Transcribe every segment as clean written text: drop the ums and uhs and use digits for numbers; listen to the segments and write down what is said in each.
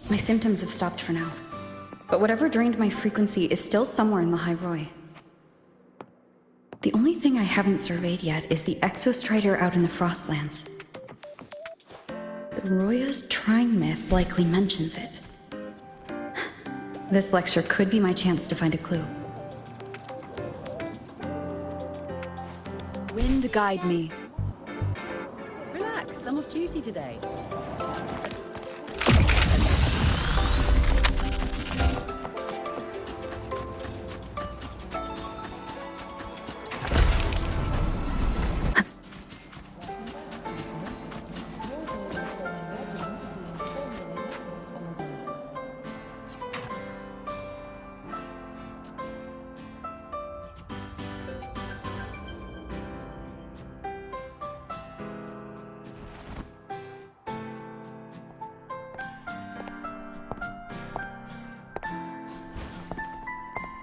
My symptoms have stopped for now. But whatever drained my frequency is still somewhere in the High Roy. The only thing I haven't surveyed yet is the exostrider out in the Frostlands. The Roya's trying myth likely mentions it. This lecture could be my chance to find a clue. Wind guide me. Relax, I'm off duty today.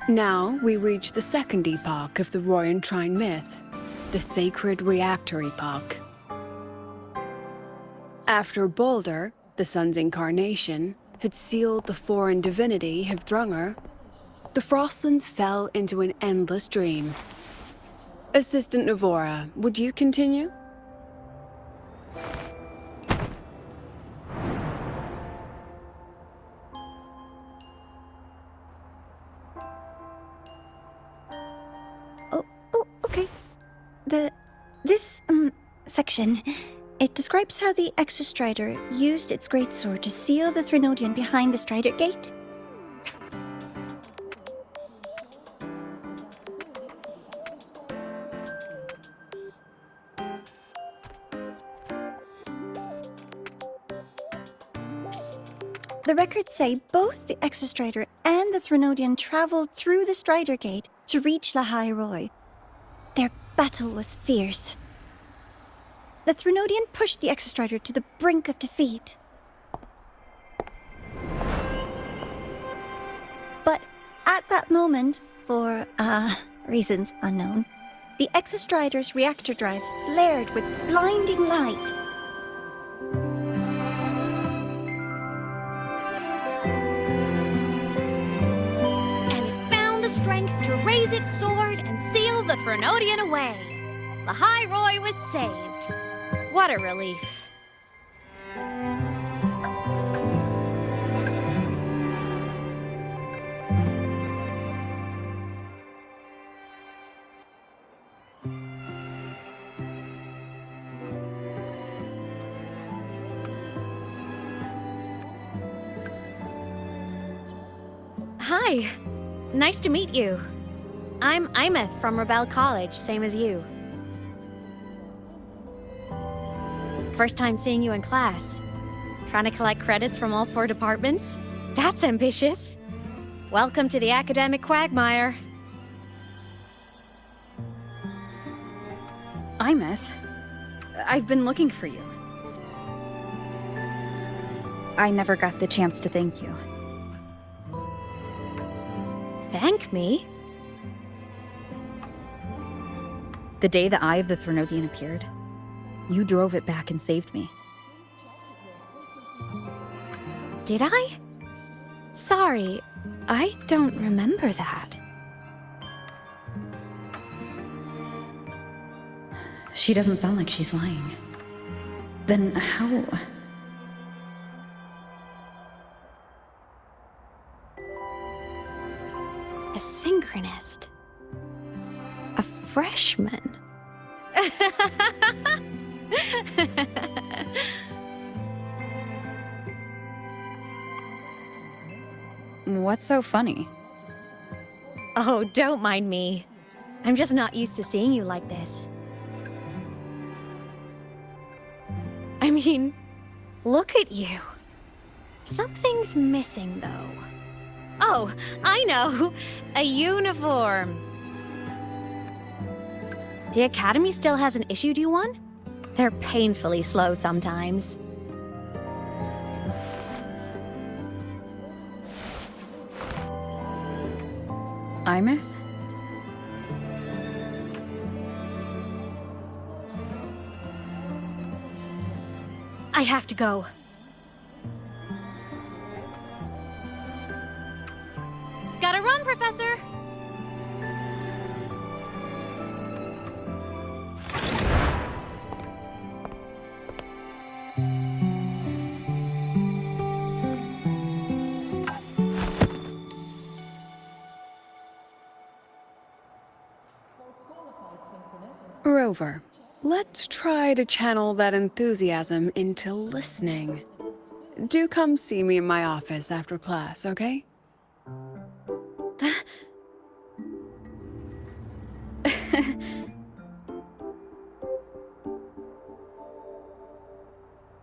Now we reach the second epoch of the Royan Trine myth, the Sacred Reactor epoch. After Baldur, the sun's incarnation, had sealed the foreign divinity Hivdrungr, the Frostlands fell into an endless dream. Assistant Navora, would you continue? Okay. This section, it describes how the Exostrider used its greatsword to seal the Threnodian behind the Strider Gate. The records say both the Exostrider and the Threnodian traveled through the Strider Gate to reach the High Roy. Their battle was fierce. The Threnodian pushed the Exostrider to the brink of defeat. But at that moment, for, reasons unknown, the Exostrider's reactor drive flared with blinding light. And it found the strength to raise its sword and seal the Threnodian away. The High Roy was saved. What a relief. Hi. Nice to meet you. I'm Imeth from Rebel College, same as you. First time seeing you in class. Trying to collect credits from all 4 departments? That's ambitious. Welcome to the academic quagmire. Imeth, I've been looking for you. I never got the chance to thank you. Thank me? The day the Eye of the Threnodian appeared, you drove it back and saved me. Did I? Sorry, I don't remember that. She doesn't sound like she's lying. Then how? A synchronist. A freshman. What's so funny? Oh, don't mind me. I'm just not used to seeing you like this. I mean, look at you. Something's missing, though. Oh, I know! A uniform! The Academy still hasn't issued you one? They're painfully slow sometimes. Imeth? I have to go. Gotta run, Professor! Rover, let's try to channel that enthusiasm into listening. Do come see me in my office after class, okay?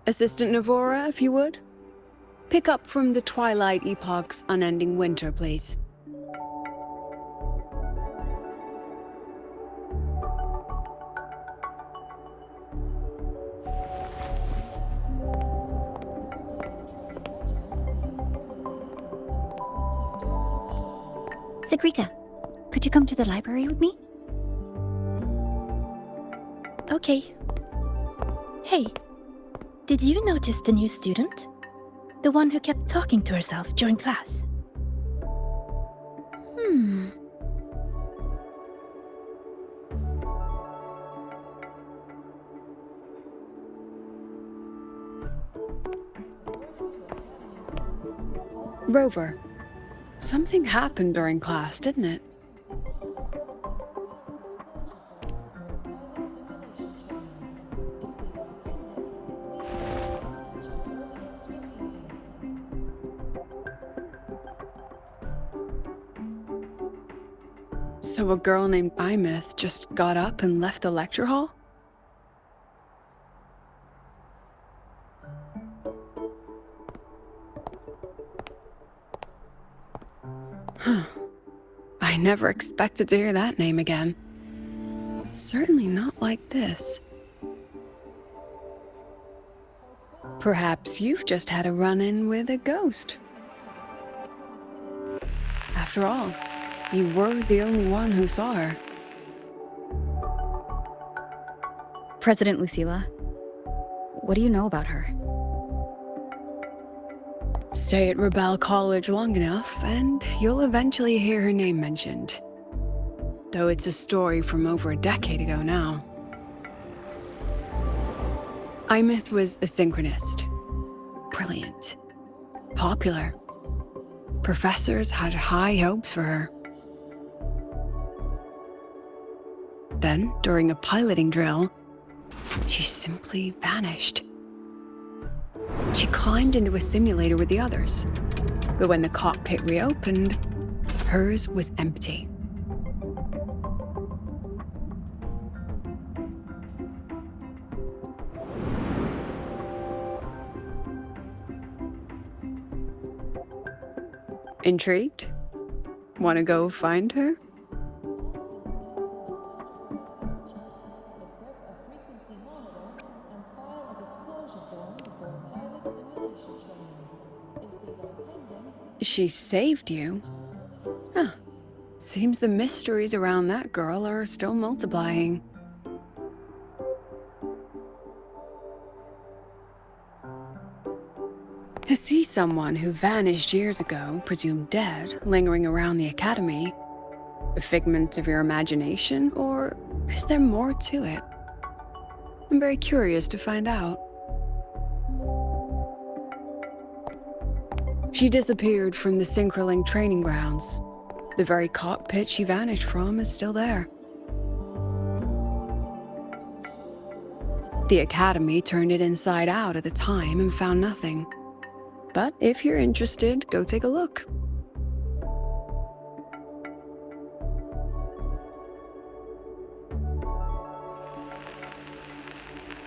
Assistant Navora, if you would. Pick up from the Twilight Epoch's Unending Winter, please. Sigrika, could you come to the library with me? Okay. Hey, did you notice the new student? The one who kept talking to herself during class? Rover, something happened during class, didn't it? So a girl named Imith just got up and left the lecture hall? I never expected to hear that name again. Certainly not like this. Perhaps you've just had a run-in with a ghost. After all, you were the only one who saw her. President Lucilla, what do you know about her? Stay at Rebel College long enough, and you'll eventually hear her name mentioned. Though it's a story from over a decade ago now. Imith was a synchronist. Brilliant. Popular. Professors had high hopes for her. Then, during a piloting drill, she simply vanished. She climbed into a simulator with the others, but when the cockpit reopened, hers was empty. Intrigued? Want to go find her? She saved you? Huh. Seems the mysteries around that girl are still multiplying. To see someone who vanished years ago, presumed dead, lingering around the academy, a figment of your imagination, or is there more to it? I'm very curious to find out. She disappeared from the Synchroling training grounds. The very cockpit she vanished from is still there. The Academy turned it inside out at the time and found nothing. But if you're interested, go take a look.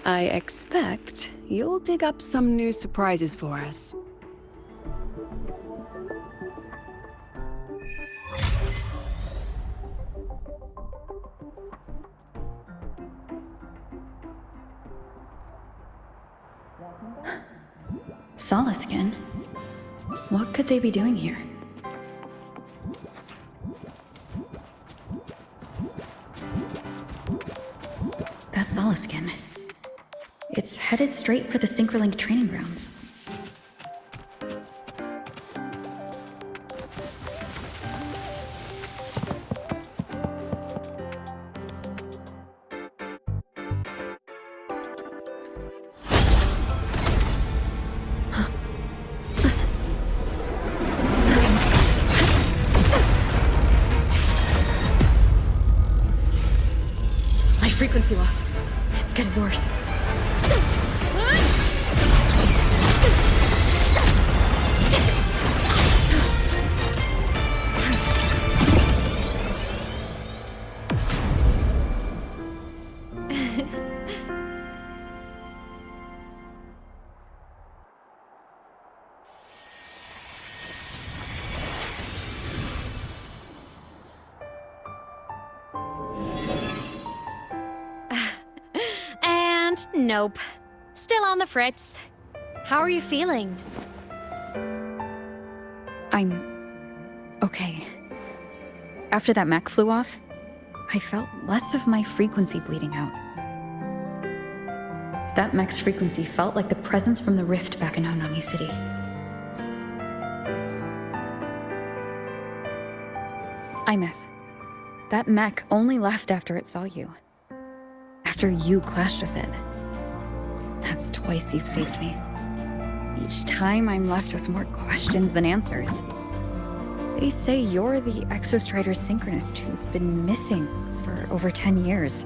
I expect you'll dig up some new surprises for us. Solaskin? What could they be doing here? That's Solaskin. It's headed straight for the Synchroling training grounds. frequency loss. It's getting worse. Nope. Still on the fritz. How are you feeling? I'm okay. After that mech flew off, I felt less of my frequency bleeding out. That mech's frequency felt like the presence from the rift back in Honami City. Imeth, that mech only left after it saw you. After you clashed with it. That's twice you've saved me. Each time I'm left with more questions than answers. They say you're the Exostrider synchronist who's been missing for over 10 years.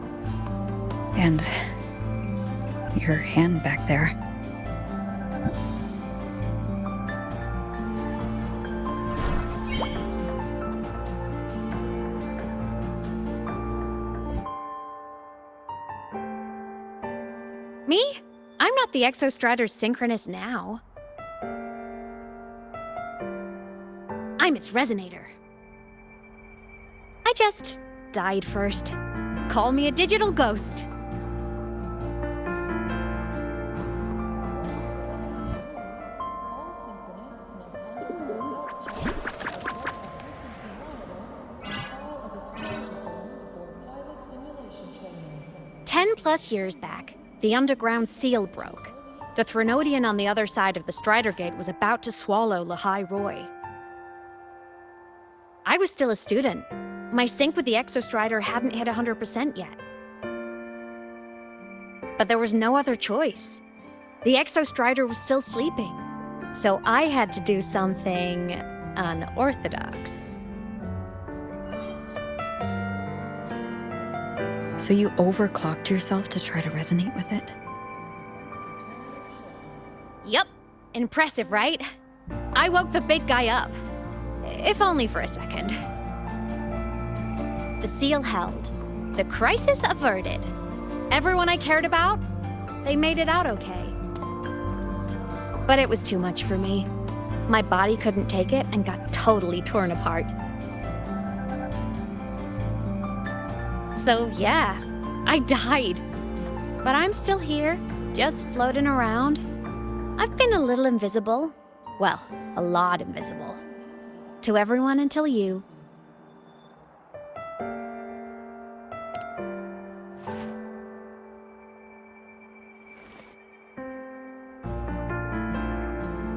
And your hand back there. Me? I'm not the Exostrider synchronist now. I'm its resonator. I just died first. Call me a digital ghost. +10 years back, the underground seal broke. The Threnodian on the other side of the Strider Gate was about to swallow Lahai Roy. I was still a student. My sync with the Exostrider hadn't hit 100% yet. But there was no other choice. The Exostrider was still sleeping, so I had to do something unorthodox. So you overclocked yourself to try to resonate with it? Yup. Impressive, right? I woke the big guy up. If only for a second. The seal held. The crisis averted. Everyone I cared about, they made it out okay. But it was too much for me. My body couldn't take it and got totally torn apart. So yeah, I died. But I'm still here, just floating around. I've been a little invisible. Well, a lot invisible. To everyone until you.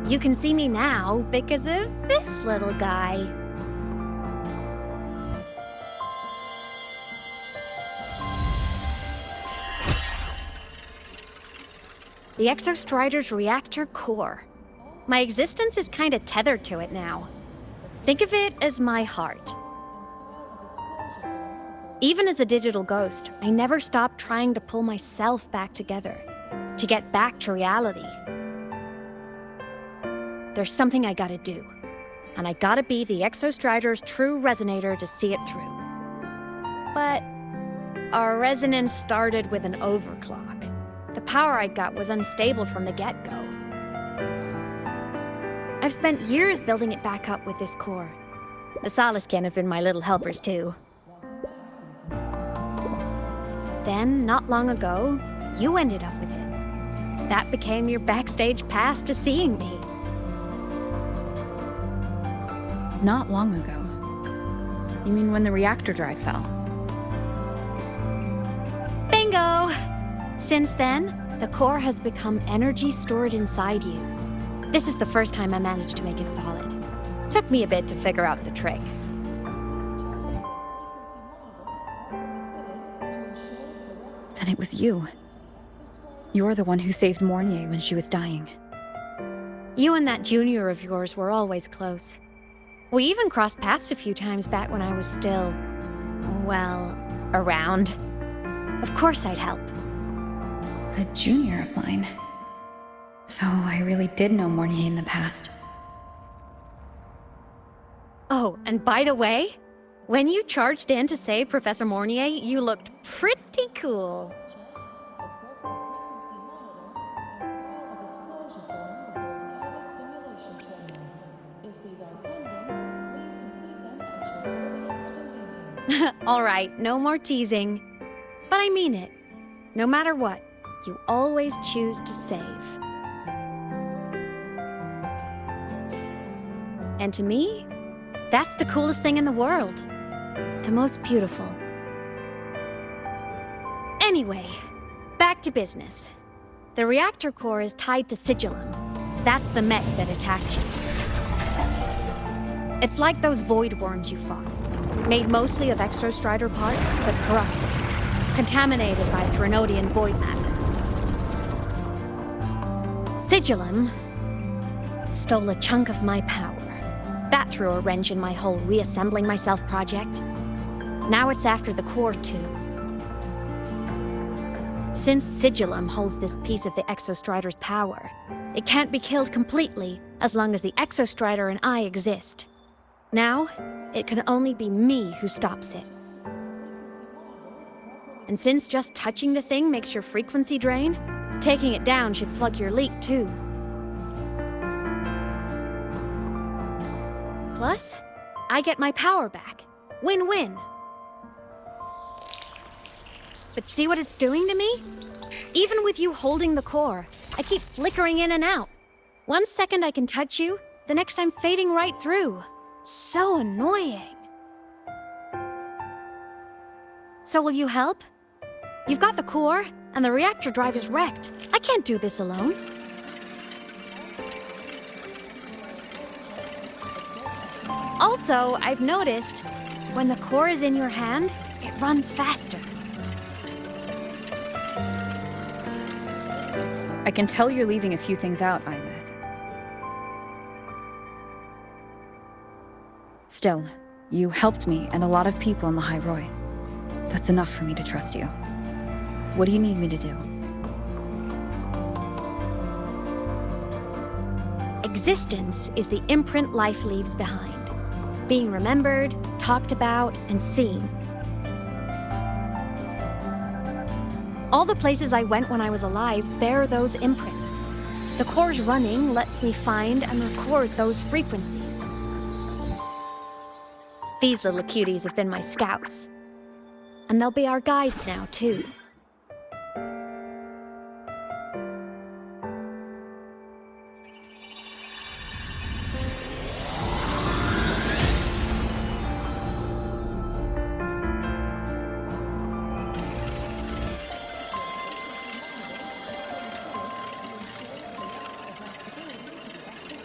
You can see me now because of this little guy. The Exostrider's reactor core. My existence is kinda tethered to it now. Think of it as my heart. Even as a digital ghost, I never stopped trying to pull myself back together, to get back to reality. There's something I gotta do, and I gotta be the Exostrider's true resonator to see it through. But our resonance started with an overclock. The power I got was unstable from the get-go. I've spent years building it back up with this core. The Soliscan have been my little helpers too. Then, not long ago, you ended up with it. That became your backstage pass to seeing me. Not long ago. You mean when the reactor drive fell? Bingo! Since then, the core has become energy stored inside you. This is the first time I managed to make it solid. Took me a bit to figure out the trick. Then it was you. You're the one who saved Mornier when she was dying. You and that junior of yours were always close. We even crossed paths a few times back when I was still, well, around. Of course I'd help. A junior of mine. So I really did know Mornier in the past. Oh, and by the way, when you charged in to save Professor Mornier, you looked pretty cool. All right, no more teasing. But I mean it. No matter what, you always choose to save. And to me, that's the coolest thing in the world. The most beautiful. Anyway, back to business. The reactor core is tied to Sigillum. That's the mech that attacked you. It's like those void worms you fought. Made mostly of exostrider parts, but corrupted. Contaminated by Threnodian void matter. Sigillum stole a chunk of my power. That threw a wrench in my whole reassembling myself project. Now it's after the core too. Since Sigillum holds this piece of the Exostrider's power, it can't be killed completely as long as the Exostrider and I exist. Now, it can only be me who stops it. And since just touching the thing makes your frequency drain, taking it down should plug your leak too. Plus, I get my power back. Win-win. But see what it's doing to me? Even with you holding the core, I keep flickering in and out. 1 second I can touch you, the next I'm fading right through. So annoying. So will you help? You've got the core, and the reactor drive is wrecked. I can't do this alone. Also, I've noticed, when the core is in your hand, it runs faster. I can tell you're leaving a few things out, Imeth. Still, you helped me and a lot of people in the High Roy. That's enough for me to trust you. What do you need me to do? Existence is the imprint life leaves behind. Being remembered, talked about, and seen. All the places I went when I was alive bear those imprints. The core's running lets me find and record those frequencies. These little cuties have been my scouts. And they'll be our guides now, too.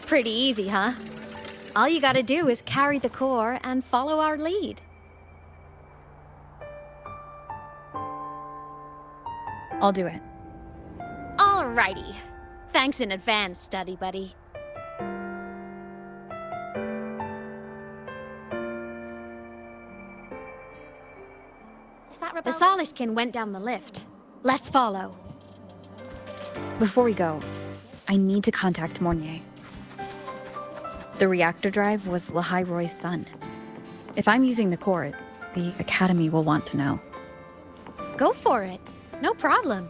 Pretty easy, huh? All you gotta do is carry the core and follow our lead. I'll do it. Alrighty. Thanks in advance, study buddy. The Soliskin went down the lift. Let's follow. Before we go, I need to contact Mornier. The reactor drive was Lahai Roy's son. If I'm using the core, the Academy will want to know. Go for it. No problem.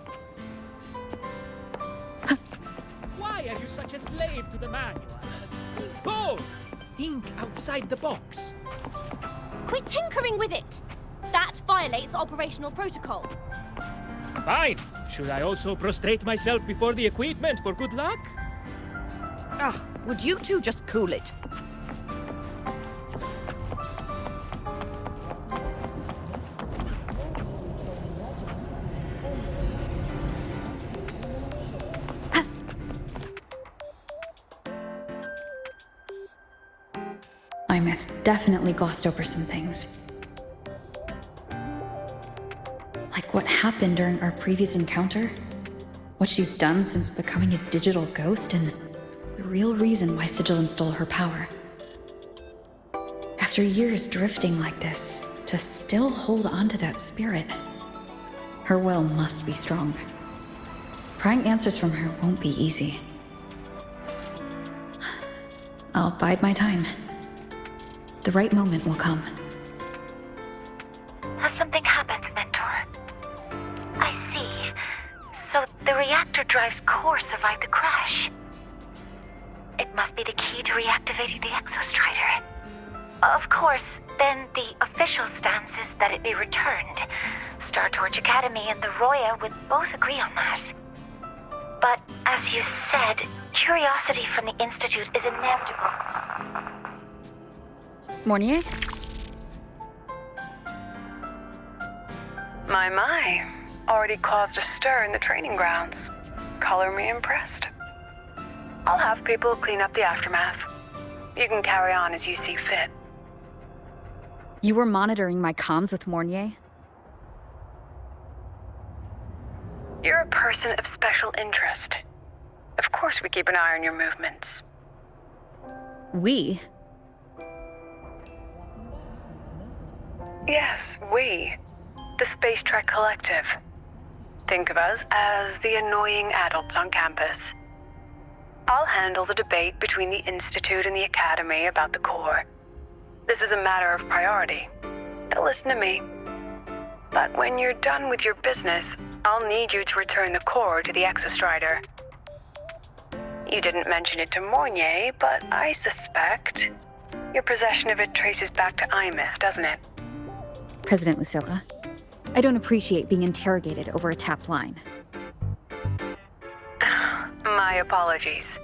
Why are you such a slave to the manual? Be bold! Think outside the box. Quit tinkering with it! That violates operational protocol. Fine. Should I also prostrate myself before the equipment for good luck? Ugh, would you two just cool it? Imeth definitely glossed over some things. Like what happened during our previous encounter, what she's done since becoming a digital ghost, and the real reason why Sigillum stole her power. After years drifting like this, to still hold on to that spirit. Her will must be strong. Prying answers from her won't be easy. I'll bide my time. The right moment will come. Has something happened, Mentor? I see. So the reactor drive's core survived the crash. It must be the key to reactivating the exostrider. Of course, then the official stance is that it be returned. Star Torch Academy and the Roya would both agree on that. But as you said, curiosity from the Institute is inevitable. Mornier? My. Already caused a stir in the training grounds. Color me impressed. I'll have people clean up the aftermath. You can carry on as you see fit. You were monitoring my comms with Mornier? You're a person of special interest. Of course we keep an eye on your movements. We? Yes, we. The Space Trek Collective. Think of us as the annoying adults on campus. I'll handle the debate between the Institute and the Academy about the core. This is a matter of priority. They'll listen to me. But when you're done with your business, I'll need you to return the core to the exostrider. You didn't mention it to Mornier, but I suspect your possession of it traces back to Imeth, doesn't it? President Lucilla, I don't appreciate being interrogated over a tapped line. My apologies.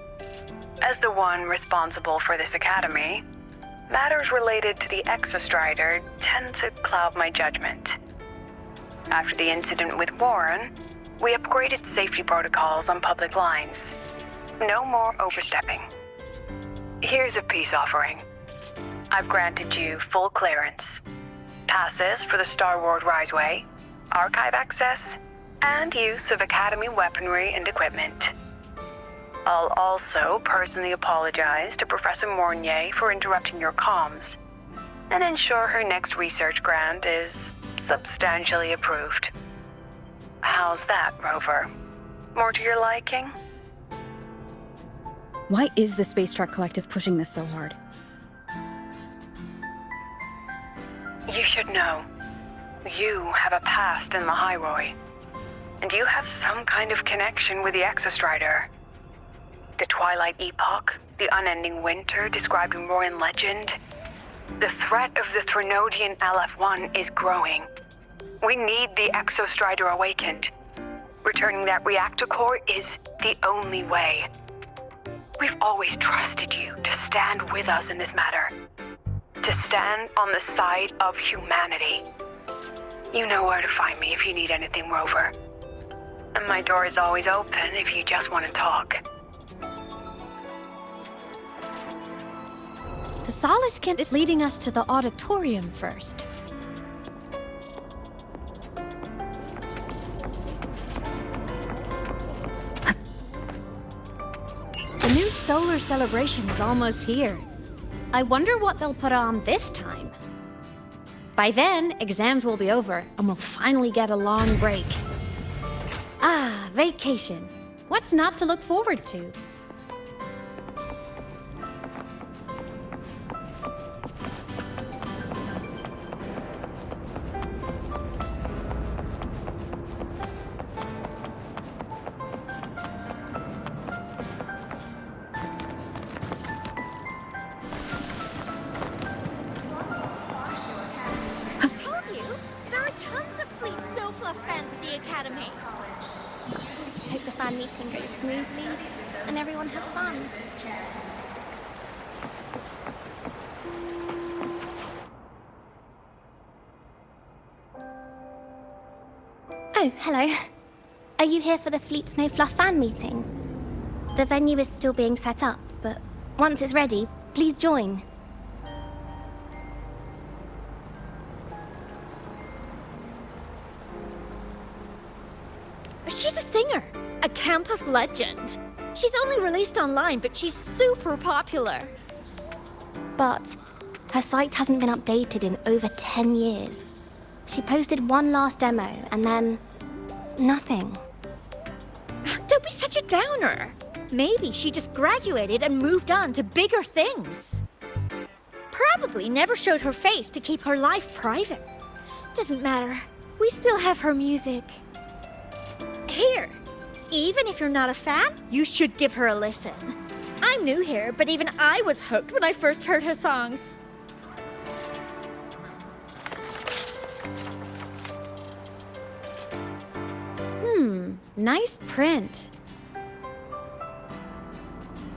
As the one responsible for this academy, matters related to the exostrider tend to cloud my judgment. After the incident with Warren, we upgraded safety protocols on public lines. No more overstepping. Here's a peace offering. I've granted you full clearance. Passes for the Star Wars Riseway, archive access, and use of Academy weaponry and equipment. I'll also personally apologize to Professor Mornier for interrupting your comms, and ensure her next research grant is substantially approved. How's that, Rover? More to your liking? Why is the Space Trek Collective pushing this so hard? You should know. You have a past in the Hyroi, and you have some kind of connection with the exostrider. The Twilight Epoch, the unending winter described in Royan legend. The threat of the Threnodian LF-1 is growing. We need the exostrider awakened. Returning that reactor core is the only way. We've always trusted you to stand with us in this matter. To stand on the side of humanity. You know where to find me if you need anything, Rover. And my door is always open if you just want to talk. The Solace Kent is leading us to the auditorium first. The new solar celebration is almost here. I wonder what they'll put on this time. By then, exams will be over, and we'll finally get a long break. Ah, vacation. What's not to look forward to? Meeting goes smoothly and everyone has fun. Oh, hello. Are you here for the Fleet's No Fluff fan meeting? The venue is still being set up, but once it's ready, please join. She's a singer. A campus legend. She's only released online, but she's super popular. But her site hasn't been updated in over 10 years. She posted one last demo, and then Nothing. Don't be such a downer. Maybe she just graduated and moved on to bigger things. Probably never showed her face to keep her life private. Doesn't matter. We still have her music. Here, even if you're not a fan, you should give her a listen. I'm new here, but even I was hooked when I first heard her songs. Nice print.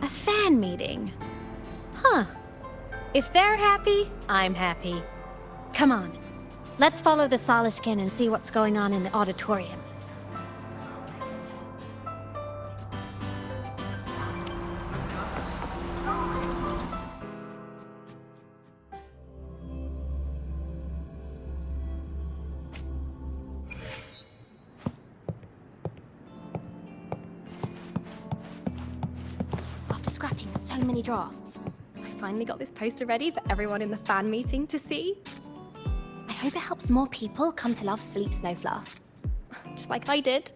A fan meeting. Huh. If they're happy, I'm happy. Come on, let's follow the Soliskin and see what's going on in the auditorium. After scrapping so many drafts, I finally got this poster ready for everyone in the fan meeting to see. I hope it helps more people come to love Fleet Snowfluff. Just like I did.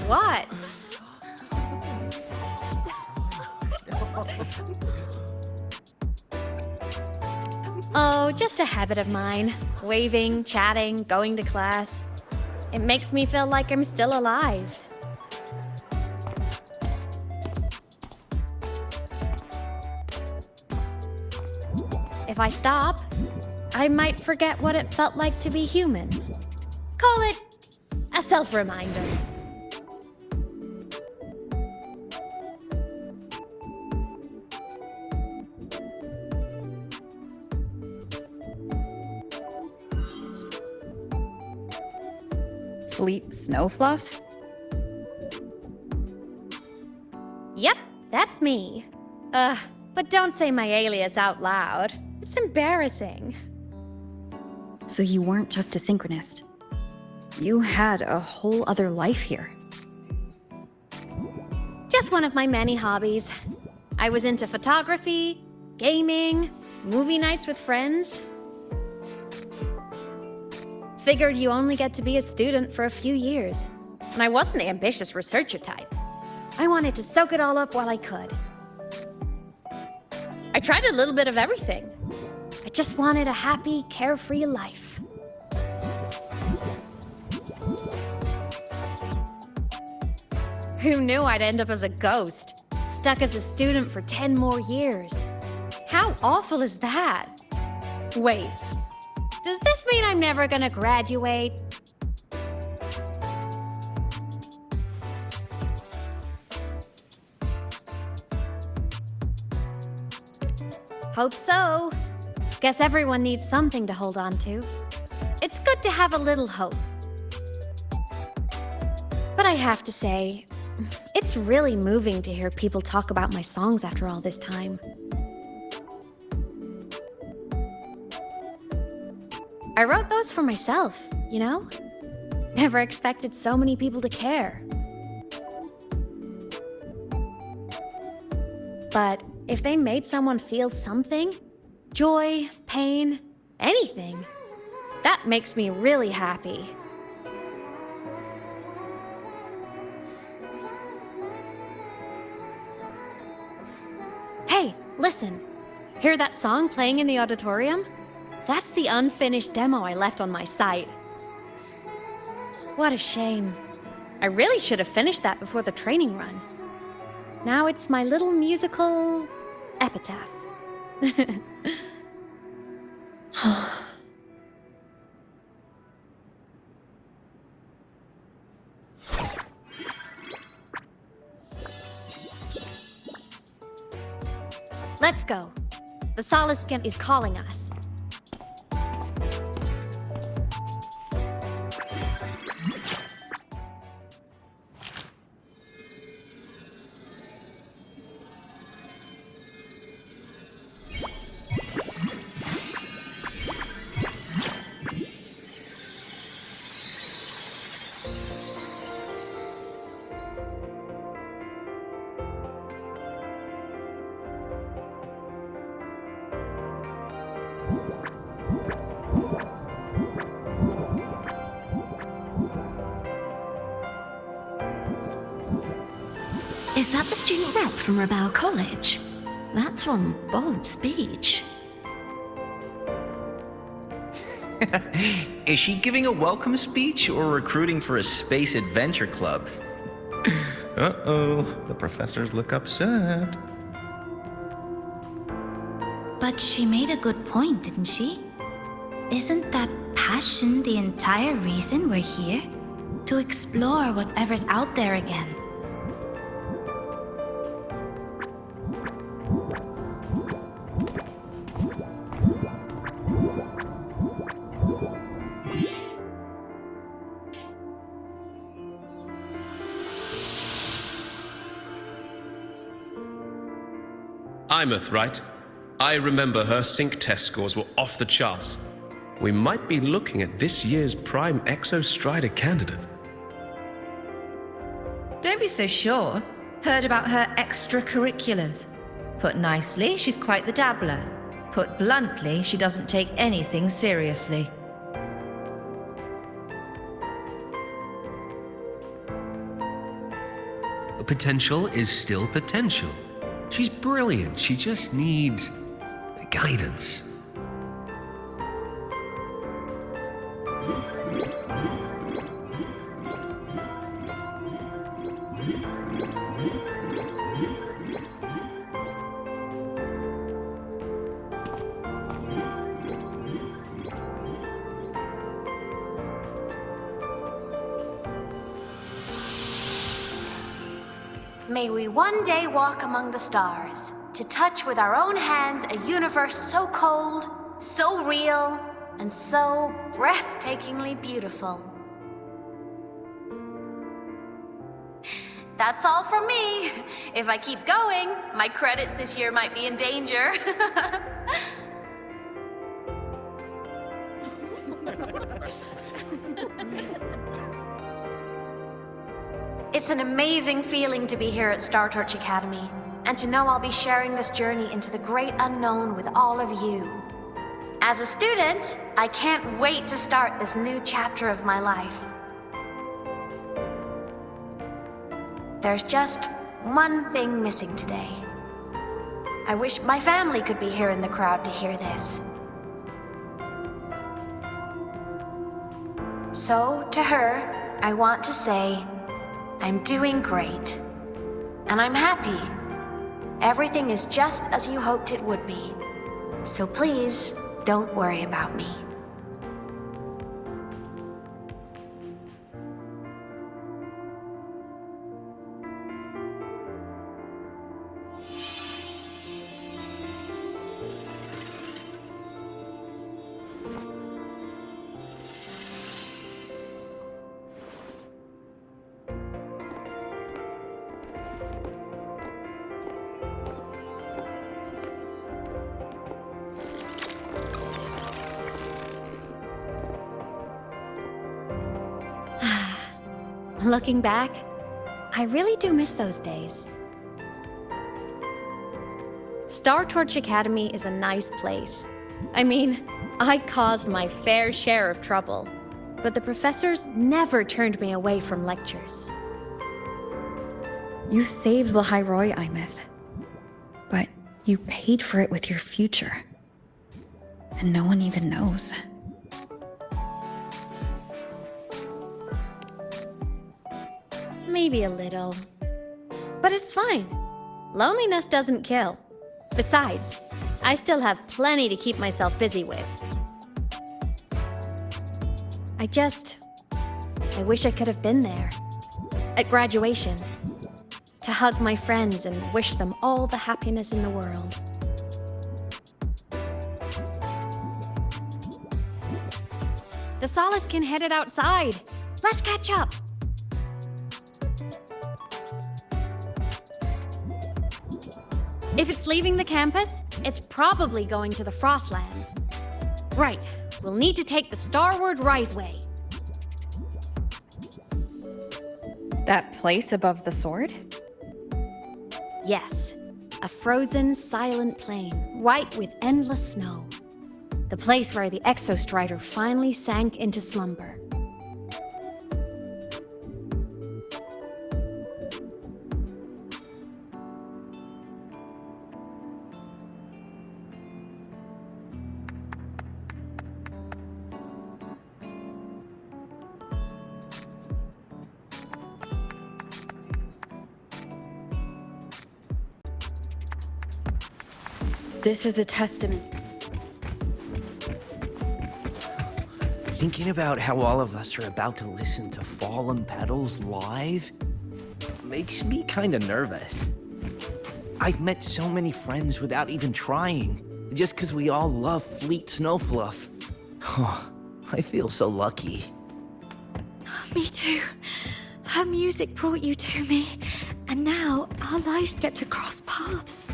What? Oh, just a habit of mine. Waving, chatting, going to class. It makes me feel like I'm still alive. If I stop, I might forget what it felt like to be human. Call it a self-reminder. Fleet Snowfluff? Yep, that's me. But don't say my alias out loud. It's embarrassing. So you weren't just a synchronist. You had a whole other life here. Just one of my many hobbies. I was into photography, gaming, movie nights with friends. Figured you only get to be a student for a few years. And I wasn't the ambitious researcher type. I wanted to soak it all up while I could. I tried a little bit of everything. I just wanted a happy, carefree life. Who knew I'd end up as a ghost, stuck as a student for 10 more years? How awful is that? Wait, does this mean I'm never gonna graduate? Hope so. Guess everyone needs something to hold on to. It's good to have a little hope. But I have to say, it's really moving to hear people talk about my songs after all this time. I wrote those for myself, you know? Never expected so many people to care. But if they made someone feel something, joy, pain, anything, that makes me really happy. Hey, listen. Hear that song playing in the auditorium? That's the unfinished demo I left on my site. What a shame. I really should have finished that before the training run. Now it's my little musical epitaph. Let's go. The Soliskin is calling us. Is that the student rep from Rebel College? That's one bold speech. Is she giving a welcome speech or recruiting for a space adventure club? Uh-oh, the professors look upset. But she made a good point, didn't she? Isn't that passion the entire reason we're here? To explore whatever's out there again. Imeth, right? I remember her sync test scores were off the charts. We might be looking at this year's prime Exostrider candidate. Don't be so sure. Heard about her extracurriculars. Put nicely, she's quite the dabbler. Put bluntly, she doesn't take anything seriously. Potential is still potential. She's brilliant, she just needs guidance. May we one day walk among the stars, to touch with our own hands a universe so cold, so real, and so breathtakingly beautiful. That's all from me. If I keep going, my credits this year might be in danger. It's an amazing feeling to be here at Star Torch Academy, and to know I'll be sharing this journey into the great unknown with all of you. As a student, I can't wait to start this new chapter of my life. There's just one thing missing today. I wish my family could be here in the crowd to hear this. So, to her, I want to say, I'm doing great. And I'm happy. Everything is just as you hoped it would be. So please, don't worry about me. Looking back, I really do miss those days. Star Torch Academy is a nice place. I mean, I caused my fair share of trouble, but the professors never turned me away from lectures. You saved the Hyroi, Imeth. But you paid for it with your future. And no one even knows. Maybe a little. But it's fine. Loneliness doesn't kill. Besides, I still have plenty to keep myself busy with. I wish I could have been there. At graduation. To hug my friends and wish them all the happiness in the world. The Solace can headed outside. Let's catch up. If it's leaving the campus, it's probably going to the Frostlands. Right, we'll need to take the Starward Riseway. That place above the sword? Yes, a frozen, silent plain, white with endless snow. The place where the Exostrider finally sank into slumber. This is a testament. Thinking about how all of us are about to listen to Fallen Petals live makes me kind of nervous. I've met so many friends without even trying, just because we all love Fleet Snow Fluff. I feel so lucky. Me too. Her music brought you to me, and now our lives get to cross paths.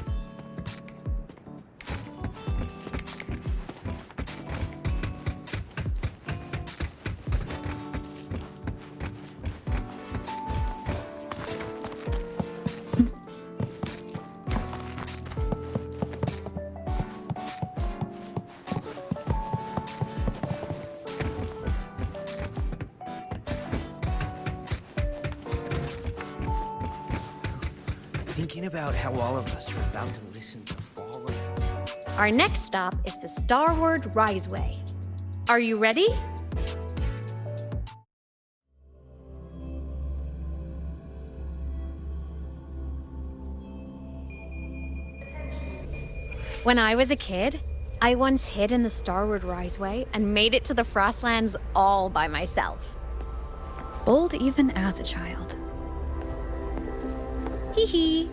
Thinking about how all of us are about to listen to Fallen. Our next stop is the Starward Riseway. Are you ready? When I was a kid, I once hid in the Starward Riseway and made it to the Frostlands all by myself. Bold even as a child. Hee hee.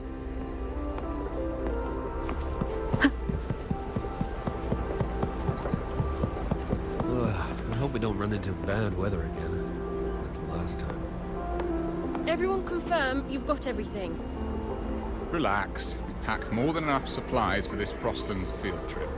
I hope we don't run into bad weather again, like the last time. Everyone confirm you've got everything. Relax. We've packed more than enough supplies for this Frostlands field trip.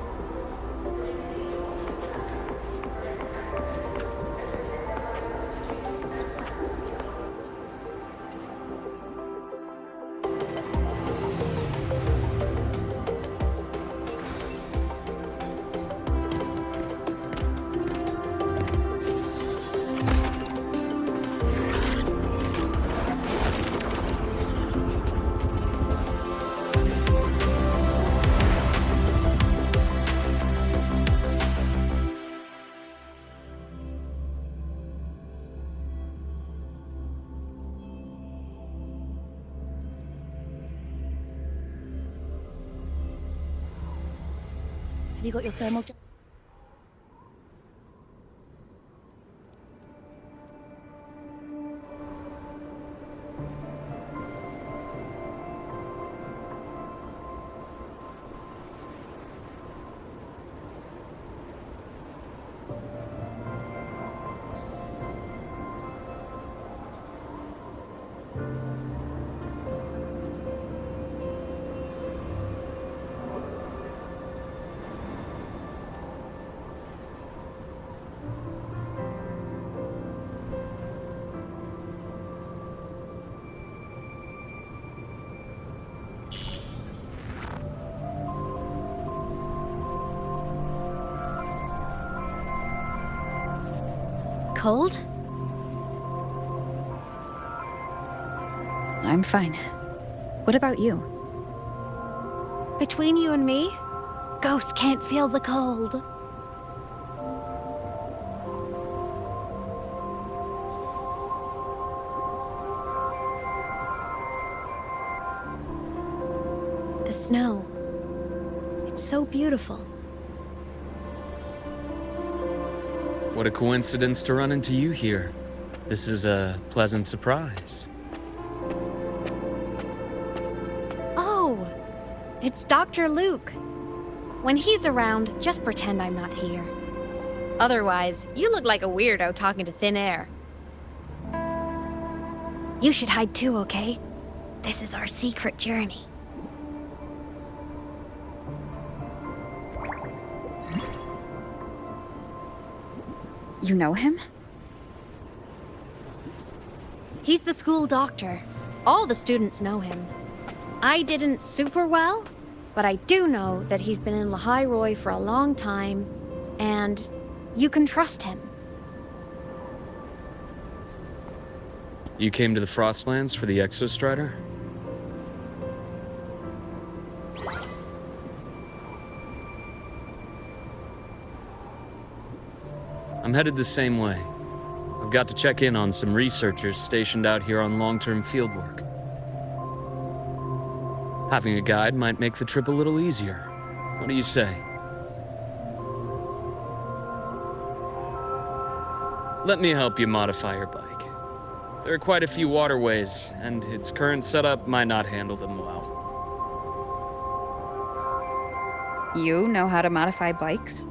Have you got your thermal? Cold? I'm fine. What about you? Between you and me, ghosts can't feel the cold. The snow. It's so beautiful. What a coincidence to run into you here. This is a pleasant surprise. Oh, it's Dr. Luke. When he's around, just pretend I'm not here. Otherwise, you look like a weirdo talking to thin air. You should hide too, okay? This is our secret journey. You know him? He's the school doctor. All the students know him. I didn't super well, but I do know that he's been in Lahairoi for a long time, and you can trust him. You came to the Frostlands for the Exostrider? I'm headed the same way. I've got to check in on some researchers stationed out here on long-term fieldwork. Having a guide might make the trip a little easier. What do you say? Let me help you modify your bike. There are quite a few waterways, and its current setup might not handle them well. You know how to modify bikes?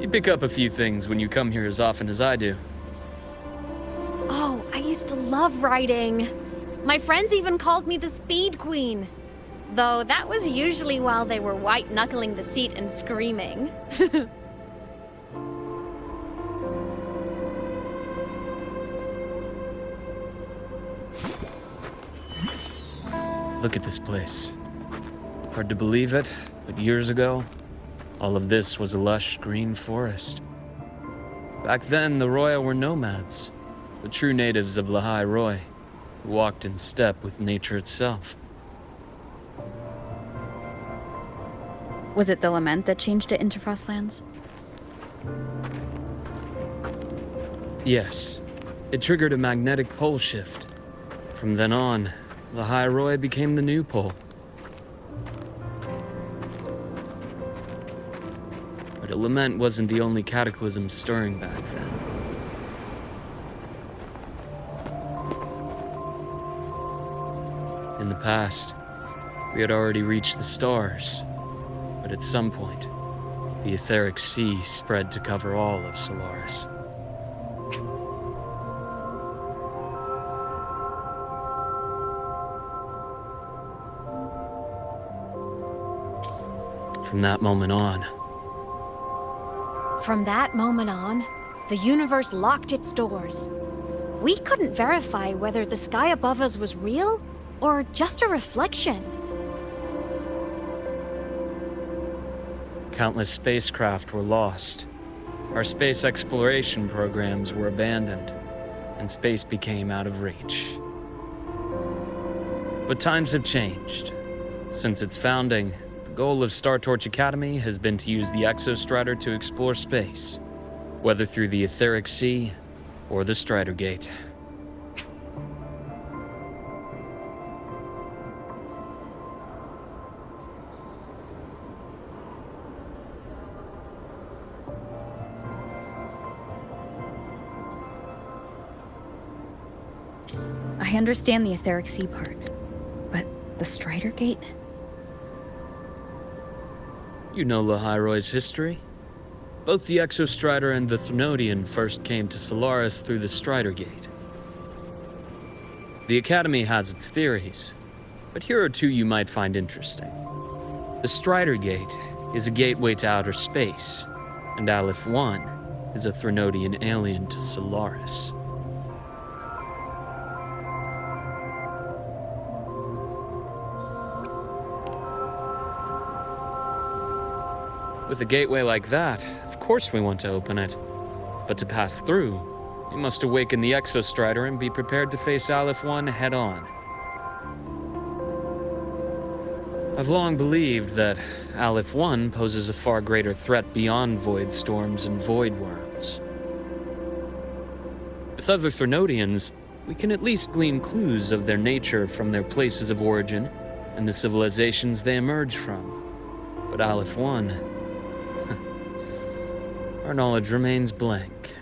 You pick up a few things when you come here as often as I do. Oh, I used to love riding. My friends even called me the Speed Queen. Though that was usually while they were white-knuckling the seat and screaming. Look at this place. Hard to believe it, but years ago, all of this was a lush green forest. Back then, the Roya were nomads, the true natives of Lahai Roy, who walked in step with nature itself. Was it the lament that changed it into Frostlands? Yes, it triggered a magnetic pole shift. From then on, Lahai Roy became the new pole. But a lament wasn't the only cataclysm stirring back then. In the past, we had already reached the stars, but at some point, the etheric sea spread to cover all of Solaris. From that moment on, the universe locked its doors. We couldn't verify whether the sky above us was real or just a reflection. Countless spacecraft were lost. Our space exploration programs were abandoned, and space became out of reach. But times have changed. Since its founding, the goal of Star Torch Academy has been to use the Exostrider to explore space, whether through the etheric sea or the Strider Gate. I understand the etheric sea part, but the Strider Gate? You know Lahai Roy's history? Both the Exostrider and the Thenodian first came to Solaris through the Strider Gate. The Academy has its theories, but here are two you might find interesting. The Strider Gate is a gateway to outer space, and Aleph I is a Thenodian alien to Solaris. With a gateway like that, of course we want to open it. But to pass through, we must awaken the Exostrider and be prepared to face Aleph I head-on. I've long believed that Aleph I poses a far greater threat beyond void storms and void worms. With other Thenodians, we can at least glean clues of their nature from their places of origin and the civilizations they emerge from. But Aleph I, our knowledge remains blank.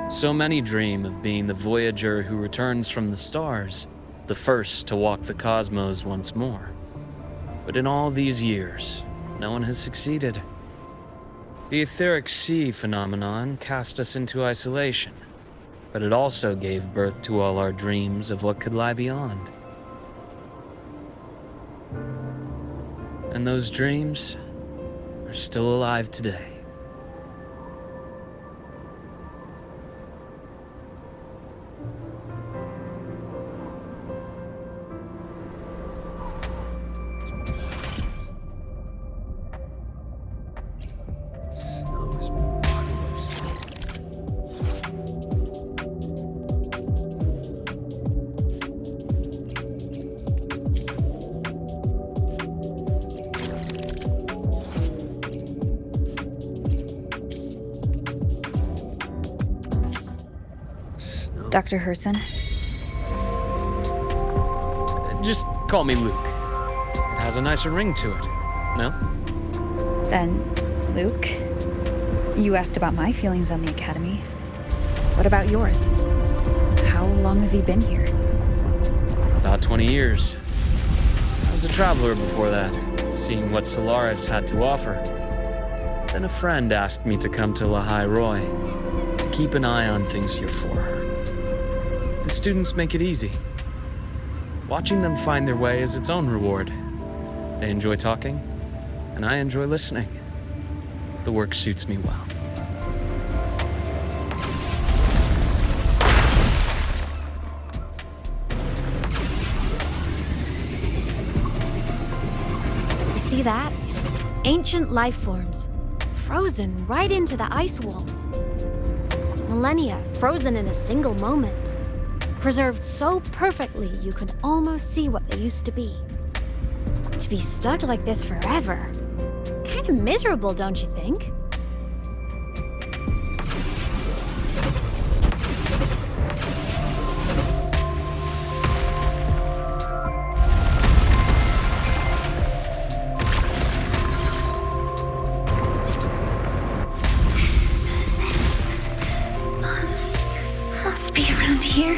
So many dream of being the voyager who returns from the stars, the first to walk the cosmos once more. But in all these years, no one has succeeded. The etheric sea phenomenon cast us into isolation, but it also gave birth to all our dreams of what could lie beyond. And those dreams are still alive today. Dr. Herson? Just call me Luke. has a nicer ring to it, no? Then, Luke, you asked about my feelings on the Academy. What about yours? How long have you been here? About 20 years. I was a traveler before that, seeing what Solaris had to offer. Then a friend asked me to come to Lahai Roy, to keep an eye on things here for her. The students make it easy. Watching them find their way is its own reward. They enjoy talking, and I enjoy listening. The work suits me well. You see that? Ancient life forms, frozen right into the ice walls. Millennia frozen in a single moment. Preserved so perfectly you can almost see what they used to be. To be stuck like this forever, kind of miserable, don't you think? Must be around here.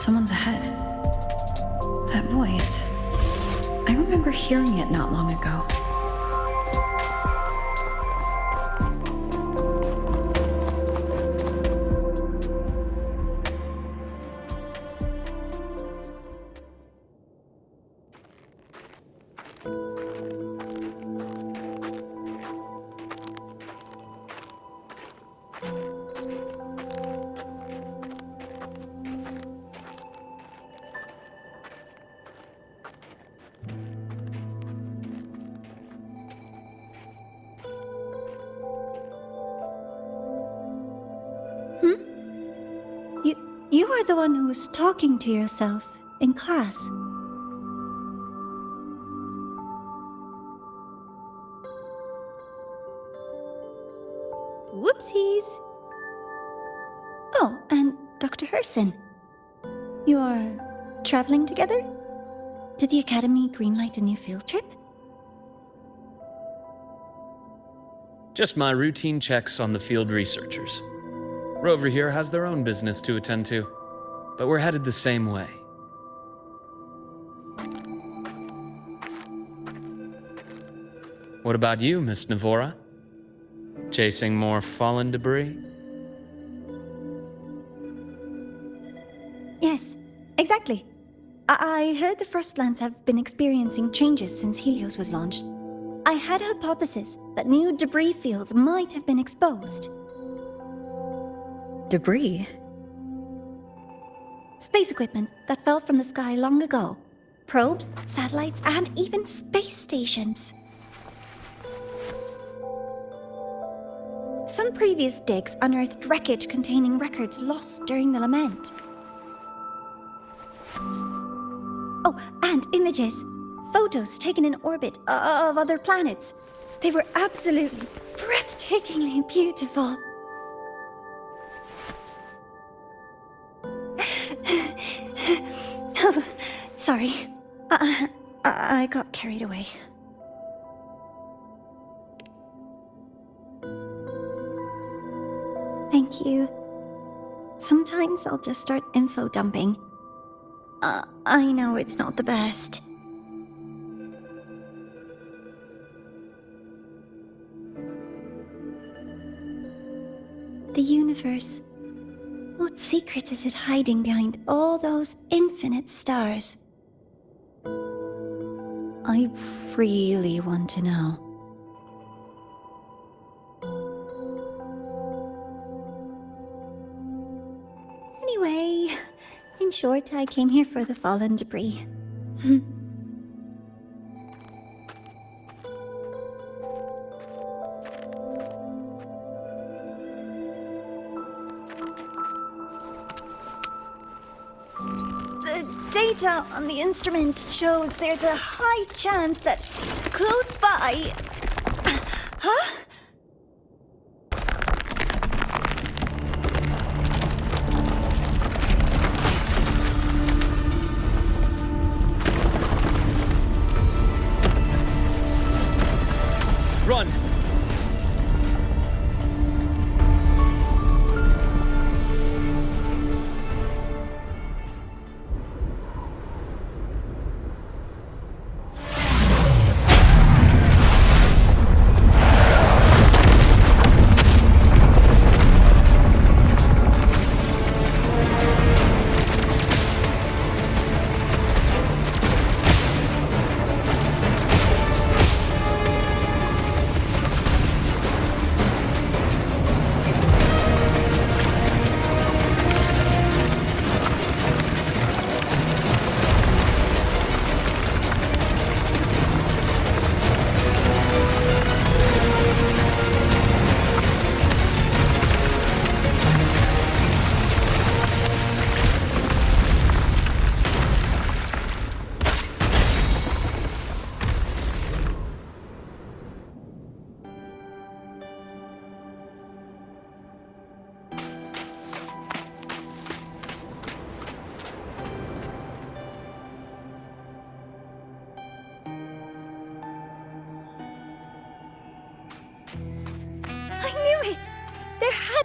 Someone's ahead. That voice. I remember hearing it not long ago. You are the one who was talking to yourself in class. Whoopsies! Oh, and Dr. Herson. You are traveling together? Did the Academy greenlight a new field trip? Just my routine checks on the field researchers. Rover here has their own business to attend to, but we're headed the same way. What about you, Miss Navora? Chasing more fallen debris? Yes, exactly. I heard the Frostlands have been experiencing changes since Helios was launched. I had a hypothesis that new debris fields might have been exposed. Debris? Space equipment that fell from the sky long ago. Probes, satellites, and even space stations. Some previous digs unearthed wreckage containing records lost during the lament. Oh, and images. Photos taken in orbit of other planets. They were absolutely breathtakingly beautiful. Oh, sorry. I got carried away. Thank you. Sometimes I'll just start info dumping. I know it's not the best. The universe. What secrets is it hiding behind all those infinite stars? I really want to know. Anyway, in short, I came here for the fallen debris. Data on the instrument shows there's a high chance that close by... Huh? Run!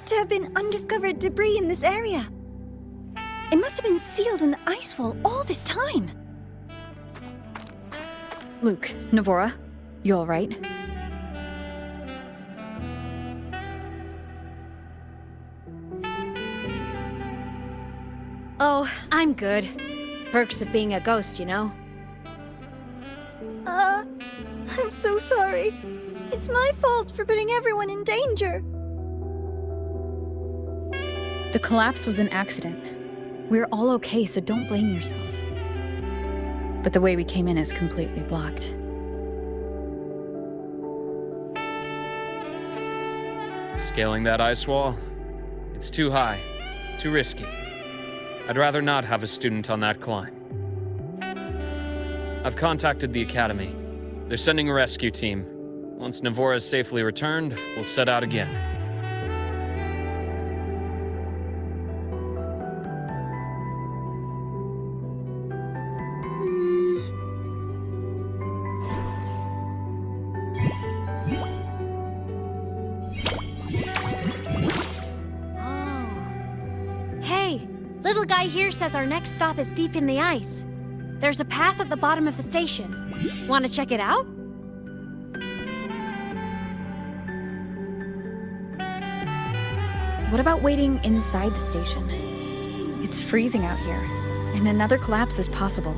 To have been undiscovered debris in this area. It must have been sealed in the ice wall all this time. Luke, Navora, you all right? Oh, I'm good. Perks of being a ghost, you know? I'm so sorry. It's my fault for putting everyone in danger. The collapse was an accident. We're all okay, so don't blame yourself. But the way we came in is completely blocked. Scaling that ice wall? It's too high, too risky. I'd rather not have a student on that climb. I've contacted the Academy. They're sending a rescue team. Once Navora is safely returned, we'll set out again. Little guy here says our next stop is deep in the ice. There's a path at the bottom of the station. Want to check it out? What about waiting inside the station? It's freezing out here, and another collapse is possible.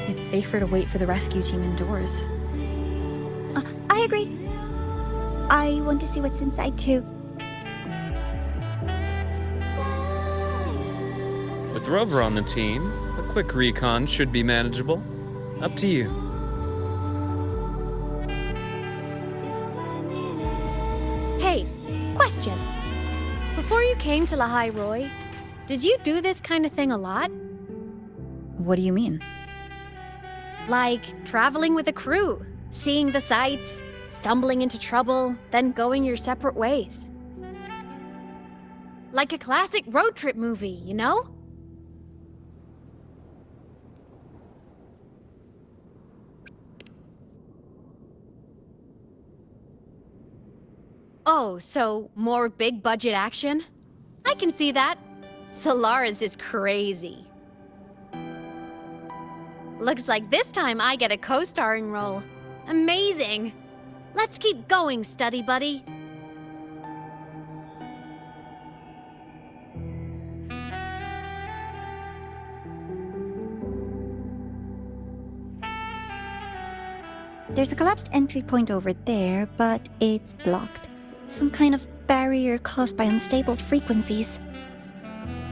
It's safer to wait for the rescue team indoors. I agree. I want to see what's inside too. With Rover on the team, a quick recon should be manageable. Up to you. Hey, question. Before you came to Lahai Roy, did you do this kind of thing a lot? What do you mean? Like traveling with a crew, seeing the sights, stumbling into trouble, then going your separate ways. Like a classic road trip movie, you know? Oh, so more big budget action? I can see that. Solaris is crazy. Looks like this time I get a co-starring role. Amazing! Let's keep going, study buddy. There's a collapsed entry point over there, but it's blocked. Some kind of barrier caused by unstable frequencies.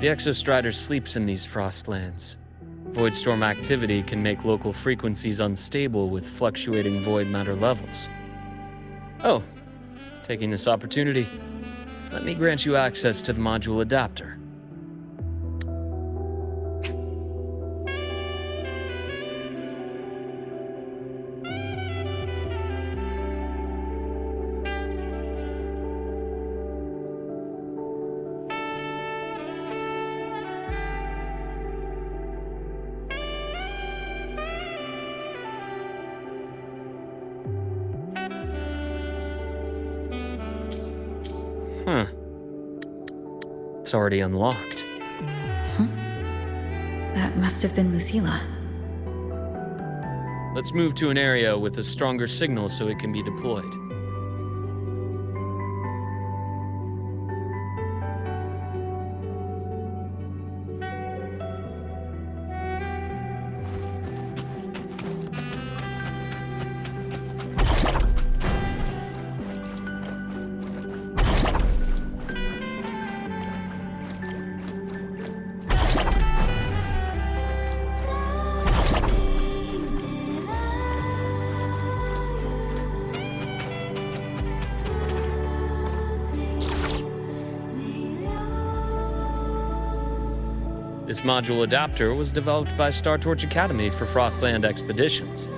The Exostrider sleeps in these frostlands. Void storm activity can make local frequencies unstable with fluctuating void matter levels. Oh, taking this opportunity, let me grant you access to the module adapter. Huh. It's already unlocked. That must have been Lucilla. Let's move to an area with a stronger signal so it can be deployed. This module adapter was developed by StarTorch Academy for Frostland expeditions.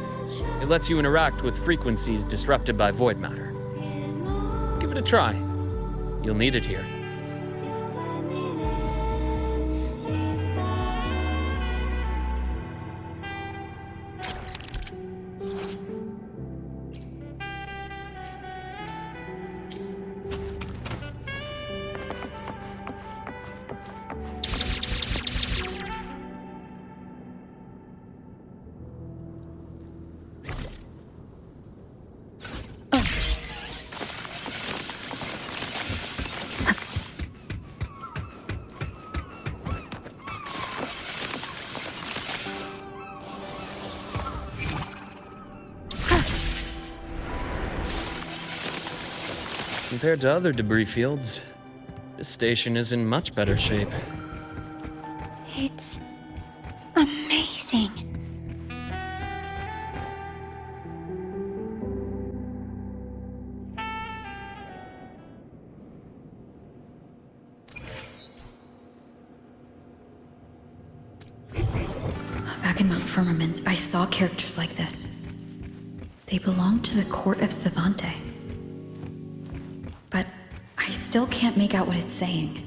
It lets you interact with frequencies disrupted by void matter. Give it a try. You'll need it here. Compared to other debris fields, this station is in much better shape. It's amazing. Back in Mount Firmament, I saw characters like this. They belonged to the court of Savante. But I still can't make out what it's saying.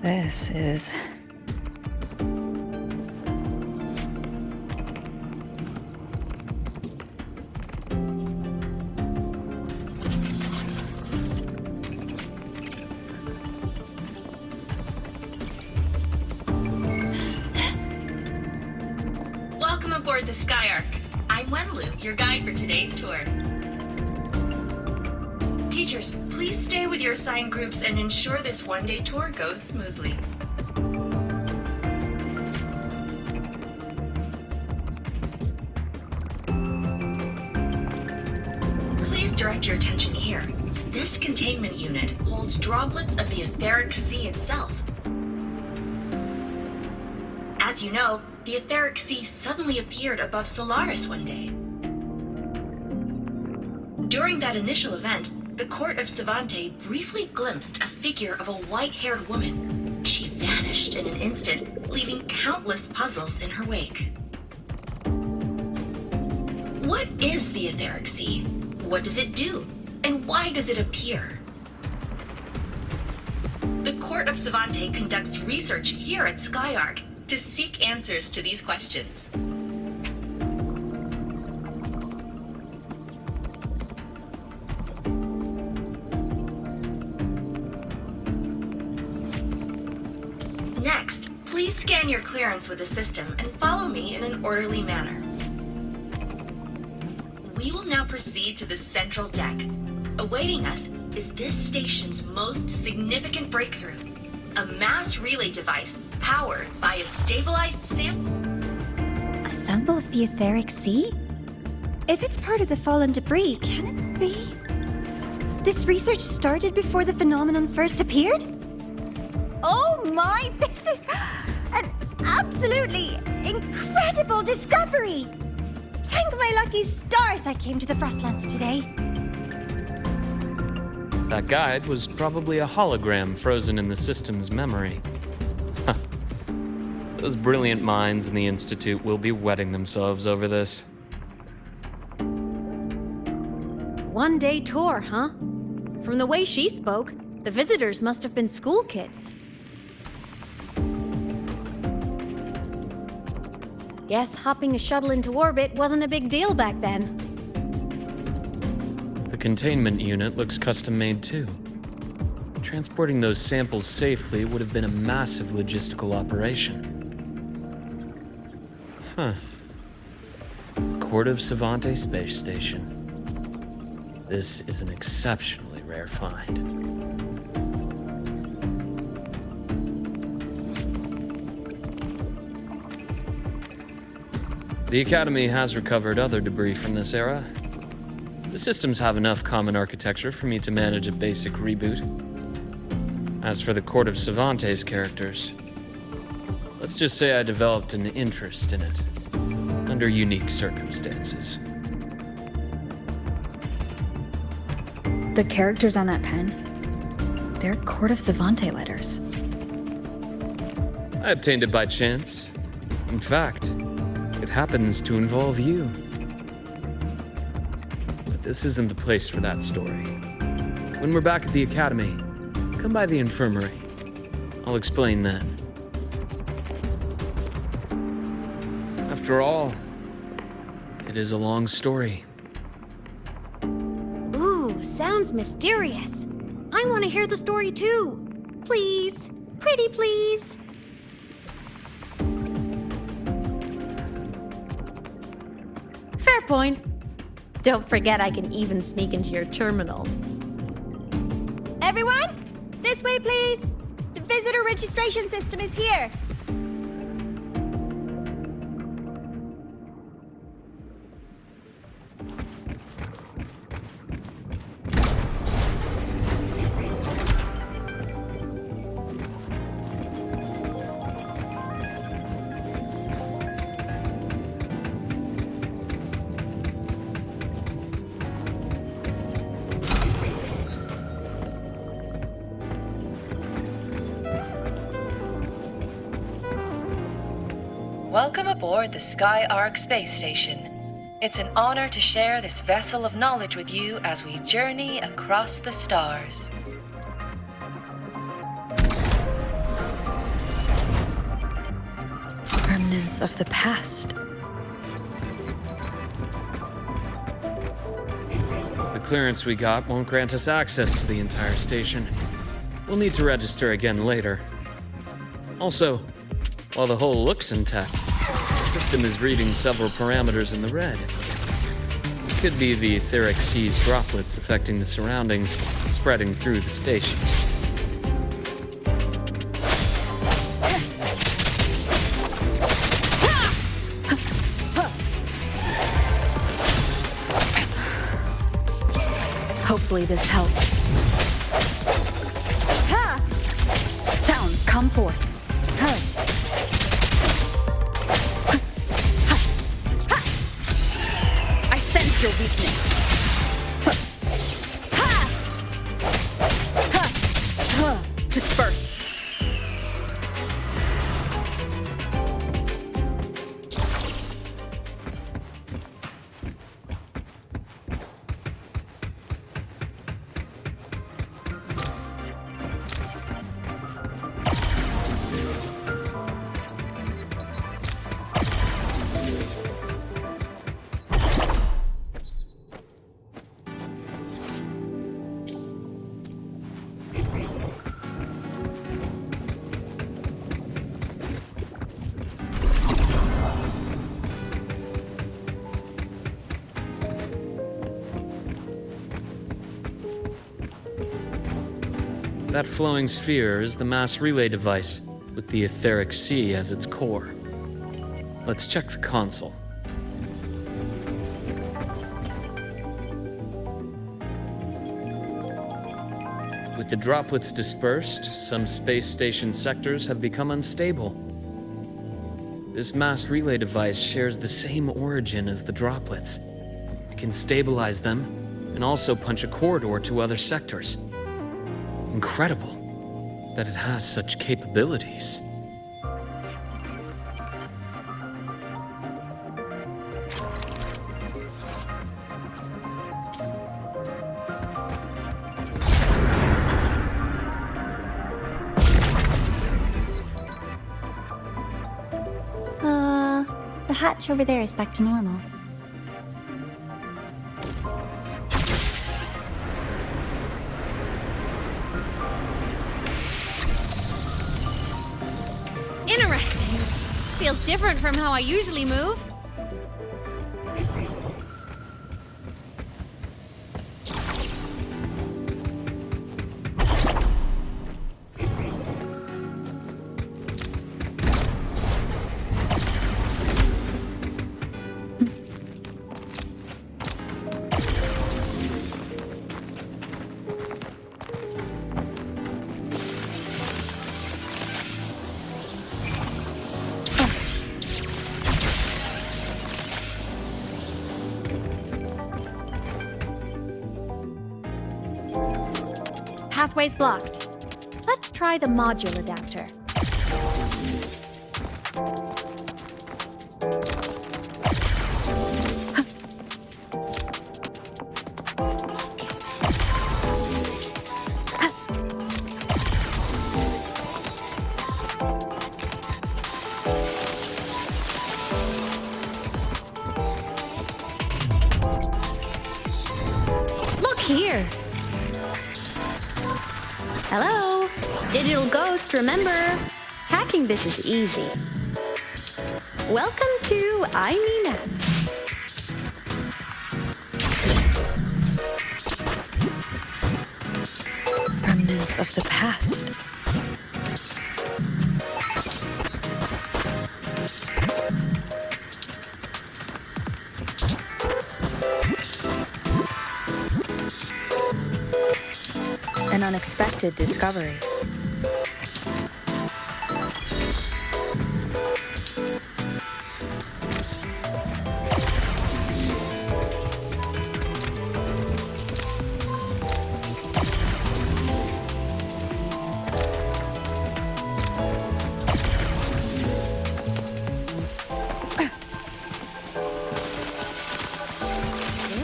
This is... Welcome aboard the Skyark. I'm Wenlu, your guide for today's tour. Teachers, please stay with your assigned groups and ensure this one-day tour goes smoothly. Please direct your attention here. This containment unit holds droplets of the etheric sea itself. As you know, the etheric sea suddenly appeared above Solaris one day. During that initial event, the court of Savante briefly glimpsed a figure of a white-haired woman. She vanished in an instant, leaving countless puzzles in her wake. What is the etheric sea? What does it do? And why does it appear? The court of Savante conducts research here at Skyark to seek answers to these questions. Next, please scan your clearance with the system and follow me in an orderly manner. We will now proceed to the central deck. Awaiting us is this station's most significant breakthrough, a mass relay device powered by a stabilized sample. A sample of the etheric sea? If it's part of the fallen debris, can it be? This research started before the phenomenon first appeared? Oh my, this is an absolutely incredible discovery! Thank my lucky stars I came to the Frostlands today. That guide was probably a hologram frozen in the system's memory. Those brilliant minds in the Institute will be wetting themselves over this. one-day tour, huh? From the way she spoke, the visitors must have been school kids. Guess hopping a shuttle into orbit wasn't a big deal back then. The containment unit looks custom-made too. Transporting those samples safely would have been a massive logistical operation. Huh. Court of Savante Space Station. This is an exceptionally rare find. The Academy has recovered other debris from this era. The systems have enough common architecture for me to manage a basic reboot. As for the Court of Savante's characters, let's just say I developed an interest in it, under unique circumstances. The characters on that pen, they're Court of Savante letters. I obtained it by chance. In fact, it happens to involve you. But this isn't the place for that story. When we're back at the Academy, come by the infirmary. I'll explain then. After all, it is a long story. Ooh, sounds mysterious. I want to hear the story too. Please, pretty please. Fair point. Don't forget I can even sneak into your terminal. Everyone, this way, please. The visitor registration system is here. Welcome aboard the Sky Ark space station. It's an honor to share this vessel of knowledge with you as we journey across the stars. Remnants of the past. The clearance we got won't grant us access to the entire station. We'll need to register again later. Also, while the hull looks intact, the system is reading several parameters in the red. It could be the etheric sea's droplets affecting the surroundings, spreading through the station. Hopefully this helps. Sounds, come forth. I sense your weakness. Disperse. That flowing sphere is the mass relay device, with the etheric sea as its core. Let's check the console. With the droplets dispersed, some space station sectors have become unstable. This mass relay device shares the same origin as the droplets. It can stabilize them and also punch a corridor to other sectors. Incredible that it has such capabilities. hatch over there is back to normal. Interesting. Feels different from how I usually move. Pathway's blocked. Let's try the module adapter. Look here! Hello? Digital ghost, remember? Hacking this is easy. Welcome to I Mean Apps. Remnants of the past. An unexpected discovery.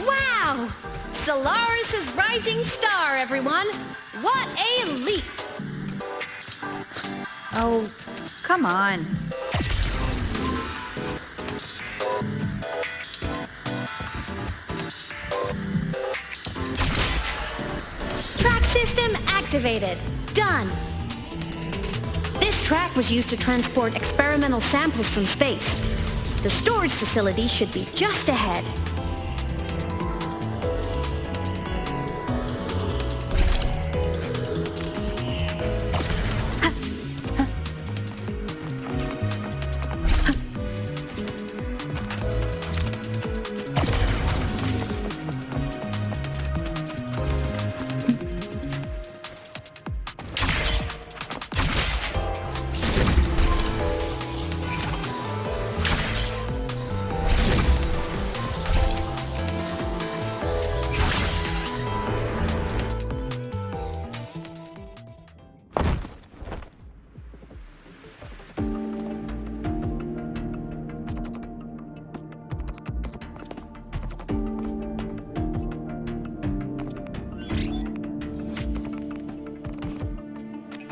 Wow! Solaris' rising star, everyone! What a leap! Oh, come on. Track system activated. Done. This track was used to transport experimental samples from space. The storage facility should be just ahead.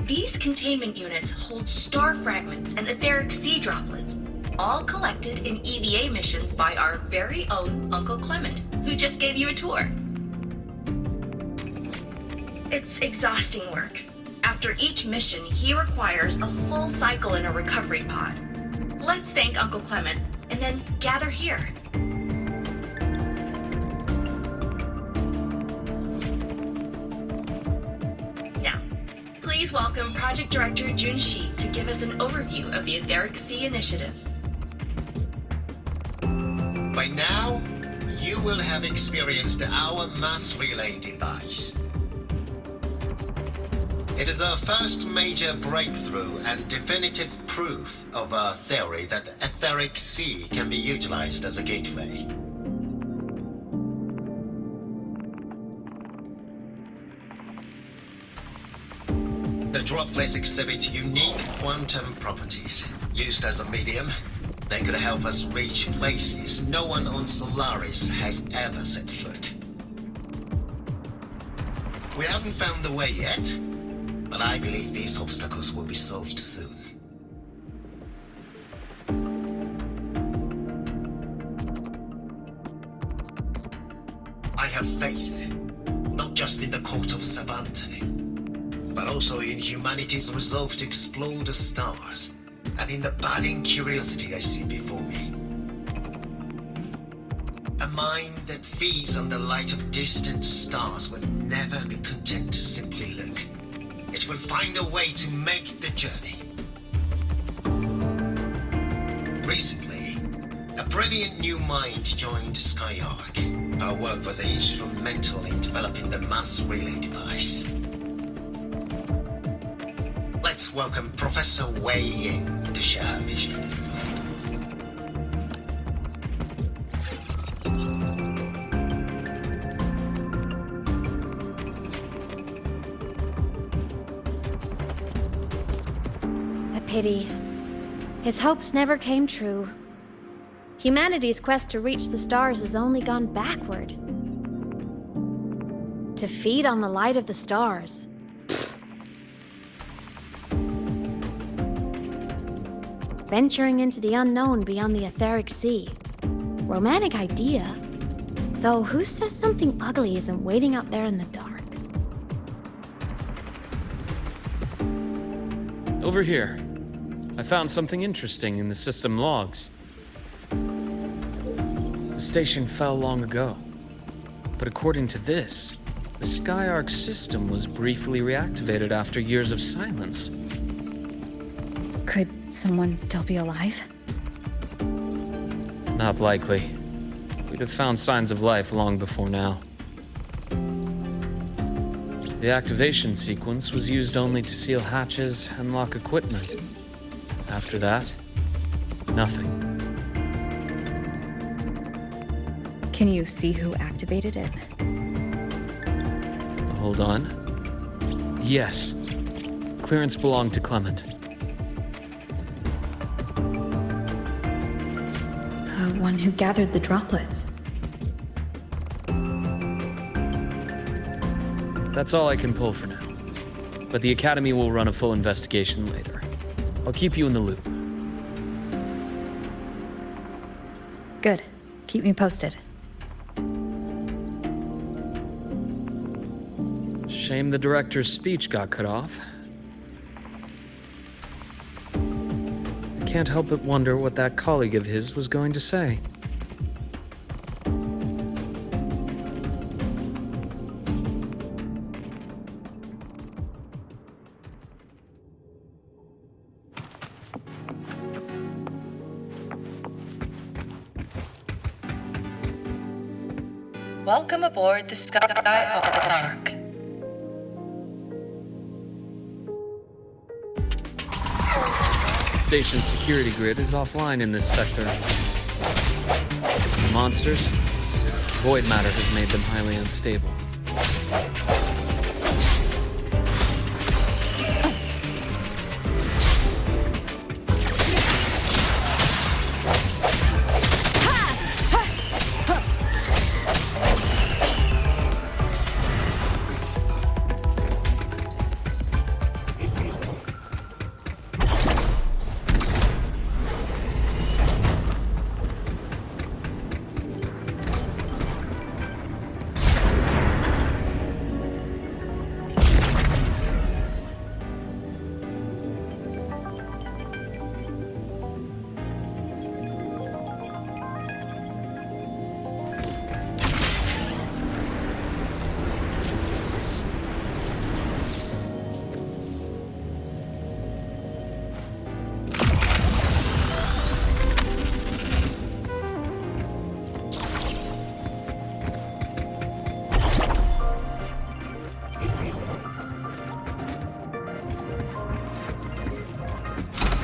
These containment units hold star fragments and etheric sea droplets, all collected in EVA missions by our very own Uncle Clement, who just gave you a tour. It's exhausting work. After each mission, he requires a full cycle in a recovery pod. Let's thank Uncle Clement, and then gather here. Now, please welcome Project Director Jun Shi to give us an overview of the Etheric Sea Initiative. By now, you will have experienced our mass relay device. It is our first major breakthrough and definitive proof of our theory that the Etheric Sea can be utilized as a gateway. The droplets exhibit unique quantum properties. Used as a medium, they could help us reach places no one on Solaris has ever set foot. We haven't found the way yet, but I believe these obstacles will be solved soon. have faith, not just in the court of Savante, but also in humanity's resolve to explore the stars, and in the budding curiosity I see before me. A mind that feeds on the light of distant stars will never be content to simply look. It will find a way to make the journey. Recently, a brilliant new mind joined Skyark. Our work was instrumental in developing the mass relay device. Let's welcome Professor Wei Ying to share her vision. A pity. His hopes never came true. Humanity's quest to reach the stars has only gone backward. To feed on the light of the stars. Venturing into the unknown beyond the etheric sea. Romantic idea. Though who says something ugly isn't waiting out there in the dark? Over here. I found something interesting in the system logs. The station fell long ago. But according to this, the Skyark system was briefly reactivated after years of silence. Could someone still be alive? Not likely. We'd have found signs of life long before now. The activation sequence was used only to seal hatches and lock equipment. After that, nothing. Can you see who activated it? Hold on. Yes. Clearance belonged to Clement. The one who gathered the droplets. That's all I can pull for now. But the Academy will run a full investigation later. I'll keep you in the loop. Good. Keep me posted. Shame the director's speech got cut off. I can't help but wonder what that colleague of his was going to say. Welcome aboard the Skyark. The station's security grid is offline in this sector. The monsters, void matter has made them highly unstable.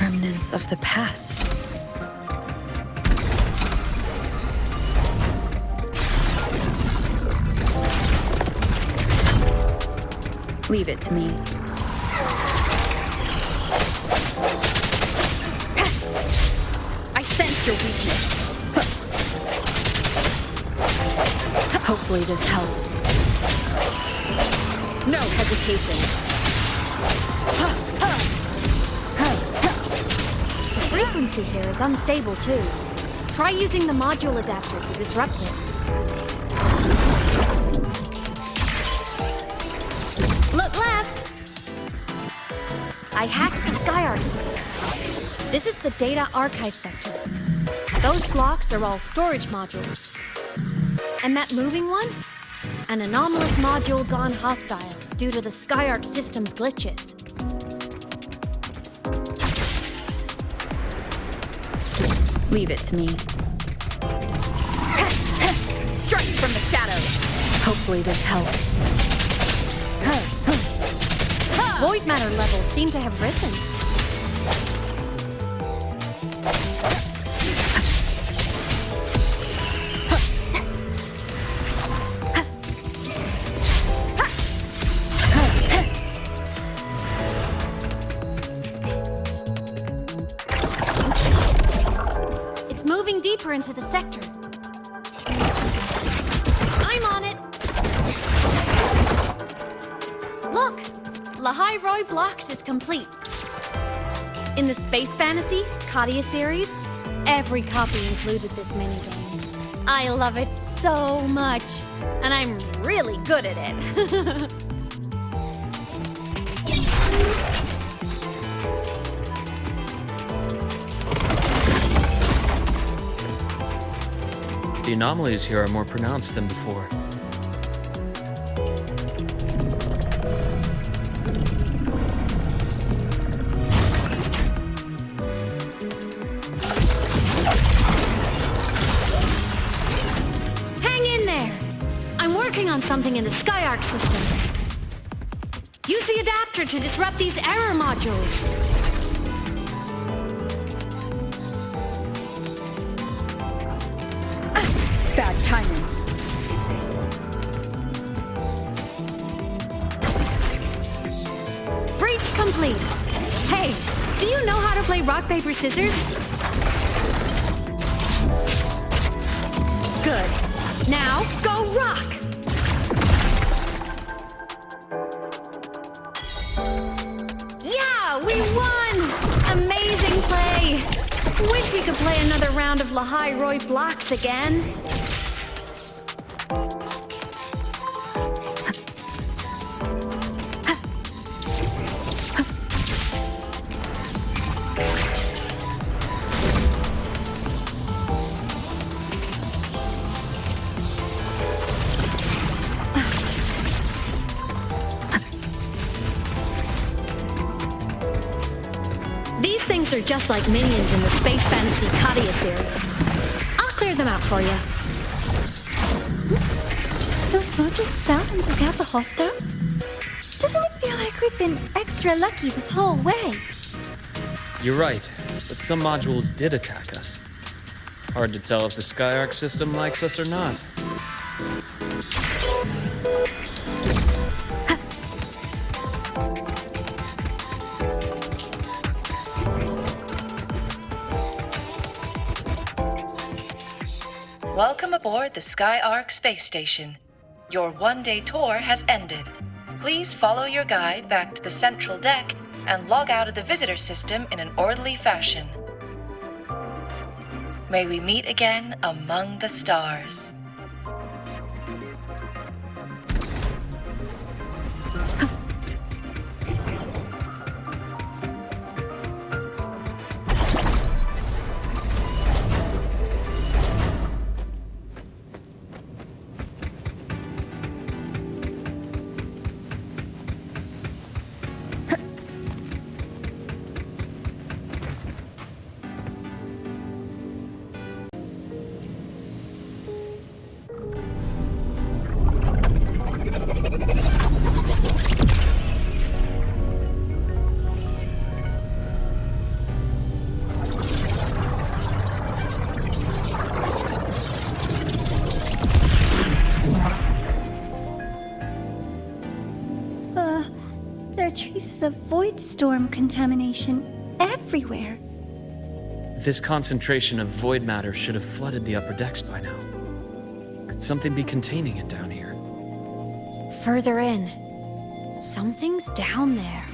Remnants of the past. Leave it to me. I sense your weakness. Hopefully this helps. No hesitation. The frequency here is unstable too. Try using the module adapter to disrupt it. I hacked the Skyark system. This is the data archive sector. Those blocks are all storage modules. And that moving one? An anomalous module gone hostile due to the Skyark system's glitches. Leave it to me. Strike from the shadows. Hopefully this helps. Void matter levels seem to have risen. It's moving deeper into the sector. I'm on it. Look! Lahai-Roi Blocks is complete. In the Space Fantasy Katia series, every copy included this minigame. I love it so much, and I'm really good at it. The anomalies here are more pronounced than before. Hang in there! I'm working on something in the Skyark system. Use the adapter to disrupt these error modules. Bad timing. Breach complete. Hey, do you know how to play rock, paper, scissors? Good. Now, go rock! Yeah, we won! Amazing play! Wish we could play another round of Lahai-Roi Blocks again. These things are just like minions in the Space Fantasy Katia series. I'll clear them out for you. Those modules fell and took out the hostiles? Doesn't it feel like we've been extra lucky this whole way? You're right, but some modules did attack us. Hard to tell if the Skyark system likes us or not. Welcome aboard the Skyark space station. Your one-day tour has ended. Please follow your guide back to the central deck and log out of the visitor system in an orderly fashion. May we meet again among the stars. There are traces of void storm contamination everywhere. This concentration of void matter should have flooded the upper decks by now. Could something be containing it down here? Further in. Something's down there.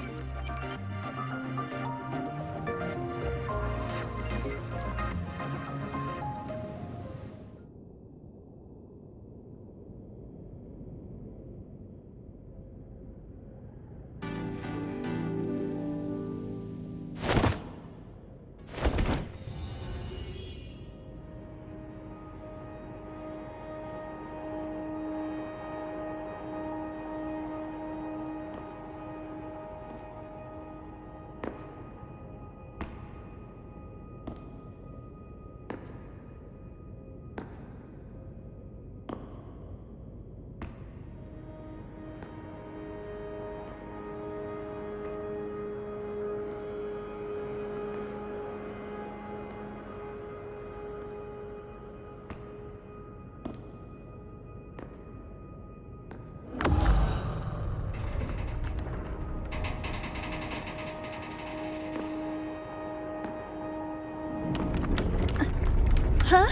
Huh?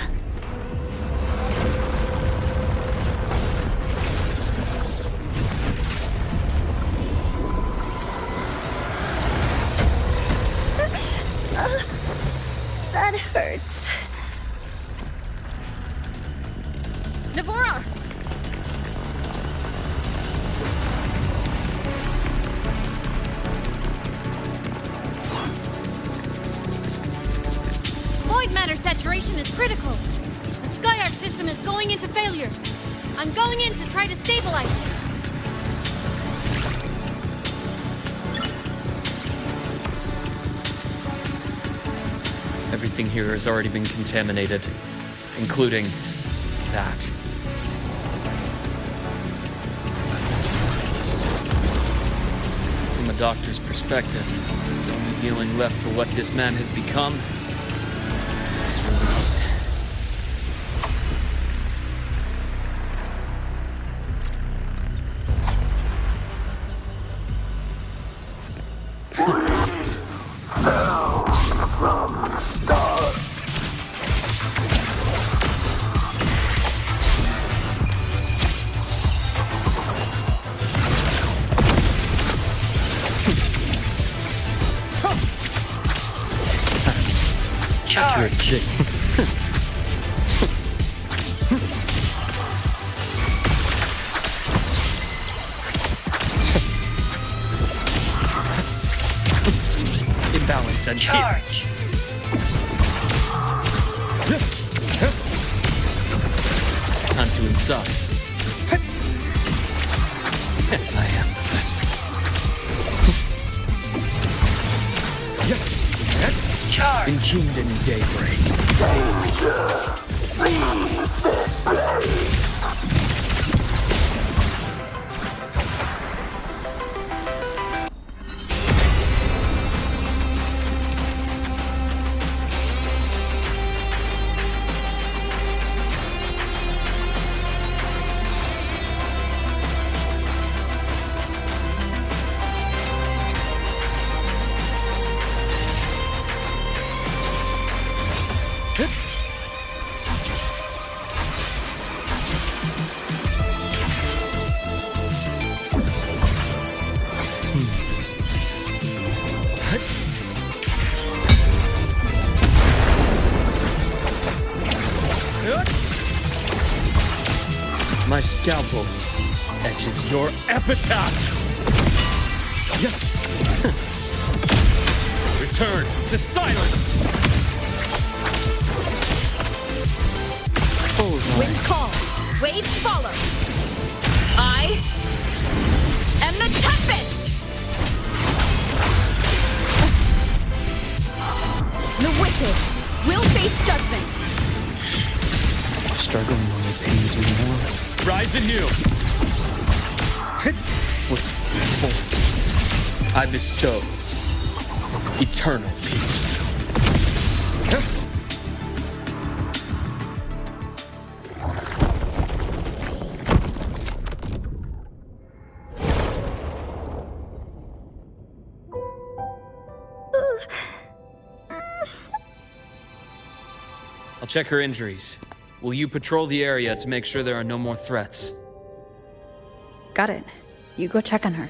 That hurts. Navora! Void matter saturation is critical. The Skyark system is going into failure. I'm going in to try to stabilize it. Everything here has already been contaminated, including that. From a doctor's perspective, the only healing left for what this man has become is release. Accurate shit. Imbalance and Charge. Time to incise. I am the best. Charge. Entombed in daybreak. My scalpel etches your epitaph. Return to silence. Bullseye. Wind call, waves follow. I am the Tempest. The wicked will face judgment. Struggling only pains me more. Rise anew. Split fold. I bestow eternal peace. I'll check her injuries. Will you patrol the area to make sure there are no more threats? Got it. You go check on her.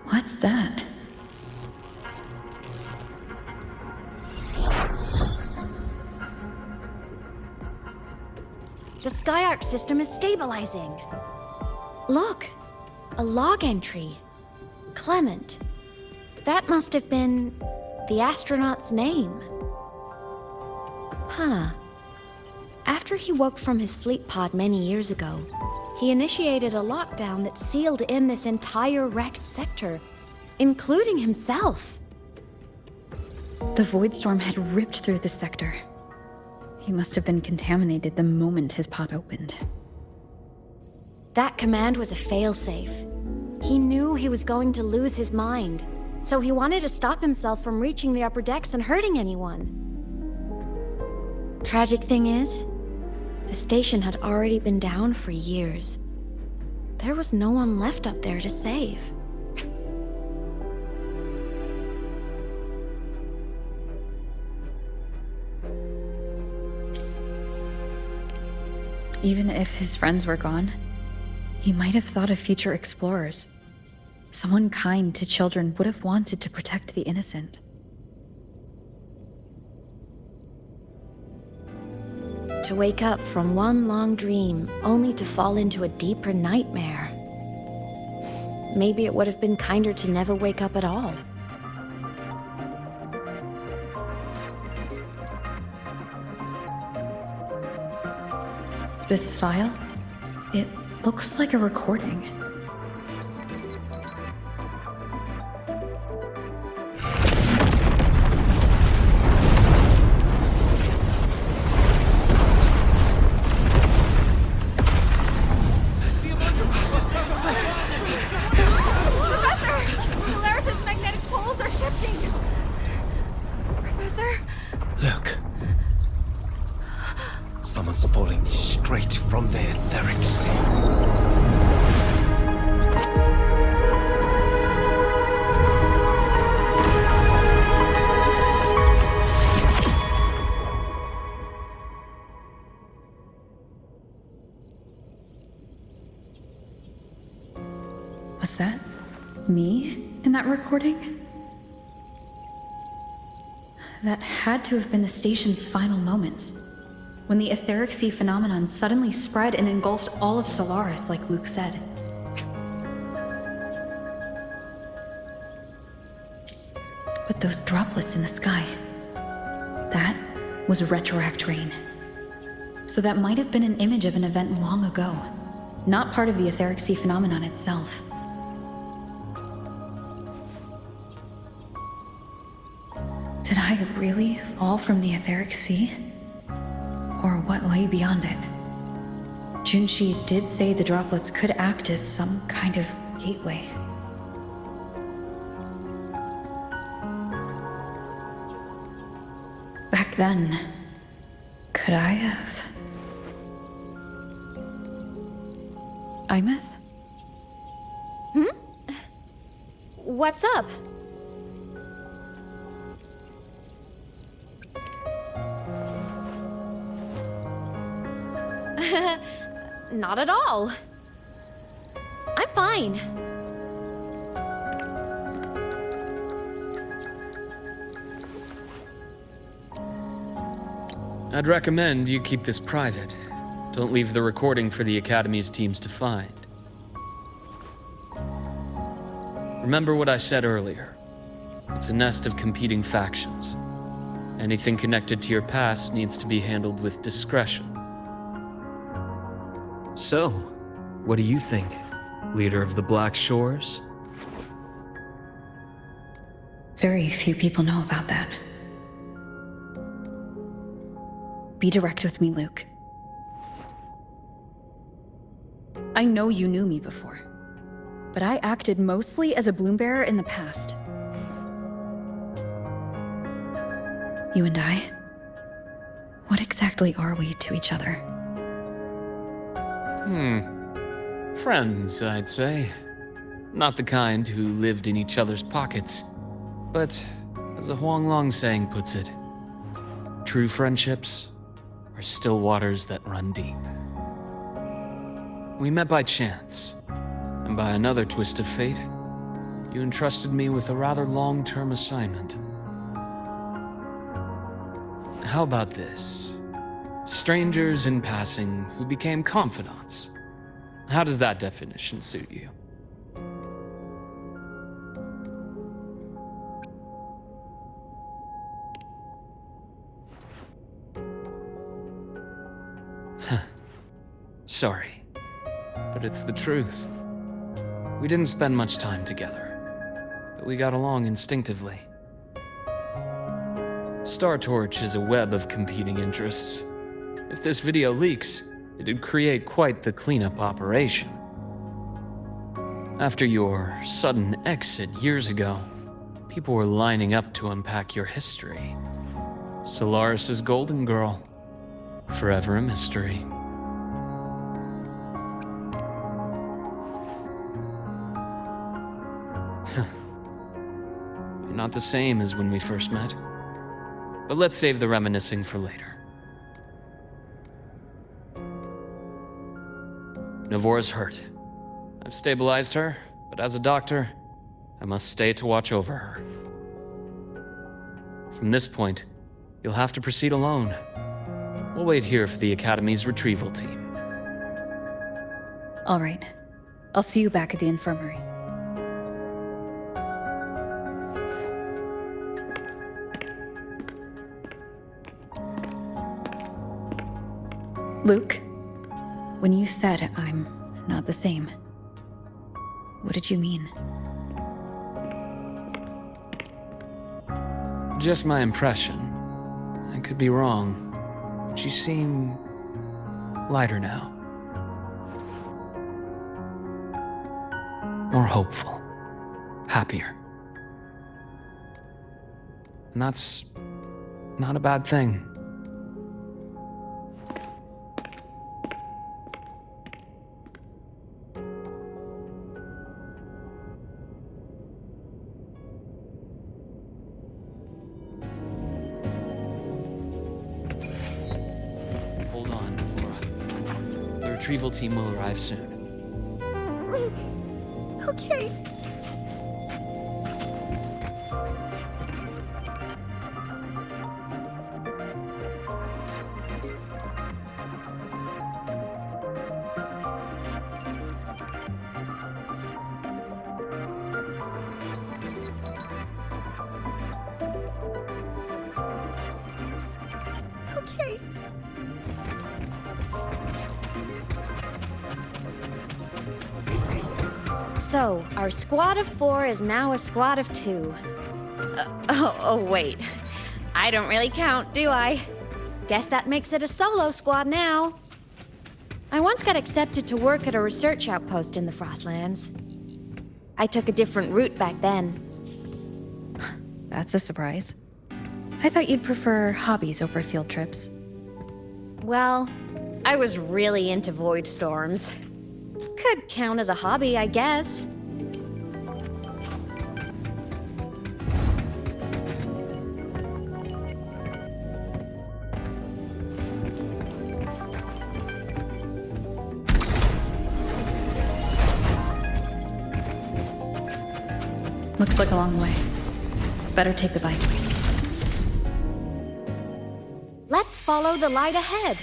What's that? The Skyark system is stabilizing. Look, a log entry. Clement. That must have been the astronaut's name. Huh. After he woke from his sleep pod many years ago, he initiated a lockdown that sealed in this entire wrecked sector, including himself. The void storm had ripped through the sector. He must have been contaminated the moment his pod opened. That command was a failsafe. He knew he was going to lose his mind, so he wanted to stop himself from reaching the upper decks and hurting anyone. Tragic thing is, the station had already been down for years. there was no one left up there to save. Even if his friends were gone, he might have thought of future explorers. Someone kind to children would have wanted to protect the innocent. To wake up from one long dream, only to fall into a deeper nightmare. Maybe it would have been kinder to never wake up at all. This file, it looks like a recording. Someone's falling straight from the etherics. Was that me in that recording? That had to have been the station's final moments, when the etheric sea phenomenon suddenly spread and engulfed all of Solaris, like Luke said. But those droplets in the sky, that was retroact rain. So that might have been an image of an event long ago, not part of the etheric sea phenomenon itself. Did I really fall from the etheric sea? Or what lay beyond it? Junshi did say the droplets could act as some kind of gateway. Back then, could I have? Imeth? What's up? Not at all. I'm fine. I'd recommend you keep this private. Don't leave the recording for the Academy's teams to find. Remember what I said earlier. It's a nest of competing factions. Anything connected to your past needs to be handled with discretion. So, what do you think, leader of the Black Shores? Very few people know about that. Be direct with me, Luke. I know you knew me before, but I acted mostly as a bloom bearer in the past. You and I, what exactly are we to each other? Friends, I'd say. Not the kind who lived in each other's pockets. But, as a Huanglong saying puts it, true friendships are still waters that run deep. We met by chance, and by another twist of fate, you entrusted me with a rather long-term assignment. How about this? Strangers in passing who became confidants. How does that definition suit you? Sorry, but it's the truth. We didn't spend much time together, but we got along instinctively. Star Torch is a web of competing interests. If this video leaks, it'd create quite the cleanup operation. After your sudden exit years ago, people were lining up to unpack your history. Solaris's golden girl, forever a mystery. not the same as when we first met. But let's save the reminiscing for later. Novora's hurt. I've stabilized her, but as a doctor, I must stay to watch over her. From this point, you'll have to proceed alone. We'll wait here for the Academy's retrieval team. All right. I'll see you back at the infirmary. Luke, when you said I'm not the same, what did you mean? Just my impression. I could be wrong, but you seem lighter now. More hopeful. Happier. And that's not a bad thing. Hold on, Laura. The retrieval team will arrive soon. Okay. Okay. So, our squad of 4 is now a squad of 2. Wait. I don't really count, do I? Guess that makes it a solo squad now. I once got accepted to work at a research outpost in the Frostlands. I took a different route back then. That's a surprise. I thought you'd prefer hobbies over field trips. Well, I was really into void storms. Could count as a hobby, I guess. Looks like a long way. Better take the bike. Let's follow the light ahead.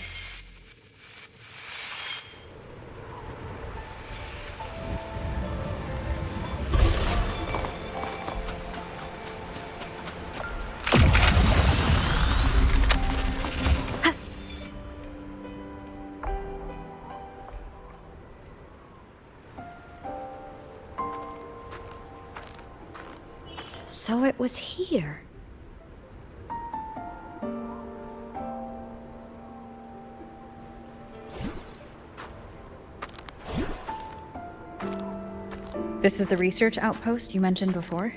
So it was here. This is the research outpost you mentioned before?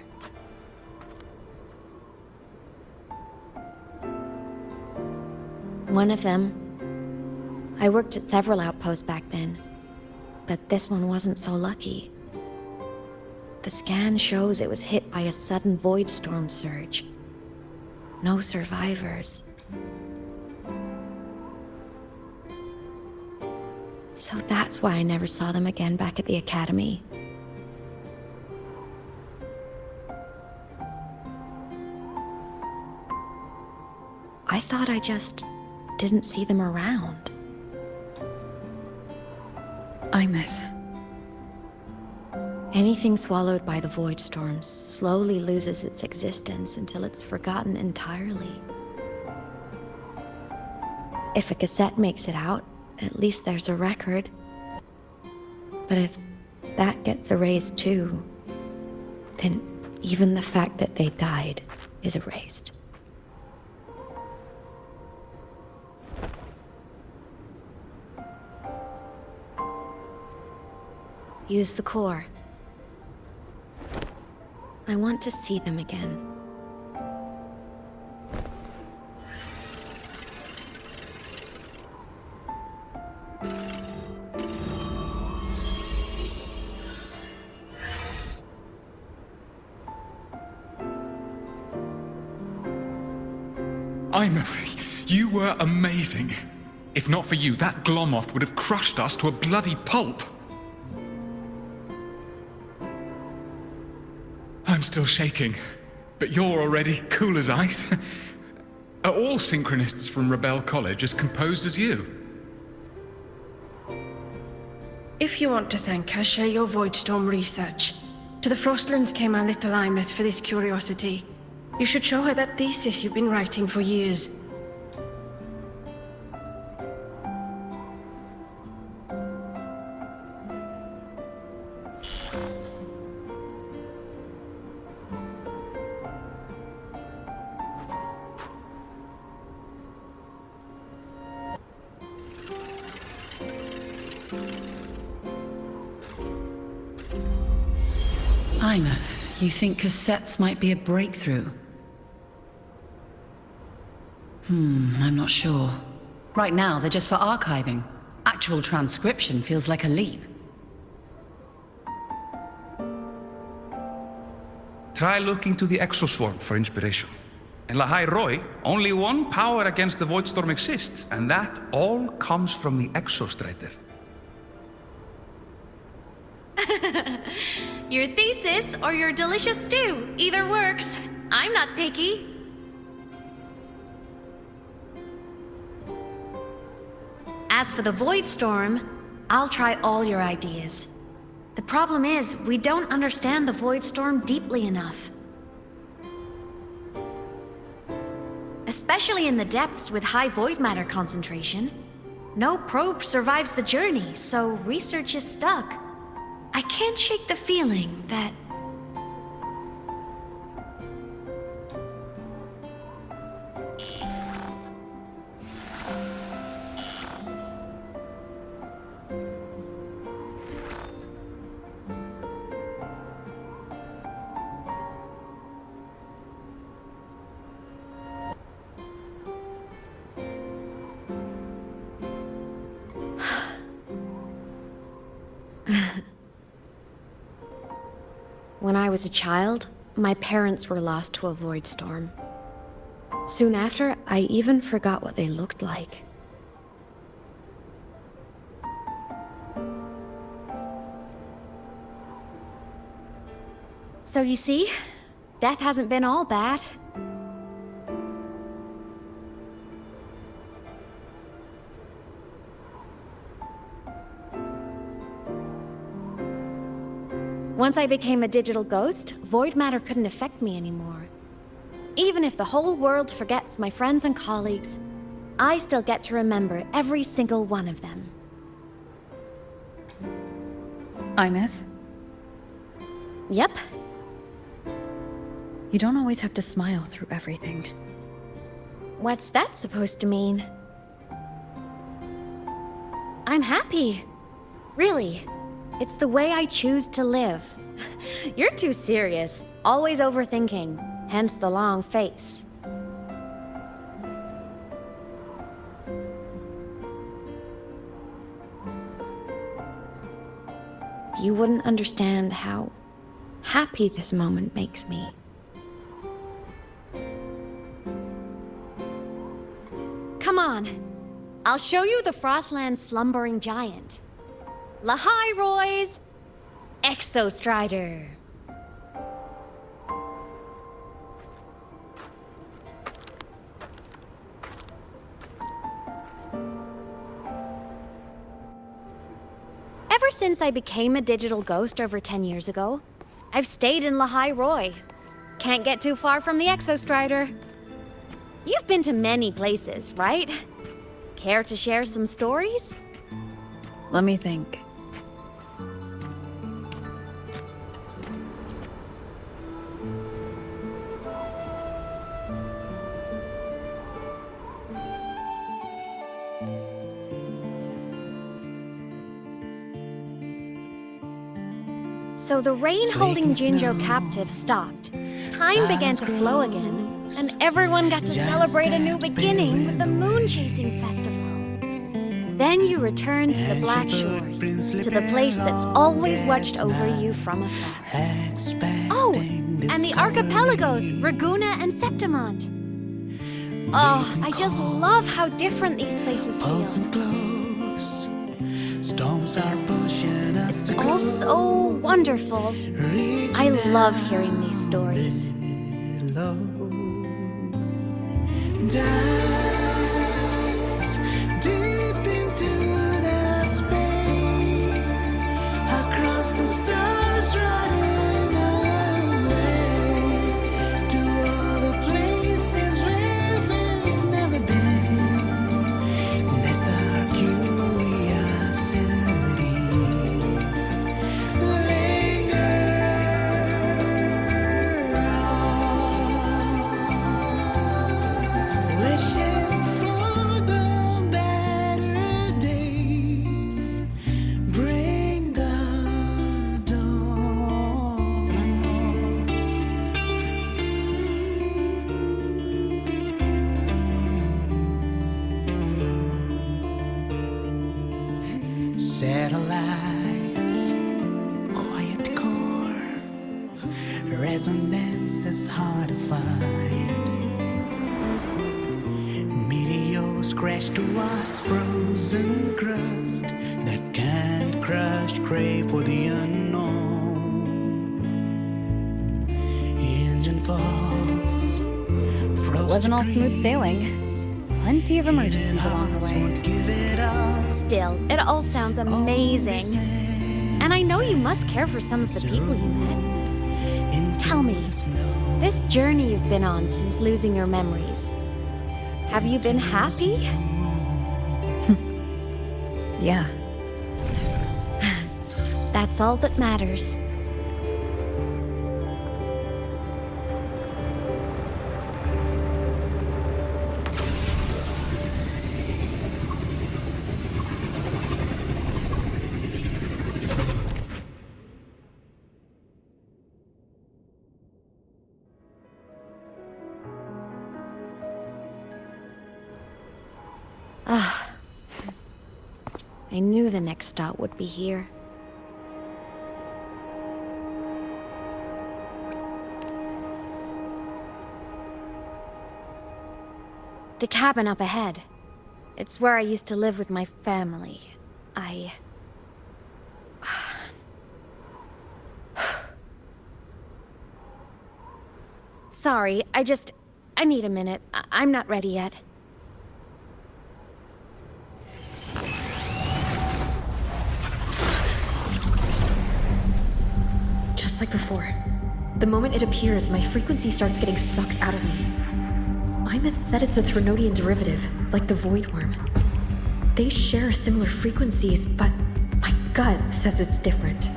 One of them. I worked at several outposts back then, but this one wasn't so lucky. The scan shows it was hit by a sudden void storm surge. No survivors. So that's why I never saw them again back at the Academy. I thought I just didn't see them around. I miss. Anything swallowed by the void storms slowly loses its existence until it's forgotten entirely. If a cassette makes it out, at least there's a record. But if that gets erased too, then even the fact that they died is erased. Use the core. I want to see them again. Imeth, you were amazing. If not for you, that Glomoth would have crushed us to a bloody pulp. I'm still shaking, but you're already cool as ice. Are all synchronists from Rebel College as composed as you? If you want to thank her, share your Voidstorm research. To the Frostlands came our little Imeth for this curiosity. You should show her that thesis you've been writing for years. Imeth, you think cassettes might be a breakthrough? I'm not sure. Right now, they're just for archiving. Actual transcription feels like a leap. Try looking to the exoswarm for inspiration. In Lahai Roi, only one power against the Voidstorm exists, and that all comes from the Exostrider. Your thesis or your delicious stew, either works. I'm not picky. As for the Voidstorm, I'll try all your ideas. The problem is, we don't understand the Voidstorm deeply enough. Especially in the depths with high void matter concentration. No probe survives the journey, so research is stuck. I can't shake the feeling that... When I was a child, my parents were lost to a void storm. Soon after, I even forgot what they looked like. So you see, death hasn't been all bad. Once I became a digital ghost, void matter couldn't affect me anymore. Even if the whole world forgets my friends and colleagues, I still get to remember every single one of them. Imeth? Yep. You don't always have to smile through everything. What's that supposed to mean? I'm happy. Really. It's the way I choose to live. You're too serious, always overthinking, hence the long face. You wouldn't understand how happy this moment makes me. Come on, I'll show you the Frostland's slumbering giant. Lahai Roi's Exostrider. Ever since I became a digital ghost over 10 years ago, I've stayed in Lahai Roi. Can't get too far from the Exostrider. You've been to many places, right? Care to share some stories? Let me think. So the rain holding Jinjo captive stopped. Time began to flow again, and everyone got to celebrate a new beginning with the Moon Chasing Festival. Then you return to the Black Shores, to the place that's always watched over you from afar. Oh, and the archipelagos, Raguna and Septimont. Oh, I just love how different these places feel. Storms are pushing us It's all so wonderful. I love hearing these stories. Dive deep into the space, across the stars, running away to all the places where we've never been. That's our curiosity. Linger on, wishing for the better days. Bring the dawn. Satellites, quiet core, resonance is hard to find. Meteors crash towards frozen crust that can't crush, crave for the unknown. Engine falls, It wasn't all smooth sailing. Plenty of emergencies along the way. Still, it all sounds amazing. And I know you must care for some of the people you met. Tell me, this journey you've been on since losing your memories, have you been happy? Yeah. That's all that matters. Ah, I knew the next stop would be here. The cabin up ahead. It's where I used to live with my family. Sorry, I need a minute. I'm not ready yet. Just like before. The moment it appears, my frequency starts getting sucked out of me. Imeth said it's a Threnodian derivative, like the Void Worm. They share similar frequencies, but my gut says it's different.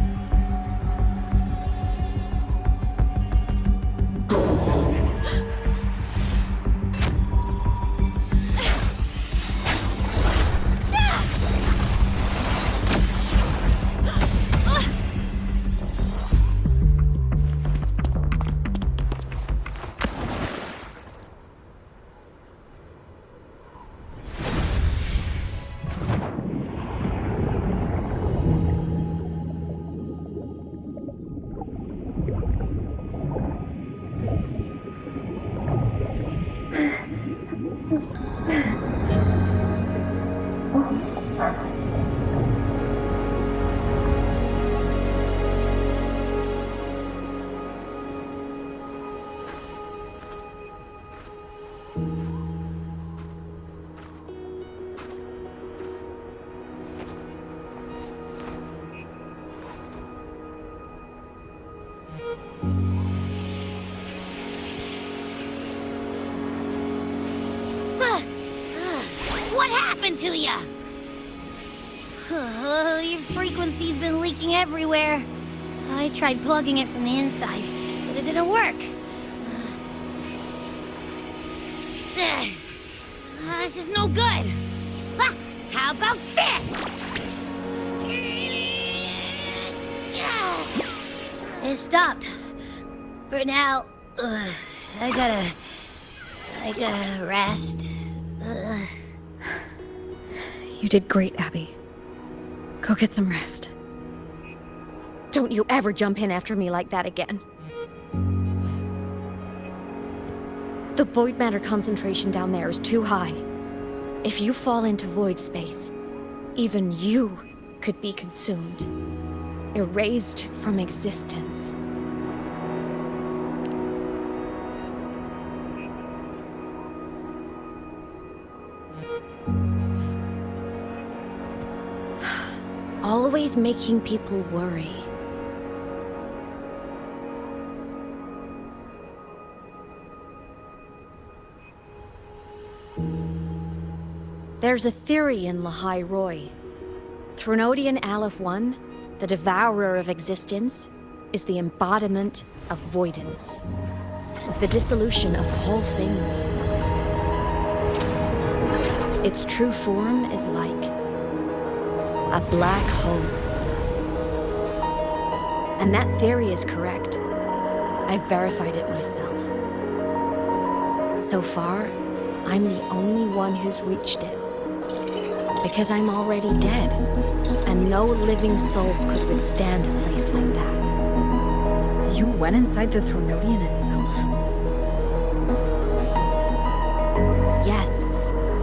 What happened to ya? Your frequency's been leaking everywhere. I tried plugging it from the inside, but it didn't work. This is no good. How about this? It stopped. For now. I gotta rest. You did great, Abby. Go get some rest. Don't you ever jump in after me like that again. The void matter concentration down there is too high. If you fall into void space, even you could be consumed, erased from existence. Always making people worry. There's a theory in Lahai Roy. Threnodian Aleph I, the devourer of existence, is the embodiment of voidance, the dissolution of all things. Its true form is like a black hole. And that theory is correct. I've verified it myself. So far, I'm the only one who's reached it. Because I'm already dead, and no living soul could withstand a place like that. You went inside the Threnodian itself? Yes.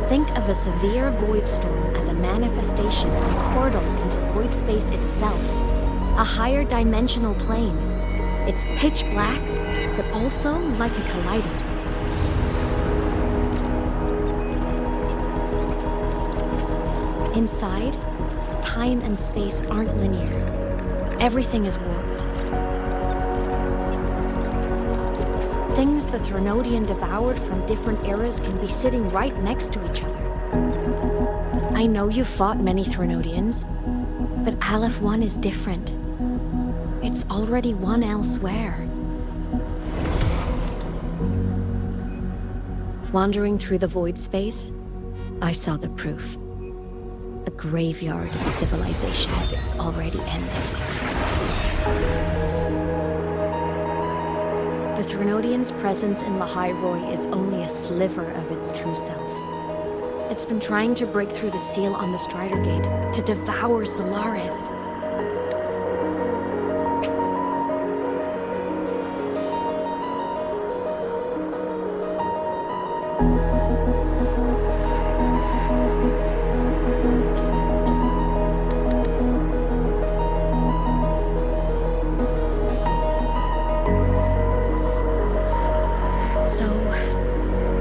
Think of a severe void storm as a manifestation and portal into void space itself. A higher dimensional plane. It's pitch black, but also like a kaleidoscope. Inside, time and space aren't linear. Everything is warped. Things the Threnodian devoured from different eras can be sitting right next to each other. I know you fought many Threnodians, but Aleph I is different. It's already won elsewhere. Wandering through the void space, I saw the proof. A graveyard of civilizations it's already ended. The Threnodian's presence in Lahai Roy is only a sliver of its true self. It's been trying to break through the seal on the Strider Gate to devour Solaris.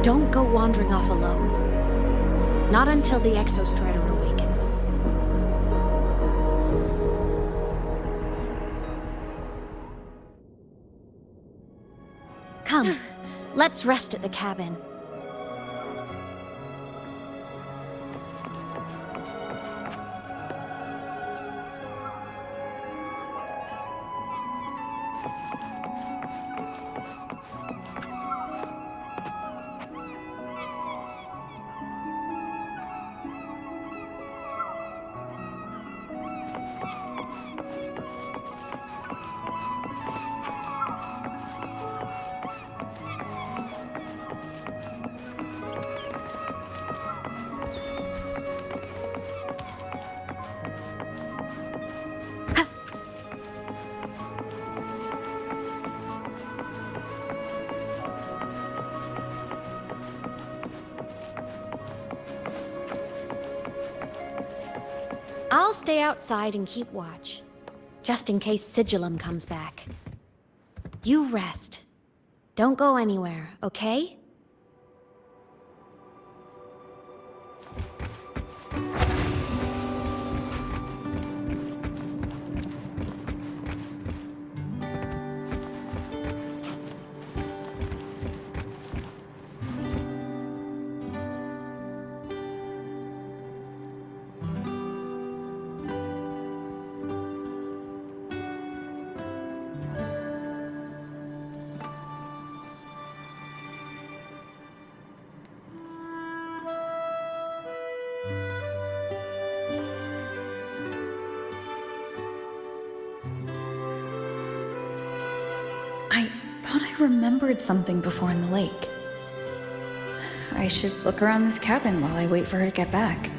Don't go wandering off alone. Not until the Exostrider awakens. Come, let's rest at the cabin. I'll stay outside and keep watch, just in case Sigillum comes back. You rest. Don't go anywhere, okay? I remembered something before in the lake. I should look around this cabin while I wait for her to get back.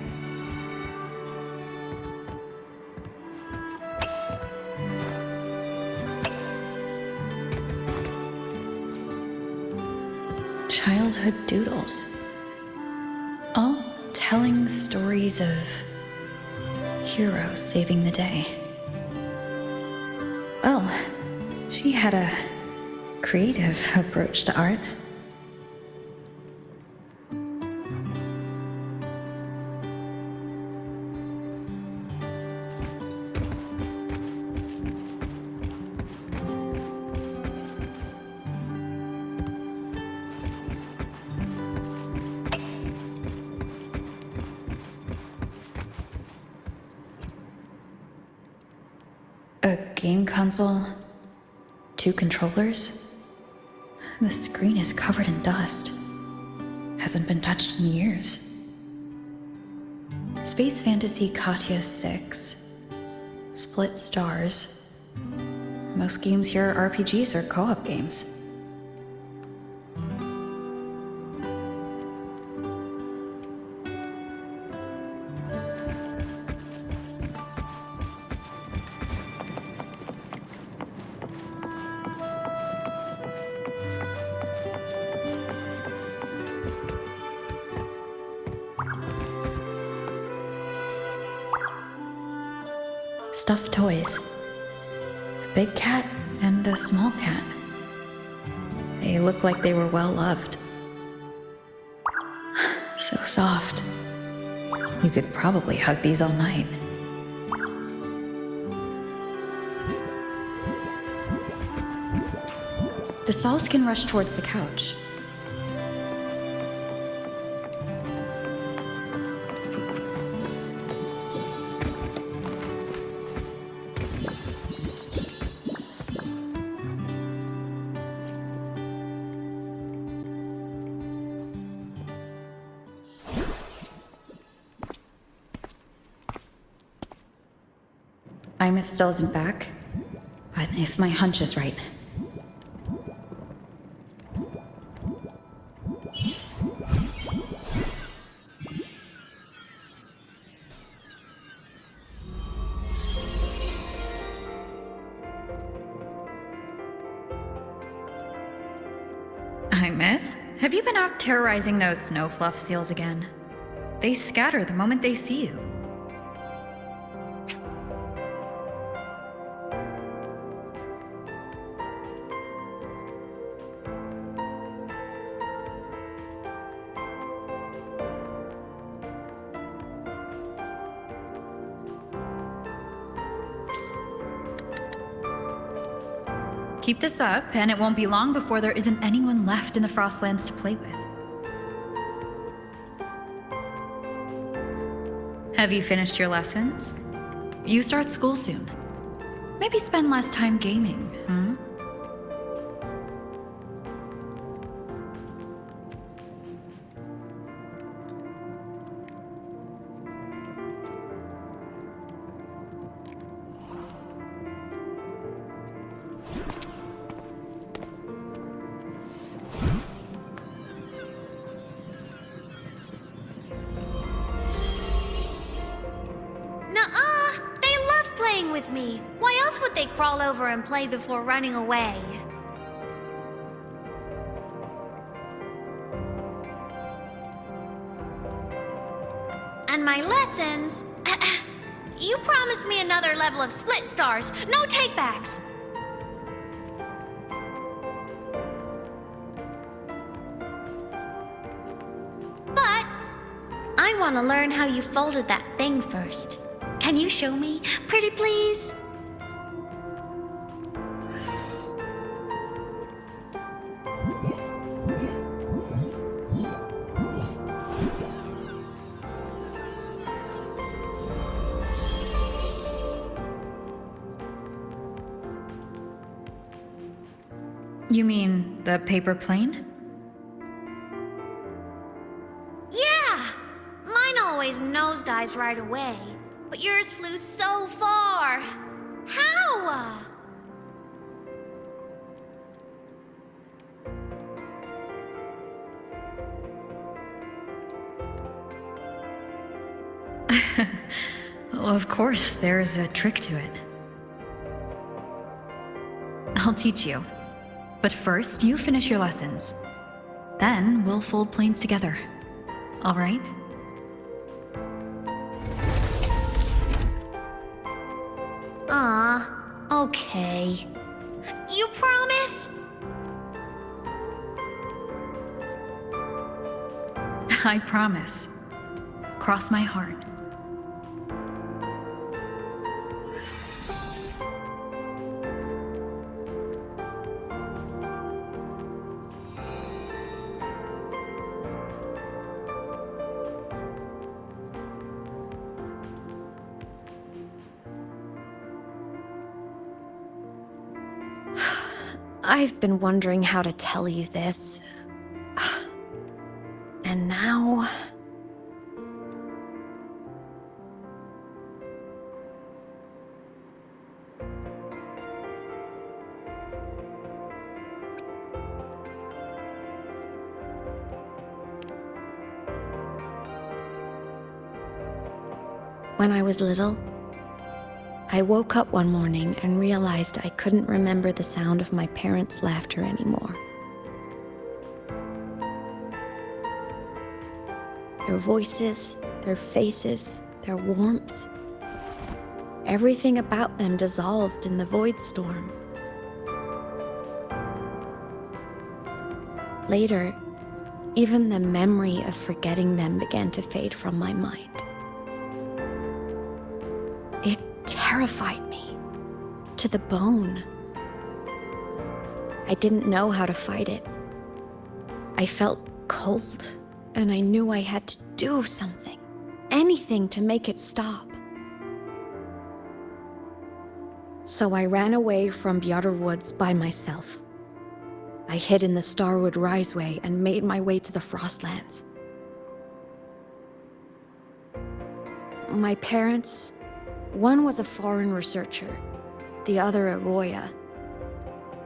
childhood doodles. All telling stories of heroes saving the day. Well, she had a creative approach to art. A game console, 2 controllers. The screen is covered in dust. Hasn't been touched in years. Space Fantasy Katya 6. Split stars. Most games here are RPGs or co-op games. Stuffed toys. A big cat and a small cat. They look like they were well loved. So soft. You could probably hug these all night. The Sauls can rush towards the couch. Imeth still isn't back, but if my hunch is right. Imeth, have you been out terrorizing those snow fluff seals again? They scatter the moment they see you. Keep this up, and it won't be long before there isn't anyone left in the Frostlands to play with. Have you finished your lessons? You start school soon. Maybe spend less time gaming, huh? With me. Why else would they crawl over and play before running away? And my lessons? You promised me another level of split stars. No takebacks. But I want to learn how you folded that thing first. Can you show me, pretty please? You mean the paper plane? Yeah! Mine always nosedives right away. But yours flew so far. How? Well, of course, there's a trick to it. I'll teach you. But first, you finish your lessons. Then we'll fold planes together. All right? Okay. You promise? I promise. Cross my heart. I've been wondering how to tell you this. And now... When I was little, I woke up one morning and realized I couldn't remember the sound of my parents' laughter anymore. Their voices, their faces, their warmth, everything about them dissolved in the void storm. Later, even the memory of forgetting them began to fade from my mind. It terrified me to the bone. I didn't know how to fight it. I felt cold, and I knew I had to do something, anything to make it stop. So I ran away from Bjotr Woods by myself. I hid in the Starwood Riseway and made my way to the Frostlands. My parents, one was a foreign researcher, the other a Roya.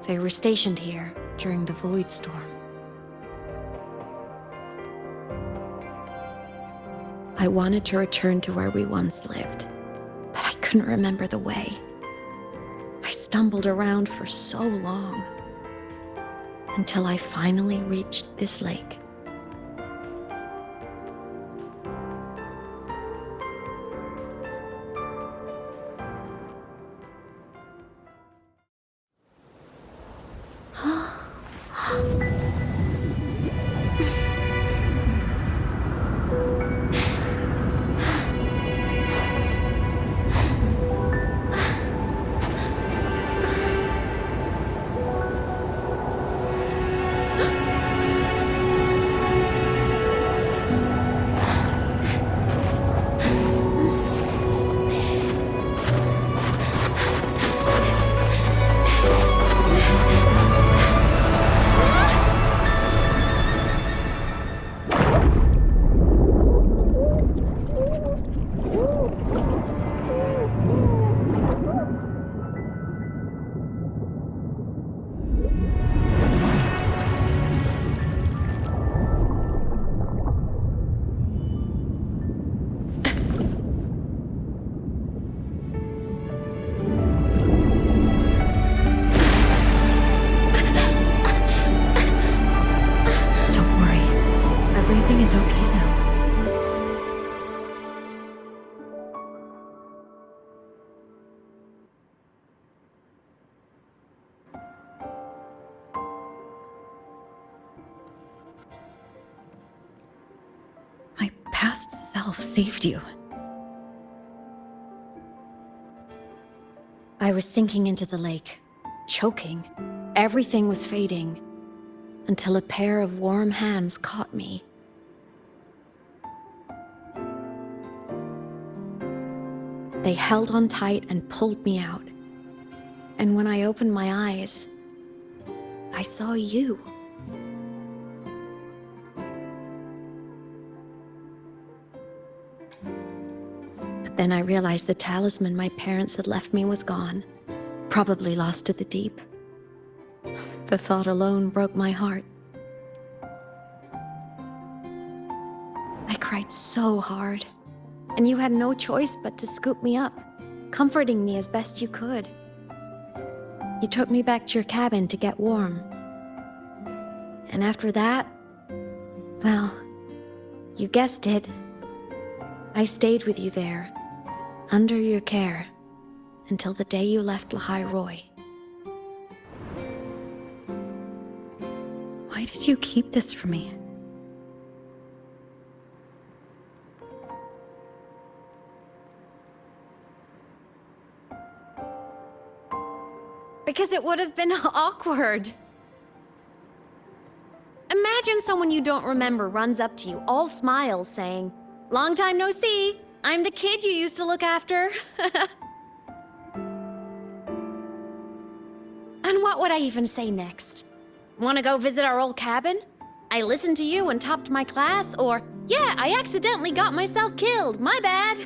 They were stationed here during the Void Storm. I wanted to return to where we once lived, but I couldn't remember the way. I stumbled around for so long, until I finally reached this lake. Everything is okay now. My past self saved you. I was sinking into the lake, choking. Everything was fading, until a pair of warm hands caught me. They held on tight and pulled me out. And when I opened my eyes, I saw you. But then I realized the talisman my parents had left me was gone, probably lost to the deep. The thought alone broke my heart. I cried so hard. And you had no choice but to scoop me up, comforting me as best you could. You took me back to your cabin to get warm. And after that, Well, you guessed it. I stayed with you there, under your care, until the day you left Lahai Roy. Why did you keep this from me? Because it would have been awkward. Imagine someone you don't remember runs up to you, all smiles, saying, "Long time no see. I'm the kid you used to look after." And what would I even say next? Want to go visit our old cabin? I listened to you and topped my class? Or, yeah, I accidentally got myself killed. My bad.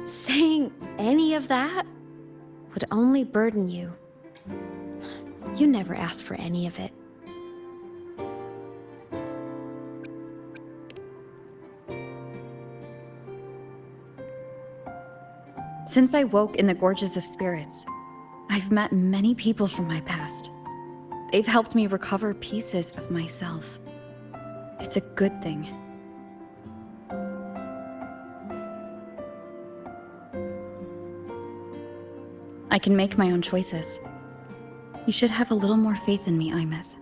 Saying any of that would only burden you. You never asked for any of it. Since I woke in the Gorges of Spirits, I've met many people from my past. They've helped me recover pieces of myself. It's a good thing. I can make my own choices. You should have a little more faith in me, Imeth.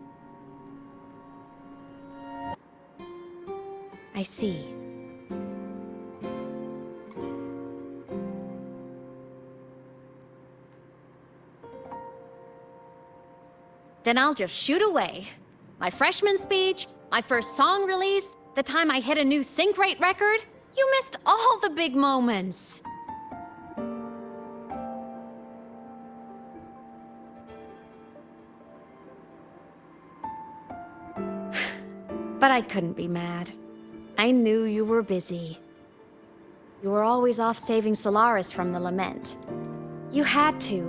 I see. Then I'll just shoot away. My freshman speech, my first song release, the time I hit a new sync rate record. You missed all the big moments. But I couldn't be mad. I knew you were busy. You were always off saving Solaris from the lament. You had to,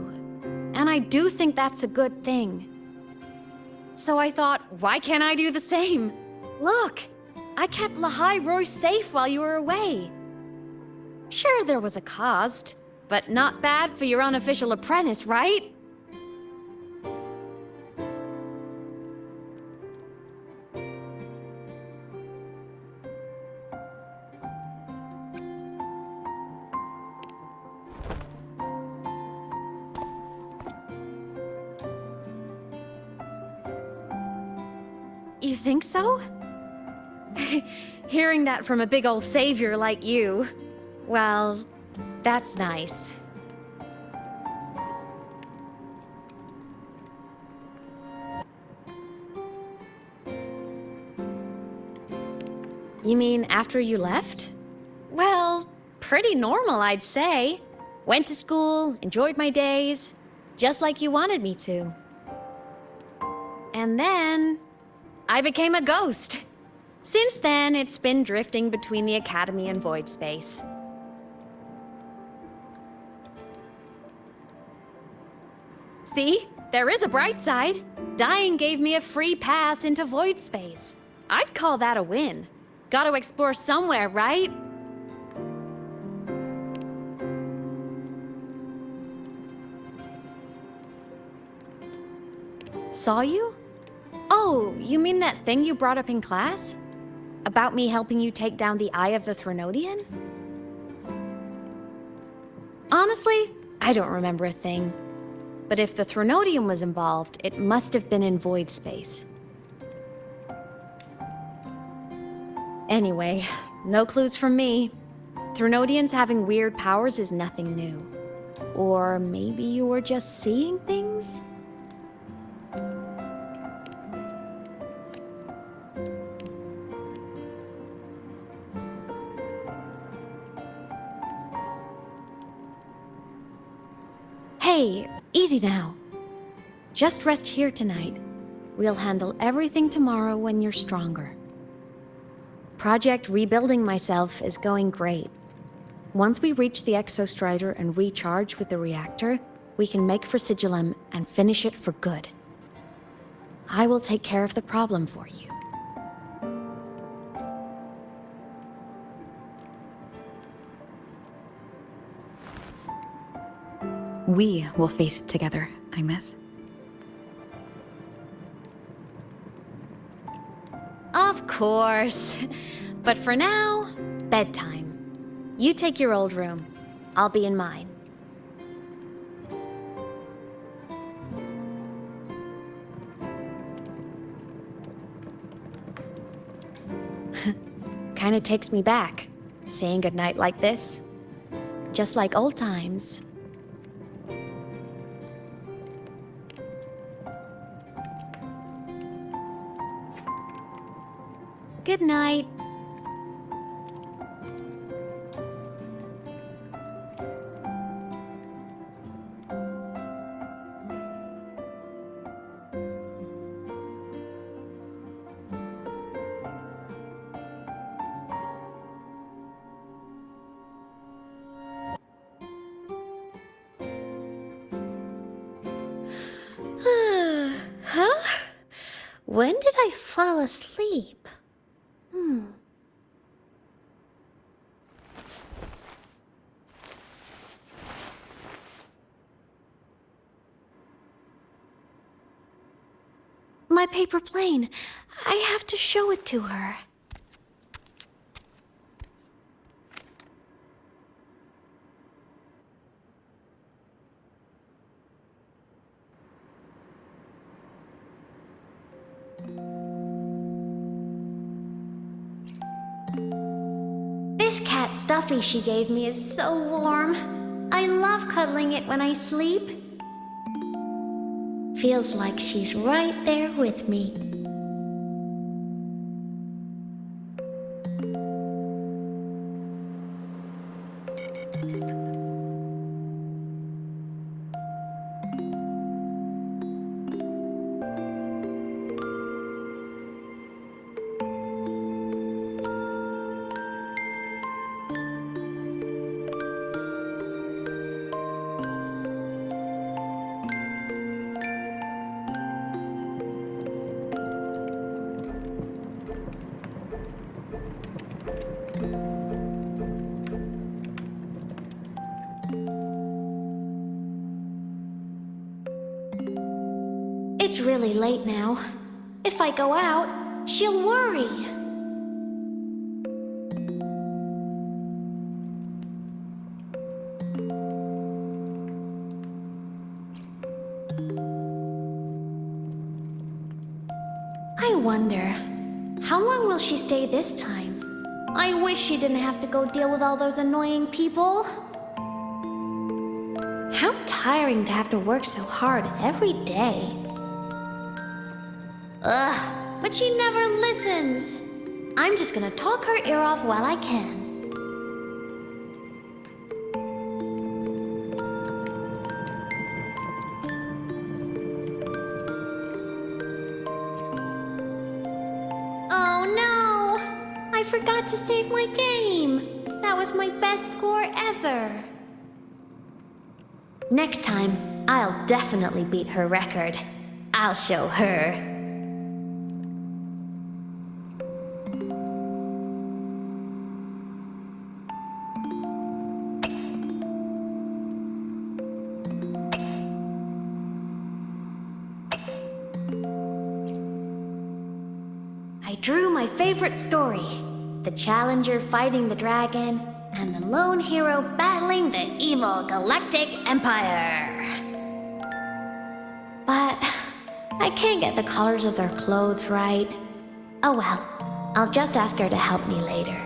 and I do think that's a good thing. So I thought, why can't I do the same? Look, I kept Lahai Roy safe while you were away. Sure, there was a cost, but not bad for your unofficial apprentice, right? You think so? Hearing that from a big old savior like you, well, that's nice. You mean after you left? Well, pretty normal, I'd say. Went to school, enjoyed my days, just like you wanted me to. And then I became a ghost. Since then, it's been drifting between the Academy and Void Space. See? There is a bright side. Dying gave me a free pass into Void Space. I'd call that a win. Gotta explore somewhere, right? Saw you? Oh, you mean that thing you brought up in class? About me helping you take down the Eye of the Threnodian? Honestly, I don't remember a thing. But if the Threnodian was involved, it must have been in Void Space. Anyway, no clues from me. Threnodians having weird powers is nothing new. Or maybe you were just seeing things? Hey, easy now. Just rest here tonight. We'll handle everything tomorrow when you're stronger. Project Rebuilding Myself is going great. Once we reach the Exostrider and recharge with the reactor, we can make for Sigillum and finish it for good. I will take care of the problem for you. We will face it together, Imeth? Of course. But for now, bedtime. You take your old room. I'll be in mine. Kinda takes me back, saying goodnight like this. Just like old times. Good night. Huh? When did I fall asleep? My paper plane. I have to show it to her. This cat stuffy she gave me is so warm. I love cuddling it when I sleep. Feels like she's right there with me. It's really late now. If I go out, she'll worry. I wonder, how long will she stay this time? I wish she didn't have to go deal with all those annoying people. How tiring to have to work so hard every day. Ugh, but she never listens. I'm just gonna talk her ear off while I can. Oh no! I forgot to save my game. That was my best score ever. Next time, I'll definitely beat her record. I'll show her. I drew my favorite story, the challenger fighting the dragon, and the lone hero battling the evil galactic empire. But I can't get the colors of their clothes right. Oh well, I'll just ask her to help me later.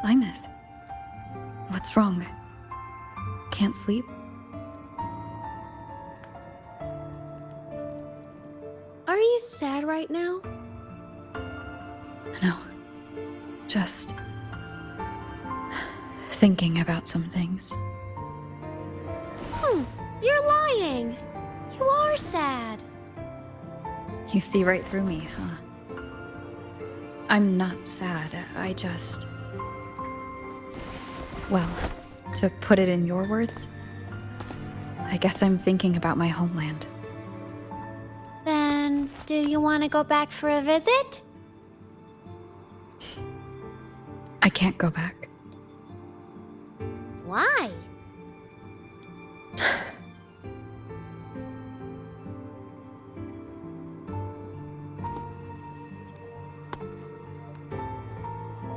Imeth. What's wrong? Can't sleep? Are you sad right now? No. Just thinking about some things. You're lying. You are sad. You see right through me, huh? I'm not sad. I just... Well, to put it in your words, I guess I'm thinking about my homeland. Then, do you want to go back for a visit? I can't go back. Why?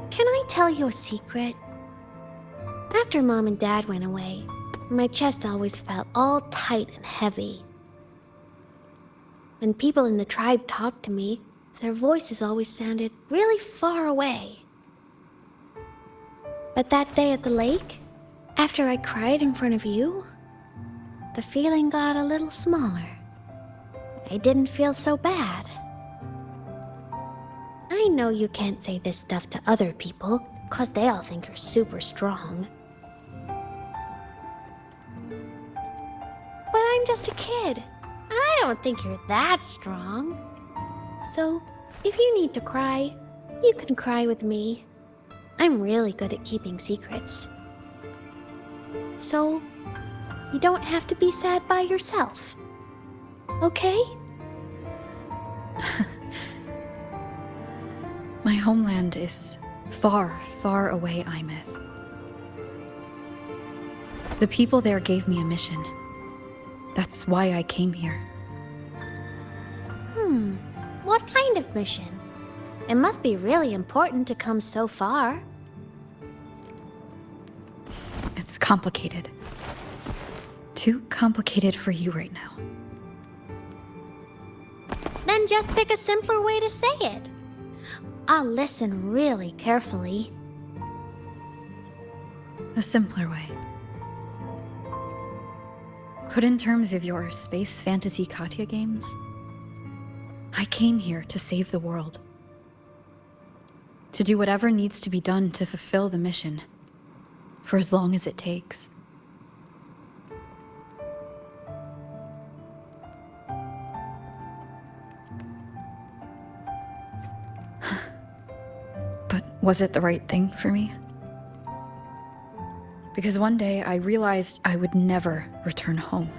Can I tell you a secret? After Mom and Dad went away, my chest always felt all tight and heavy. When people in the tribe talked to me, their voices always sounded really far away. But that day at the lake, after I cried in front of you, the feeling got a little smaller. I didn't feel so bad. I know you can't say this stuff to other people, 'cause they all think you're super strong. But I'm just a kid, and I don't think you're that strong. So, if you need to cry, you can cry with me. I'm really good at keeping secrets. So, you don't have to be sad by yourself. Okay? My homeland is far, far away, Imeth. The people there gave me a mission. That's why I came here. What kind of mission? It must be really important to come so far. It's complicated. Too complicated for you right now. Then just pick a simpler way to say it. I'll listen really carefully. A simpler way. Put in terms of your space fantasy Katya games, I came here to save the world. To do whatever needs to be done to fulfill the mission, for as long as it takes. But was it the right thing for me? Because one day I realized I would never return home.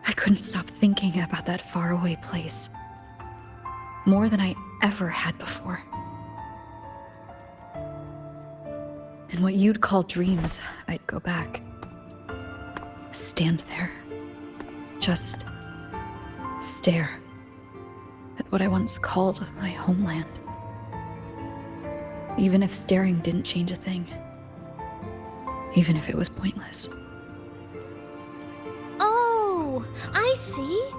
I couldn't stop thinking about that faraway place. More than I ever had before. In what you'd call dreams, I'd go back. Stand there. Just stare at what I once called my homeland. Even if staring didn't change a thing. Even if it was pointless. Oh, I see.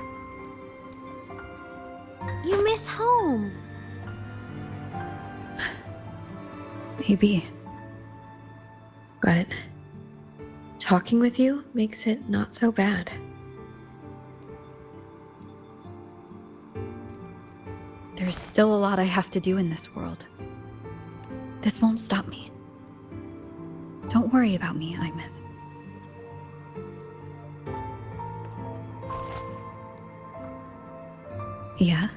You miss home. Maybe. But talking with you makes it not so bad. There's still a lot I have to do in this world. This won't stop me. Don't worry about me, Imeth. Yeah?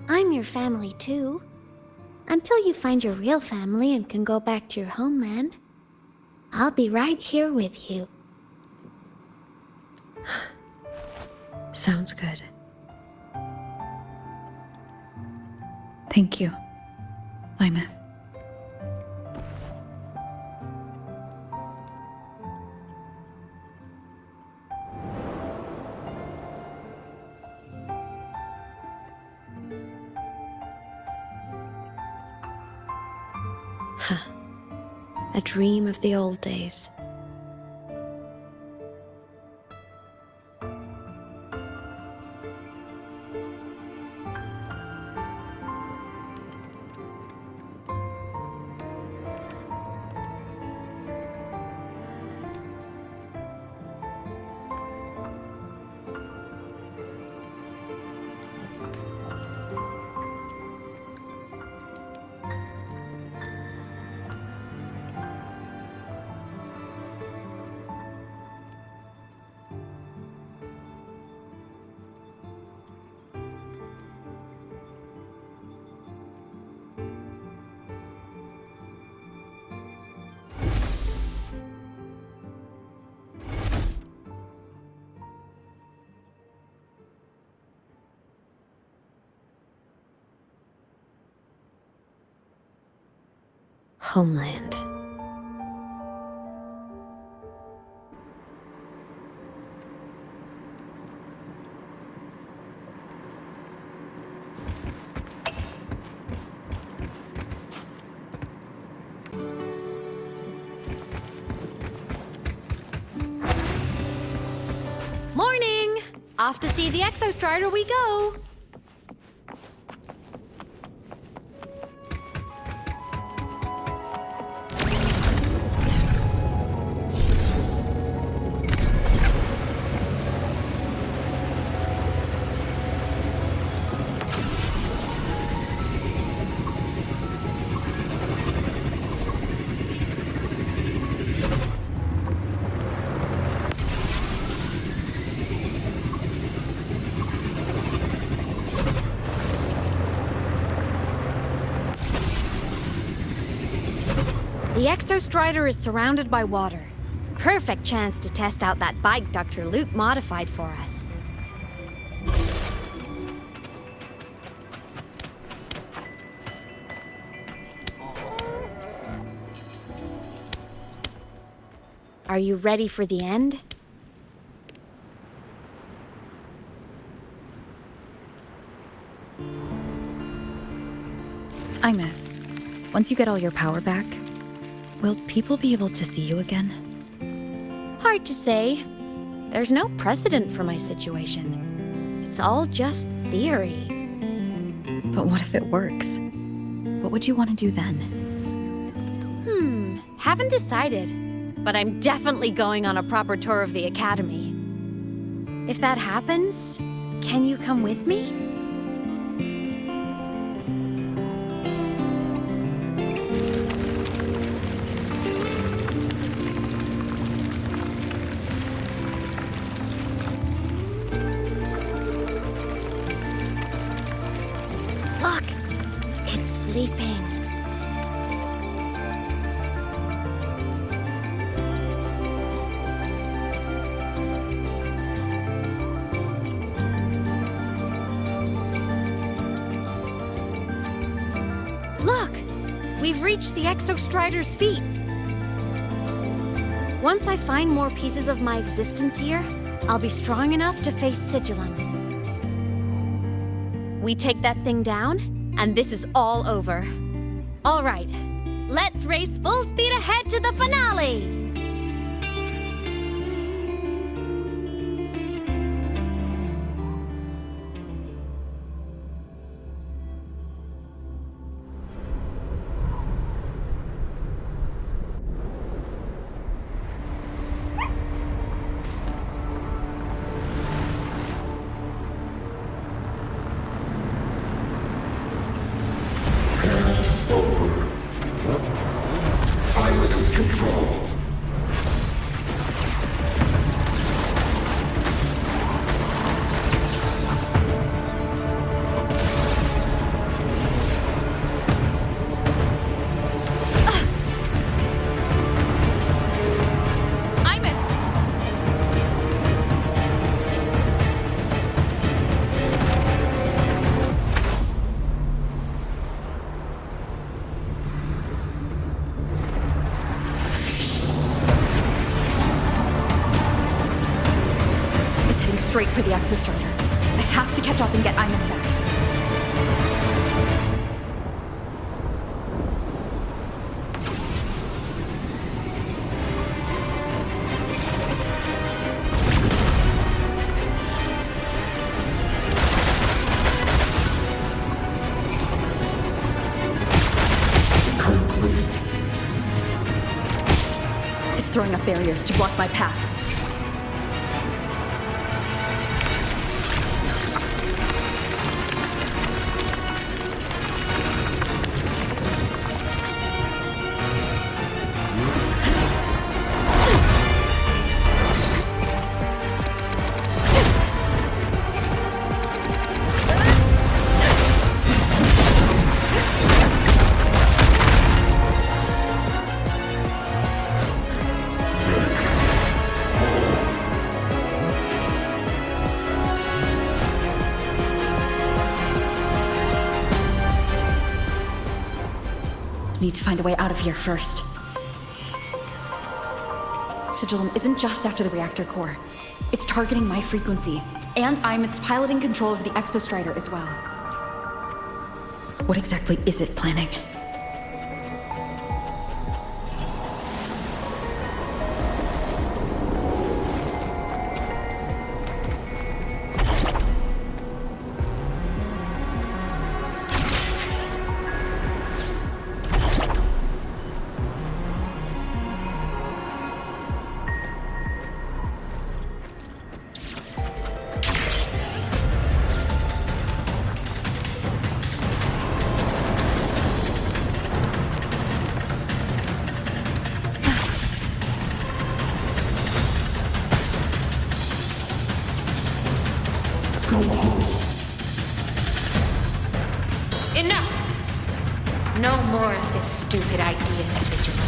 I'm your family too. Until you find your real family and can go back to your homeland, I'll be right here with you. Sounds good. Thank you, Imeth. A dream of the old days. homeland. Morning! Off to see the Exostrider we go! The Exostrider is surrounded by water. Perfect chance to test out that bike Dr. Luke modified for us. Are you ready for the end? Imeth, once you get all your power back, will people be able to see you again? Hard to say. There's no precedent for my situation. It's all just theory. But what if it works? What would you want to do then? Haven't decided. But I'm definitely going on a proper tour of the Academy. If that happens, can you come with me? Look, it's sleeping. Look, we've reached the Exostrider's feet. Once I find more pieces of my existence here, I'll be strong enough to face Sigillum. We take that thing down, and this is all over. All right, let's race full speed ahead to the finale! Straight for the Exostrider. I have to catch up and get Imeth back. Complete. It's throwing up barriers to block my path. Need to find a way out of here first. Sigillum isn't just after the reactor core. It's targeting my frequency, and it's piloting control of the Exostrider as well. What exactly is it planning? Enough! No more of this stupid idea, Sigillum.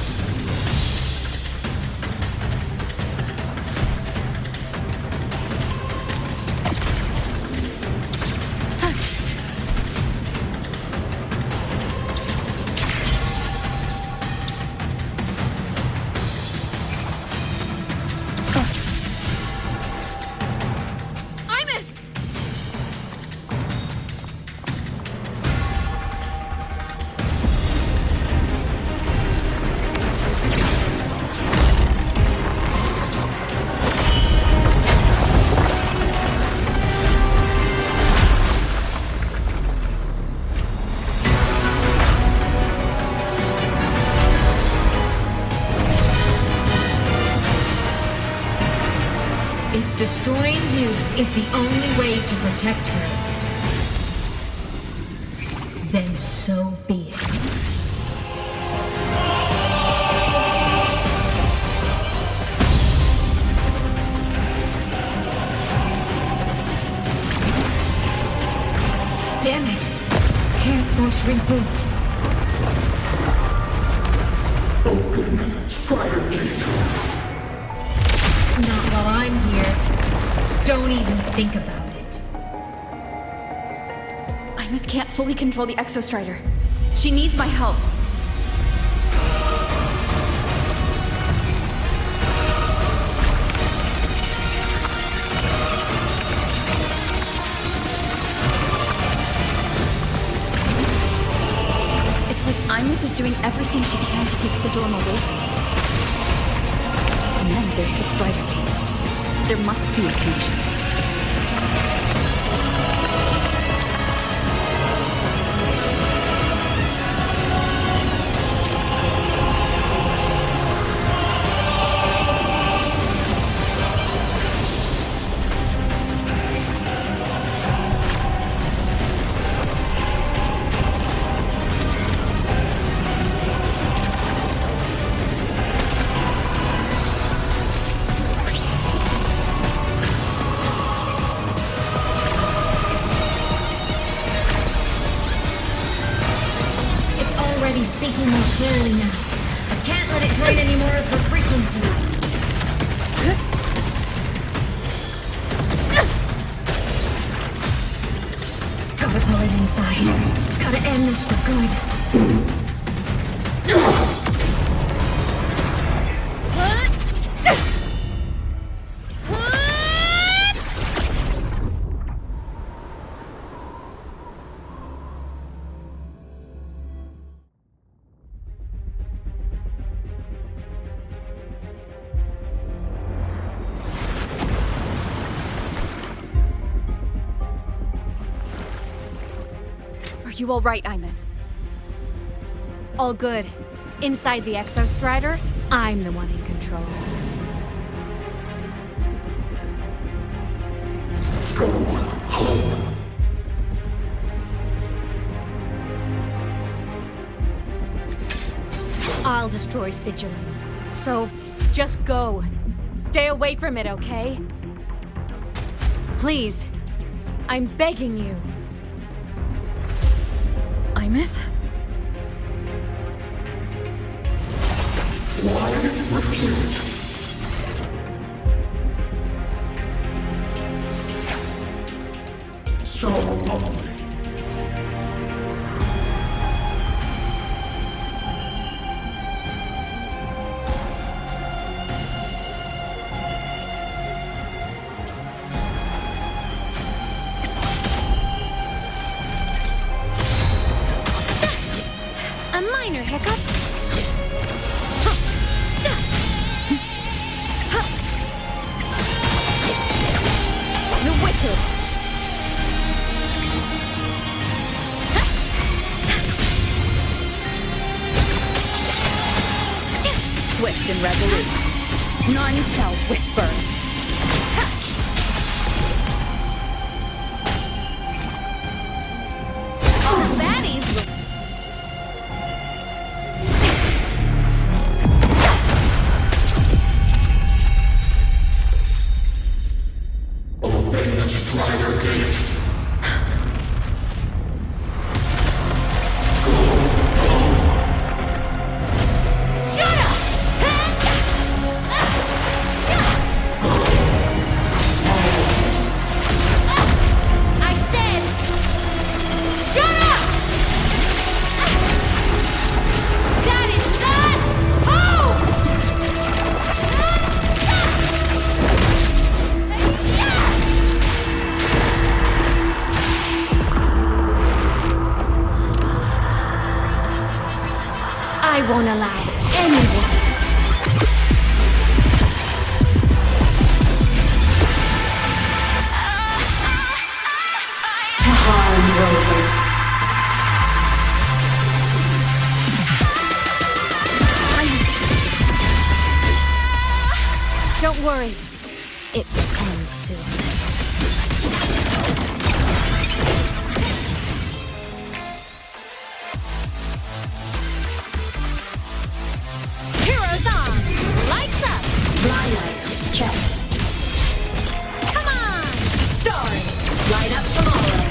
Destroying you is the only way to protect her. Then so be it. Damn it! Can't force reboot. Open Strider Gate. Not while I'm here. Don't even think about it. Imeth can't fully control the Exostrider. She needs my help. It's like Imeth is doing everything she can to keep Sigillum away from me. And then there's the Strider Gate. There must be a connection. Speaking more clearly now. I can't let it drain any more of her frequency. Gotta pull it inside. Gotta end this for good. Are you all right, Imeth? All good. Inside the Exostrider, I'm the one in control. Go home. I'll destroy Sigillum. So, just go. Stay away from it, okay? Please. I'm begging you. Imeth? Why refuse? So lonely. minor hiccup. The wicked. Swift and resolute. None shall whisper. Oh, baddies. Open the Strider Gate. I won't allow anyone. To harm Rover. Don't worry. It will end soon. Heroes on! Lights up! Blind lights checked. Come on! Stars light up tomorrow.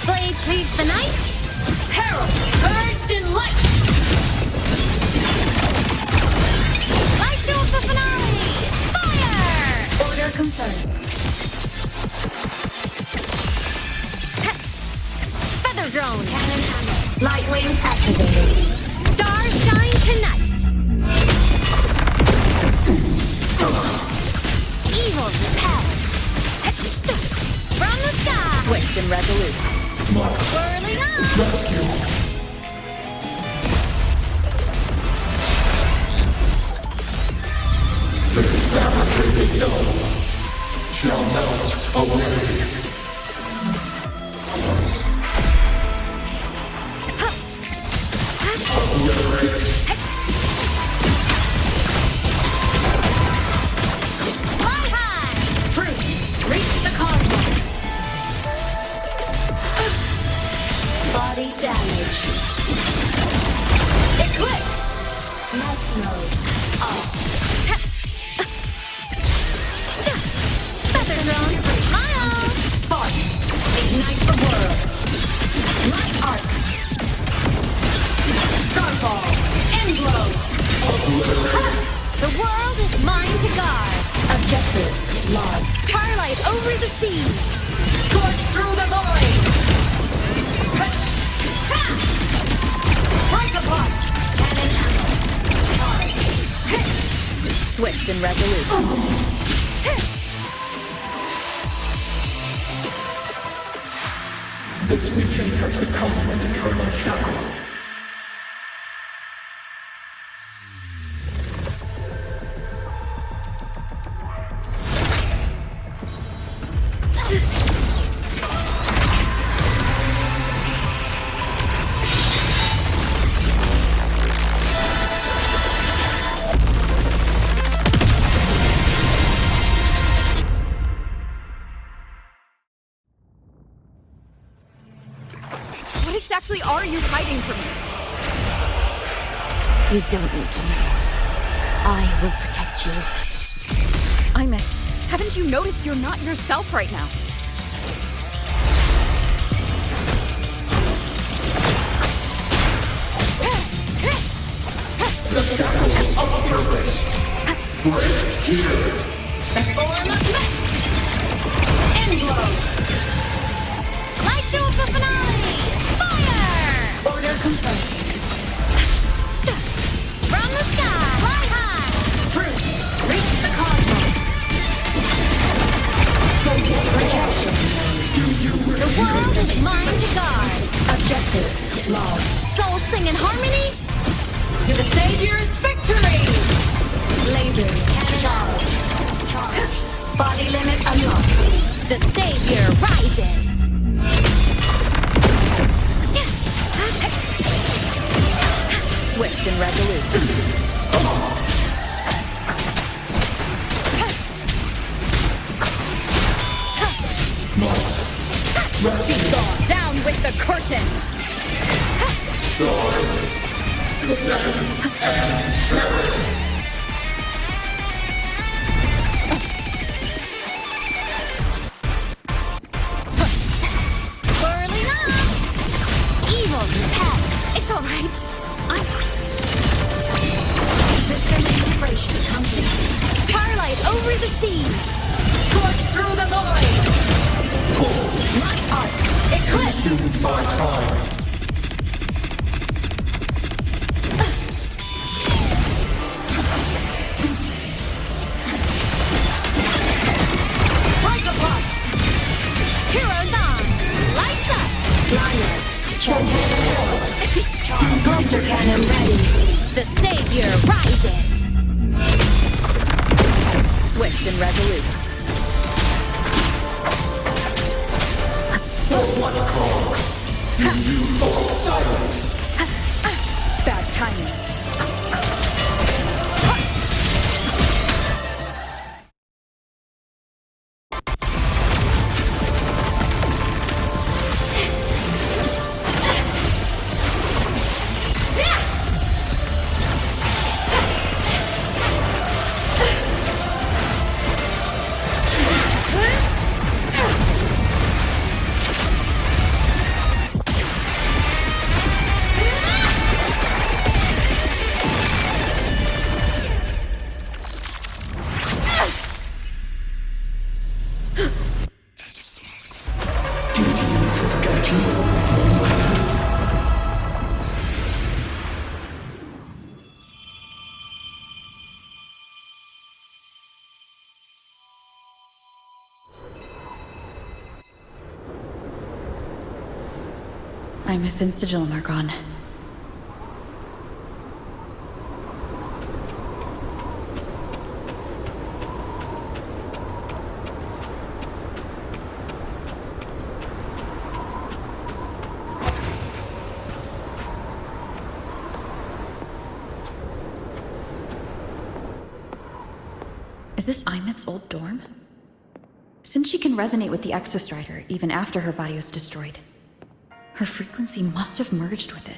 Blade cleaves the night. Herald purged in light. Light jewels the finale! Fire! Order confirmed. Feather drone! Cannon ammo. Light wings activated. Stars shine tonight! Evil repelled! From the sky! Swift and resolute. Swirling on! Rescue. This fabricated dome shall melt away. Obliterate. Fly high! Truth, reach the cosmos. Body damaged. Eclipse. Night mode off. Feather drones, smile! Sparks, ignite the world. Light arc. Starfall, end blow. The world is mine to guard! Objective lost. Starlight over the seas! Scorch through the void. Break apart. Cannon ammo. Charge. Swift and resolute. This mission has become an eternal shackle. What exactly are you hiding from me? You don't need to know. I will protect you. Haven't you noticed you're not yourself right now? The shackles of purpose break here. Form of mech! End blow! Light jewels the finale! Fire! Order confirmed. From the sky! Fly high! Truth, reach the cosmos. Projection. Do you The world is mine to guard! Objective lost. The savior rises! Swift and resolute. Down with the curtain! Start the second and spirit. Whirling up! Evil repel! It's alright. System integration complete. Starlight over the seas! Scorch through the void! My art! Eclipse! Consumed by time. Break apart! Heroes on! Lights up! Flyers! Hunter cannon ready! The savior rises! Swift and resolute. For what cause do you fall silent? Bad timing. I'm a thin sigil mark on. Is this Imeth's old dorm? Since she can resonate with the Exostrider even after her body was destroyed, her frequency must have merged with it.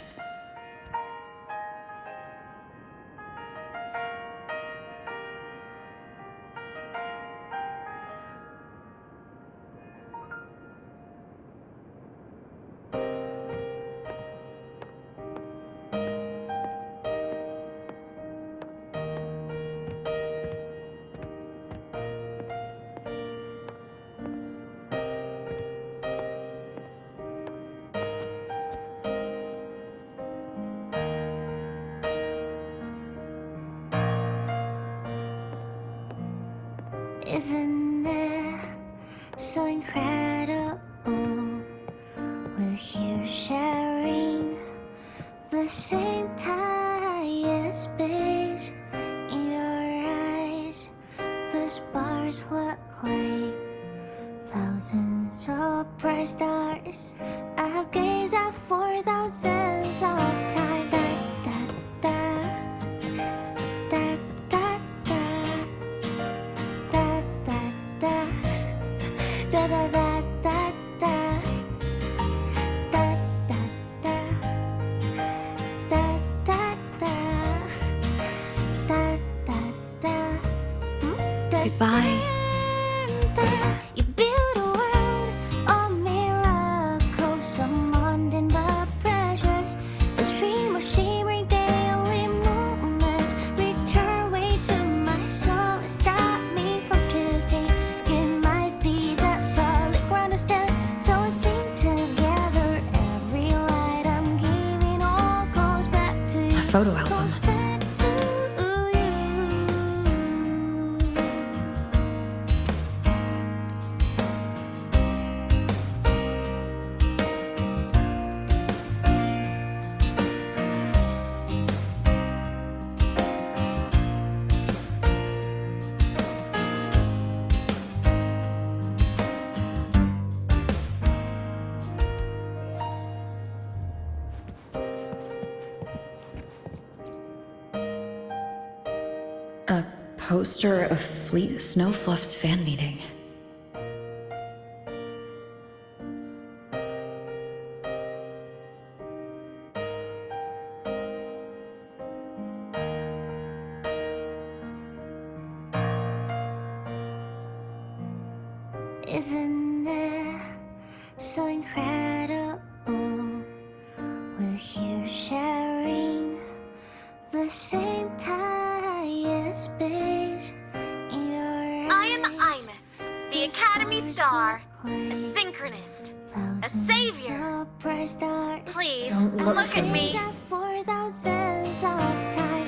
Isn't it so incredible? We're here sharing the same time and space. In your eyes, the sparks look like thousands of bright stars. I've gazed at for thousands of times. Goodbye. You build a world of miracles, some mundane but precious. The stream of shimmering daily moments return way to my soul and stop me from drifting. Give my feet that solid ground to stand, so we sing together. Every light I'm giving all goes back to you. A photo album. Poster of Fleet Snowfluff's fan meeting. Isn't it so incredible? We're here sharing the same time and space. I am Imeth, the Academy Star, a synchronist, a savior. Please, Don't look at me. For thousands of time.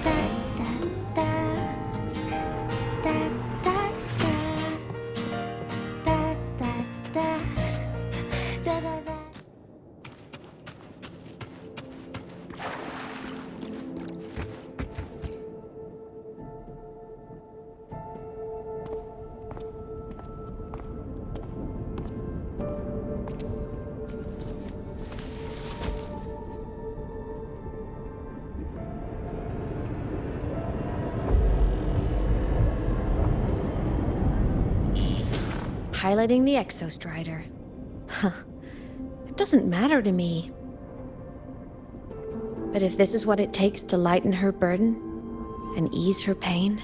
Highlighting the Exostrider. Huh. It doesn't matter to me. But if this is what it takes to lighten her burden and ease her pain...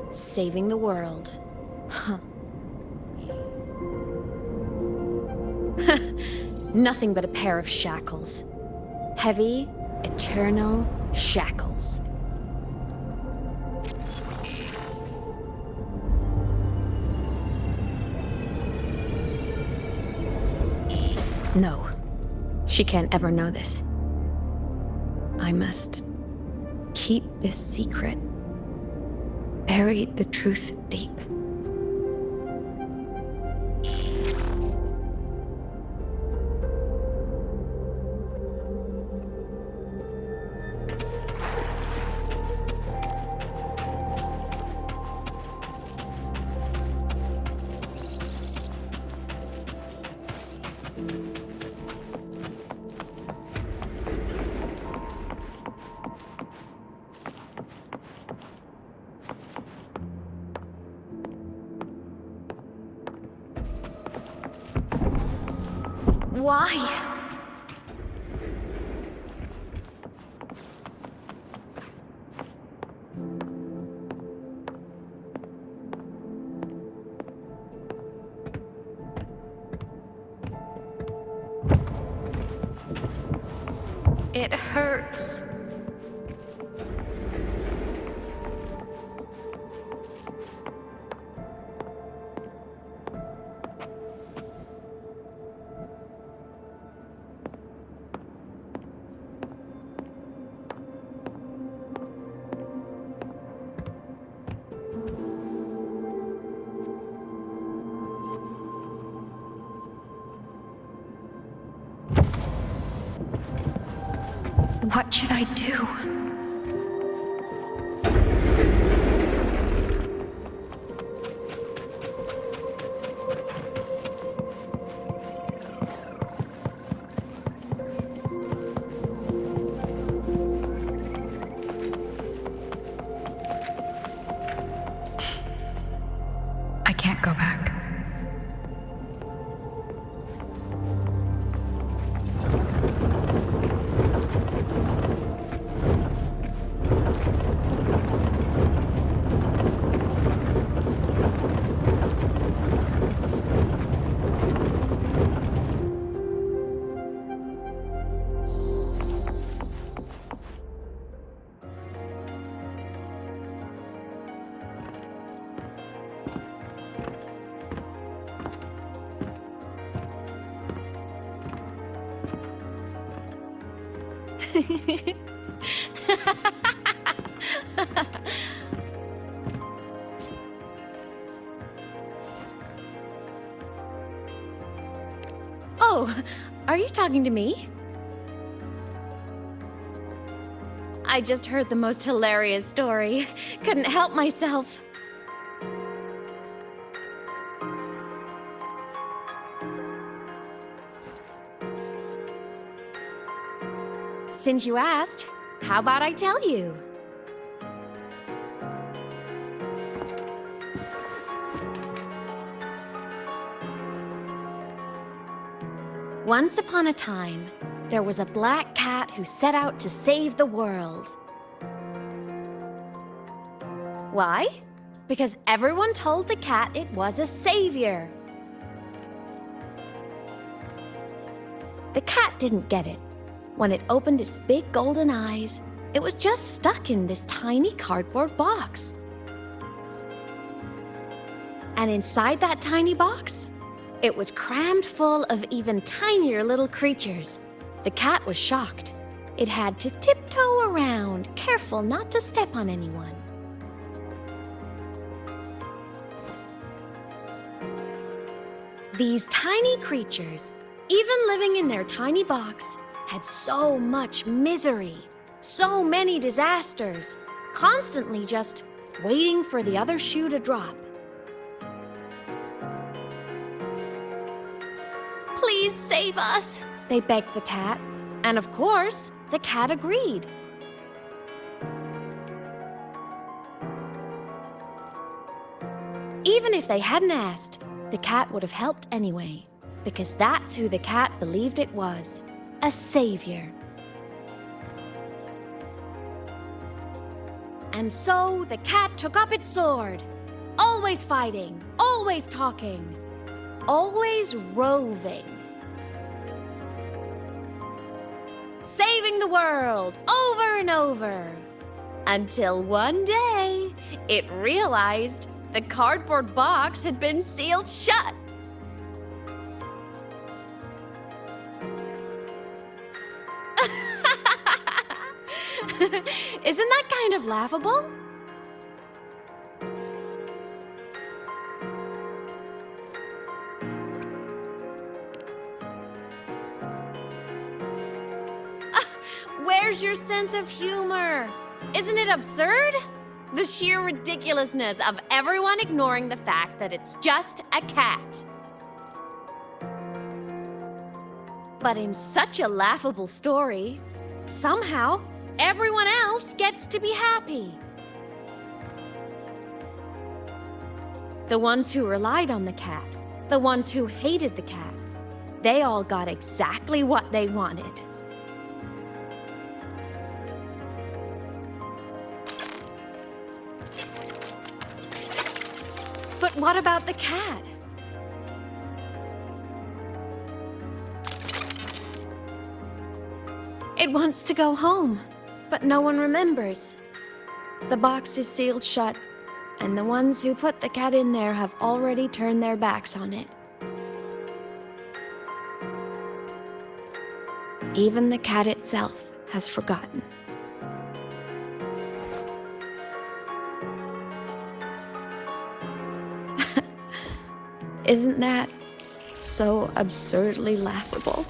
Saving the world. Huh. Nothing but a pair of shackles. Heavy, eternal shackles. No, she can't ever know this. I must keep this secret. Bury the truth deep. Why? It hurts. What should I do? I can't go back. Oh, are you talking to me? I just heard the most hilarious story. Couldn't help myself. since you asked, how about I tell you? Once upon a time, there was a black cat who set out to save the world. Why? Because everyone told the cat it was a savior. The cat didn't get it. When it opened its big golden eyes, it was just stuck in this tiny cardboard box. And inside that tiny box, it was crammed full of even tinier little creatures. The cat was shocked. It had to tiptoe around, careful not to step on anyone. These tiny creatures, even living in their tiny box, had so much misery, so many disasters, constantly just waiting for the other shoe to drop. Please save us, they begged the cat. And of course, the cat agreed. Even if they hadn't asked, the cat would have helped anyway, because that's who the cat believed it was, a savior. And so the cat took up its sword, always fighting, always talking, always roving. Saving the world over and over. Until one day, it realized the cardboard box had been sealed shut. Isn't that kind of laughable? Where's your sense of humor? Isn't it absurd? The sheer ridiculousness of everyone ignoring the fact that it's just a cat. But in such a laughable story, somehow everyone else gets to be happy. The ones who relied on the cat, the ones who hated the cat, they all got exactly what they wanted. But what about the cat? It wants to go home, but no one remembers. The box is sealed shut, and the ones who put the cat in there have already turned their backs on it. Even the cat itself has forgotten. Isn't that so absurdly laughable?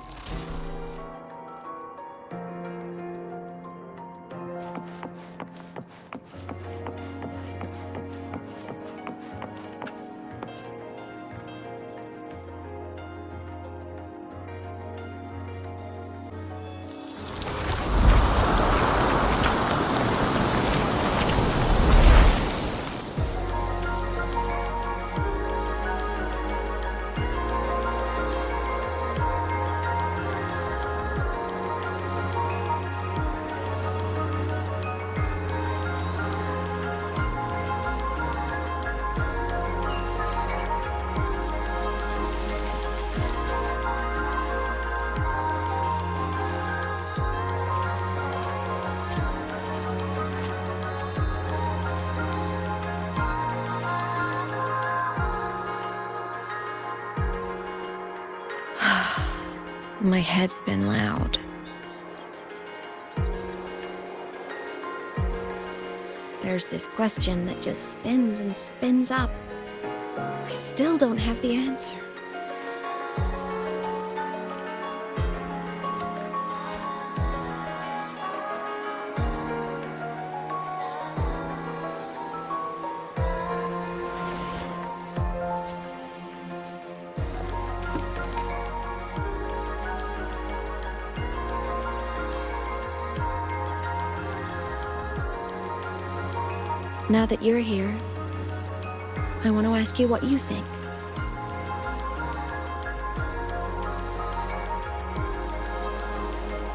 My head's been loud. There's this question that just spins and spins up. I still don't have the answer. Now that you're here, I want to ask you what you think.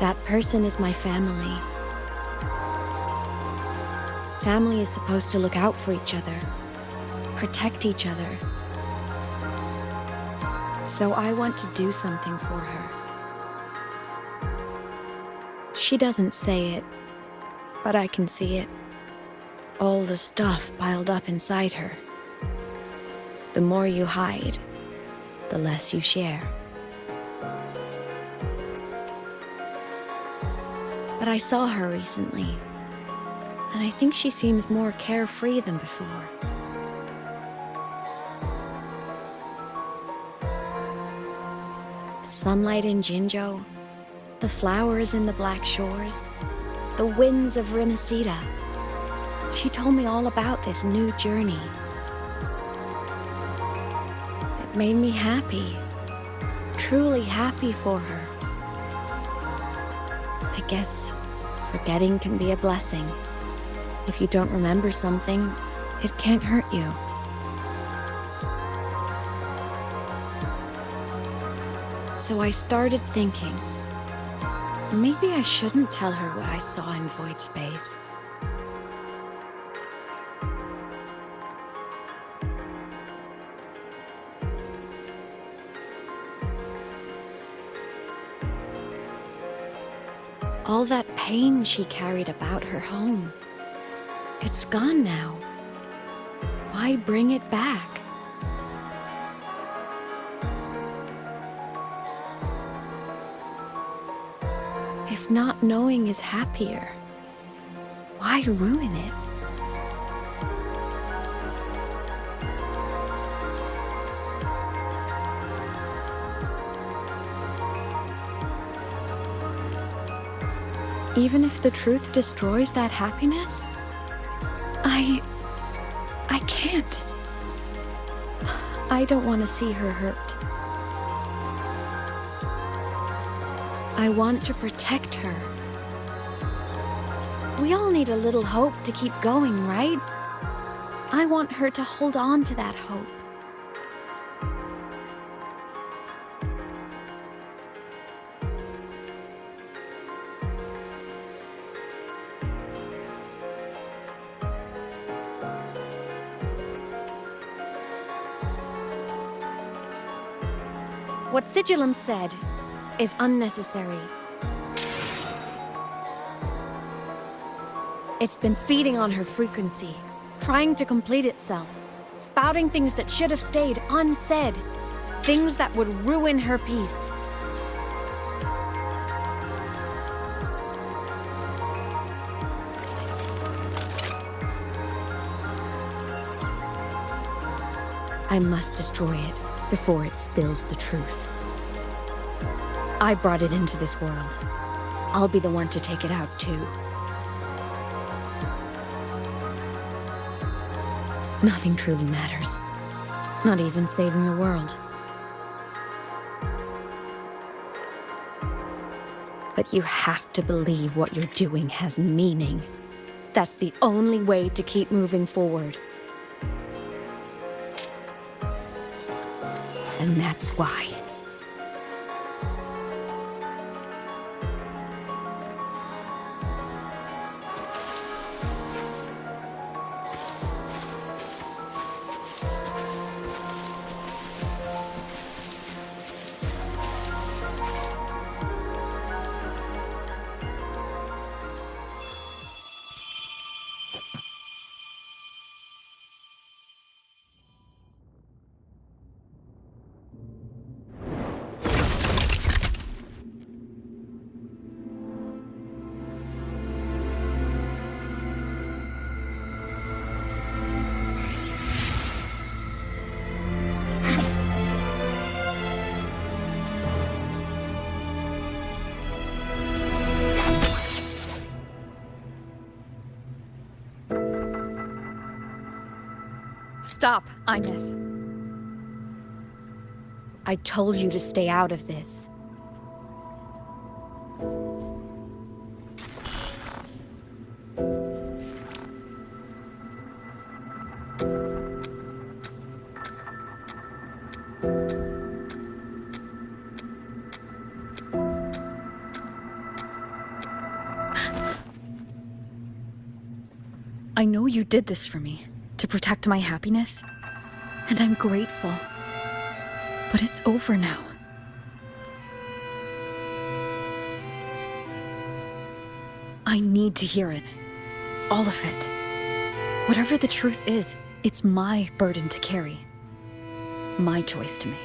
That person is my family. Family is supposed to look out for each other, protect each other. So I want to do something for her. She doesn't say it, but I can see it. All the stuff piled up inside her. The more you hide, the less you share. But I saw her recently, and I think she seems more carefree than before. The sunlight in Jinjo, the flowers in the Black Shores, the winds of Rimacita. She told me all about this new journey. It made me happy, truly happy for her. I guess forgetting can be a blessing. If you don't remember something, it can't hurt you. So I started thinking, maybe I shouldn't tell her what I saw in void space. All that pain she carried about her home, it's gone now. Why bring it back? If not knowing is happier, why ruin it? Even if the truth destroys that happiness, I can't. I don't want to see her hurt. I want to protect her. We all need a little hope to keep going, right? I want her to hold on to that hope. What Sigillum said is unnecessary. It's been feeding on her frequency, trying to complete itself, spouting things that should have stayed unsaid, things that would ruin her peace. I must destroy it before it spills the truth. I brought it into this world. I'll be the one to take it out too. Nothing truly matters. Not even saving the world. But you have to believe what you're doing has meaning. That's the only way to keep moving forward. And that's why. Stop, Imeth. I told you to stay out of this. I know you did this for me, to protect my happiness, and I'm grateful. But it's over now. I need to hear it. All of it. Whatever the truth is, it's my burden to carry. My choice to make.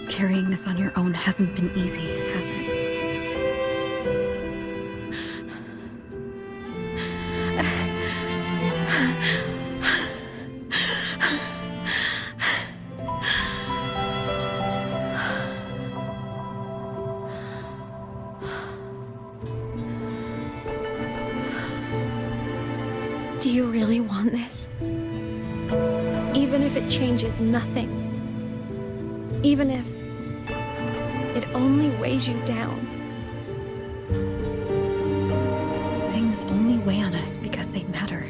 Carrying this on your own hasn't been easy, has it? Do you really want this? Even if it changes nothing? Even if it only weighs you down? Things only weigh on us because they matter.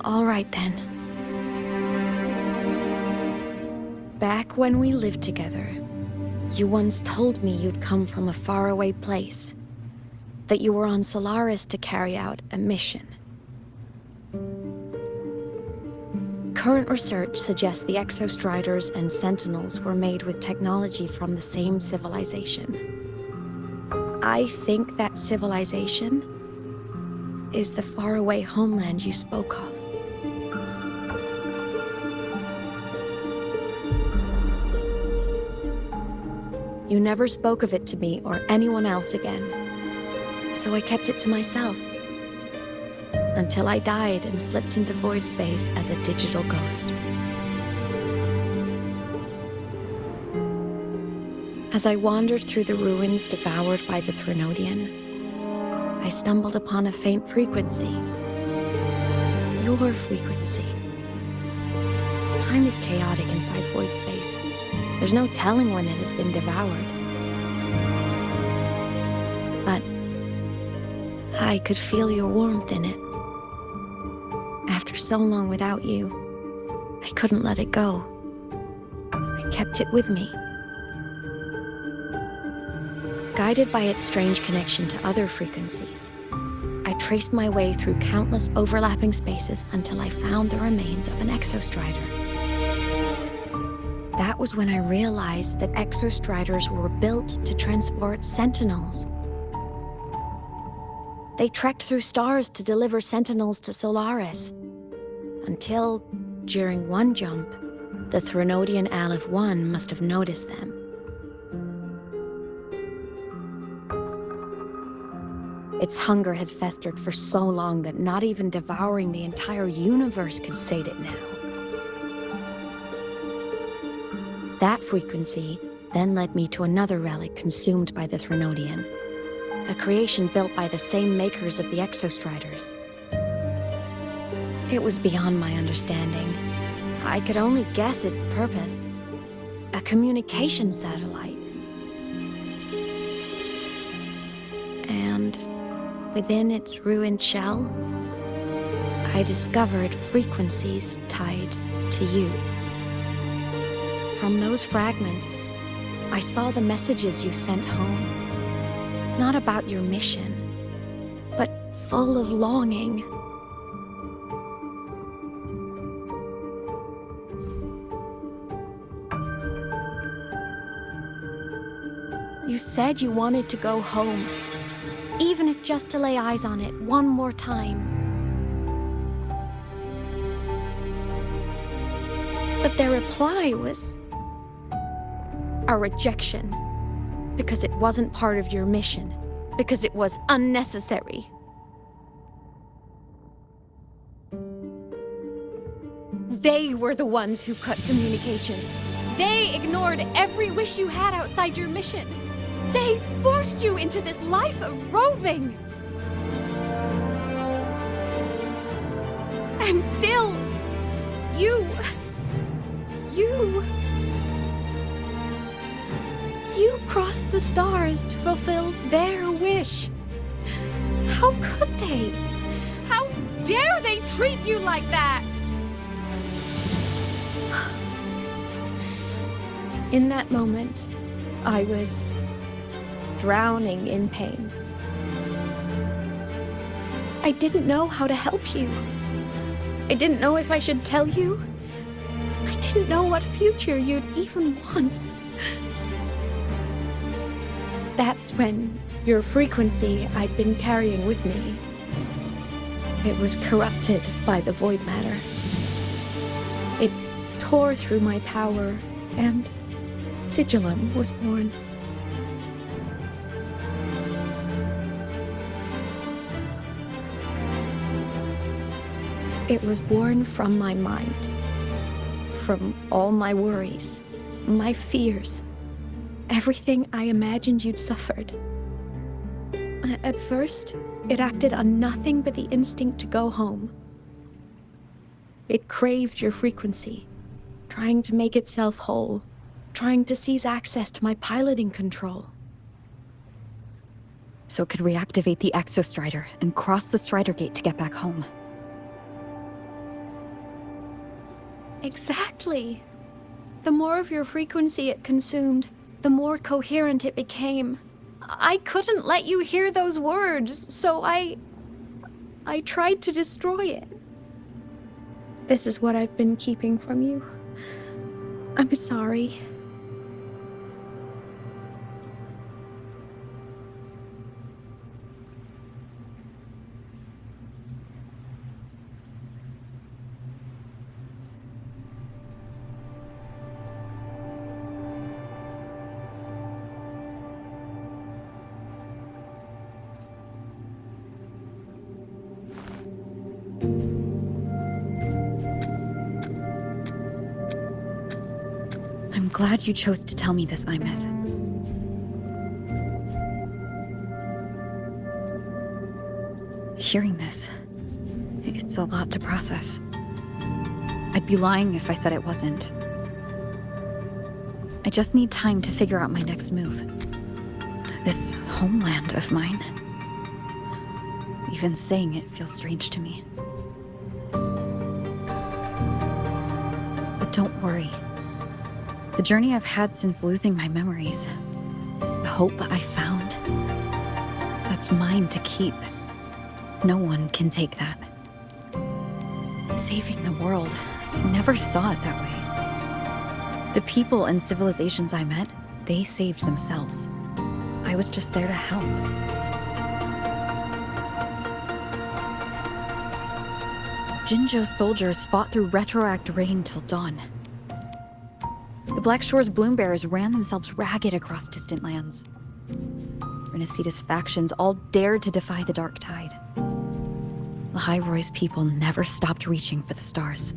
All right then. Back when we lived together, you once told me you'd come from a faraway place, that you were on Solaris to carry out a mission. Current research suggests the Exostriders and Sentinels were made with technology from the same civilization. I think that civilization is the faraway homeland you spoke of. You never spoke of it to me or anyone else again, so I kept it to myself. Until I died and slipped into void space as a digital ghost. As I wandered through the ruins devoured by the Threnodian, I stumbled upon a faint frequency. Your frequency. Time is chaotic inside void space. There's no telling when it had been devoured. But I could feel your warmth in it. After so long without you, I couldn't let it go. I kept it with me. Guided by its strange connection to other frequencies, I traced my way through countless overlapping spaces until I found the remains of an Exostrider. That was when I realized that Exostriders were built to transport Sentinels. They trekked through stars to deliver Sentinels to Solaris, until, during one jump, the Threnodian Aleph 1 must have noticed them. Its hunger had festered for so long that not even devouring the entire universe could sate it now. That frequency then led me to another relic consumed by the Threnodian, a creation built by the same makers of the Exostriders. It was beyond my understanding. I could only guess its purpose. A communication satellite. And within its ruined shell, I discovered frequencies tied to you. From those fragments, I saw the messages you sent home. Not about your mission, but full of longing. You said you wanted to go home, even if just to lay eyes on it one more time. But their reply was a rejection, because it wasn't part of your mission, because it was unnecessary. They were the ones who cut communications. They ignored every wish you had outside your mission. They forced you into this life of roving. And still, you crossed the stars to fulfill their wish. How could they? How dare they treat you like that? In that moment, I was drowning in pain. I didn't know how to help you. I didn't know if I should tell you. I didn't know what future you'd even want. That's when your frequency I'd been carrying with me, it was corrupted by the void matter. It tore through my power, and Sigillum was born. It was born from my mind, from all my worries, my fears, everything I imagined you'd suffered. At first, it acted on nothing but the instinct to go home. It craved your frequency, trying to make itself whole, trying to seize access to my piloting control. So it could reactivate the Exostrider and cross the Strider Gate to get back home. Exactly. The more of your frequency it consumed, the more coherent it became. I couldn't let you hear those words, so I tried to destroy it. This is what I've been keeping from you. I'm sorry. I'm glad you chose to tell me this, Imeth. Hearing this, it's a lot to process. I'd be lying if I said it wasn't. I just need time to figure out my next move. This homeland of mine. Even saying it feels strange to me. But don't worry. The journey I've had since losing my memories, the hope I found, that's mine to keep. No one can take that. Saving the world, I never saw it that way. The people and civilizations I met, they saved themselves. I was just there to help. Jinzhou's soldiers fought through retroact rain till dawn. The Black Shore's Bloombearers ran themselves ragged across distant lands. Renacita's factions all dared to defy the dark tide. Lahai-Roy's people never stopped reaching for the stars.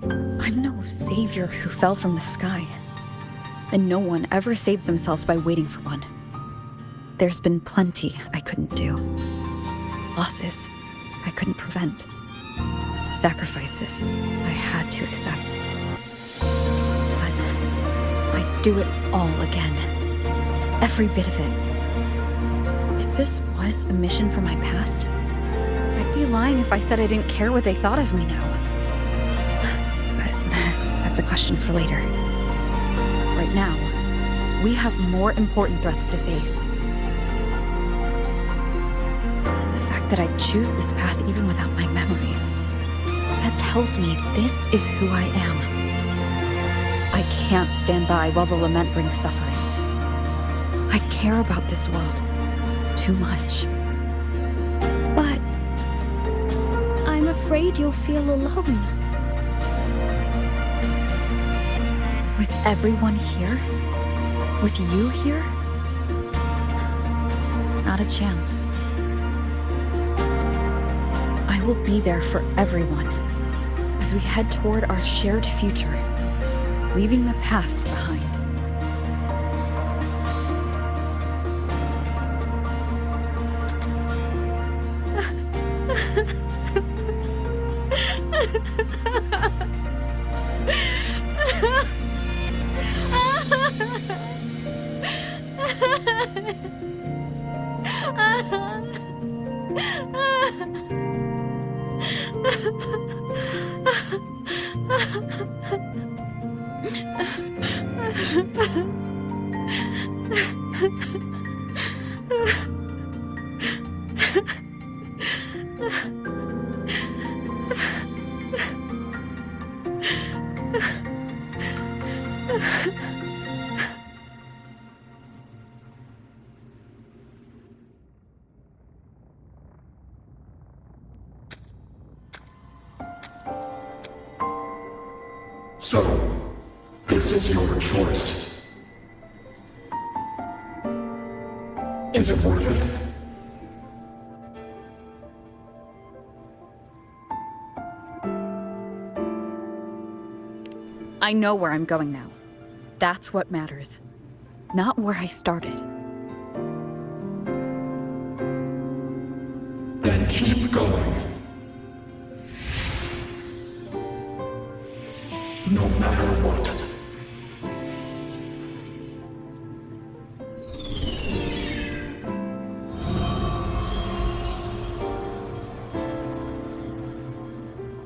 I'm no savior who fell from the sky, and no one ever saved themselves by waiting for one. There's been plenty I couldn't do. Losses I couldn't prevent. Sacrifices I had to accept. But I'd do it all again. Every bit of it. If this was a mission from my past, I'd be lying if I said I didn't care what they thought of me now. But that's a question for later. Right now, we have more important threats to face. The fact that I choose this path even without my memories, that tells me this is who I am. I can't stand by while the lament brings suffering. I care about this world too much. But I'm afraid you'll feel alone. With everyone here? With you here? Not a chance. I will be there for everyone as we head toward our shared future, leaving the past behind. So, this is your choice. Is it worth it? I know where I'm going now. That's what matters. Not where I started. Then keep going. No matter what.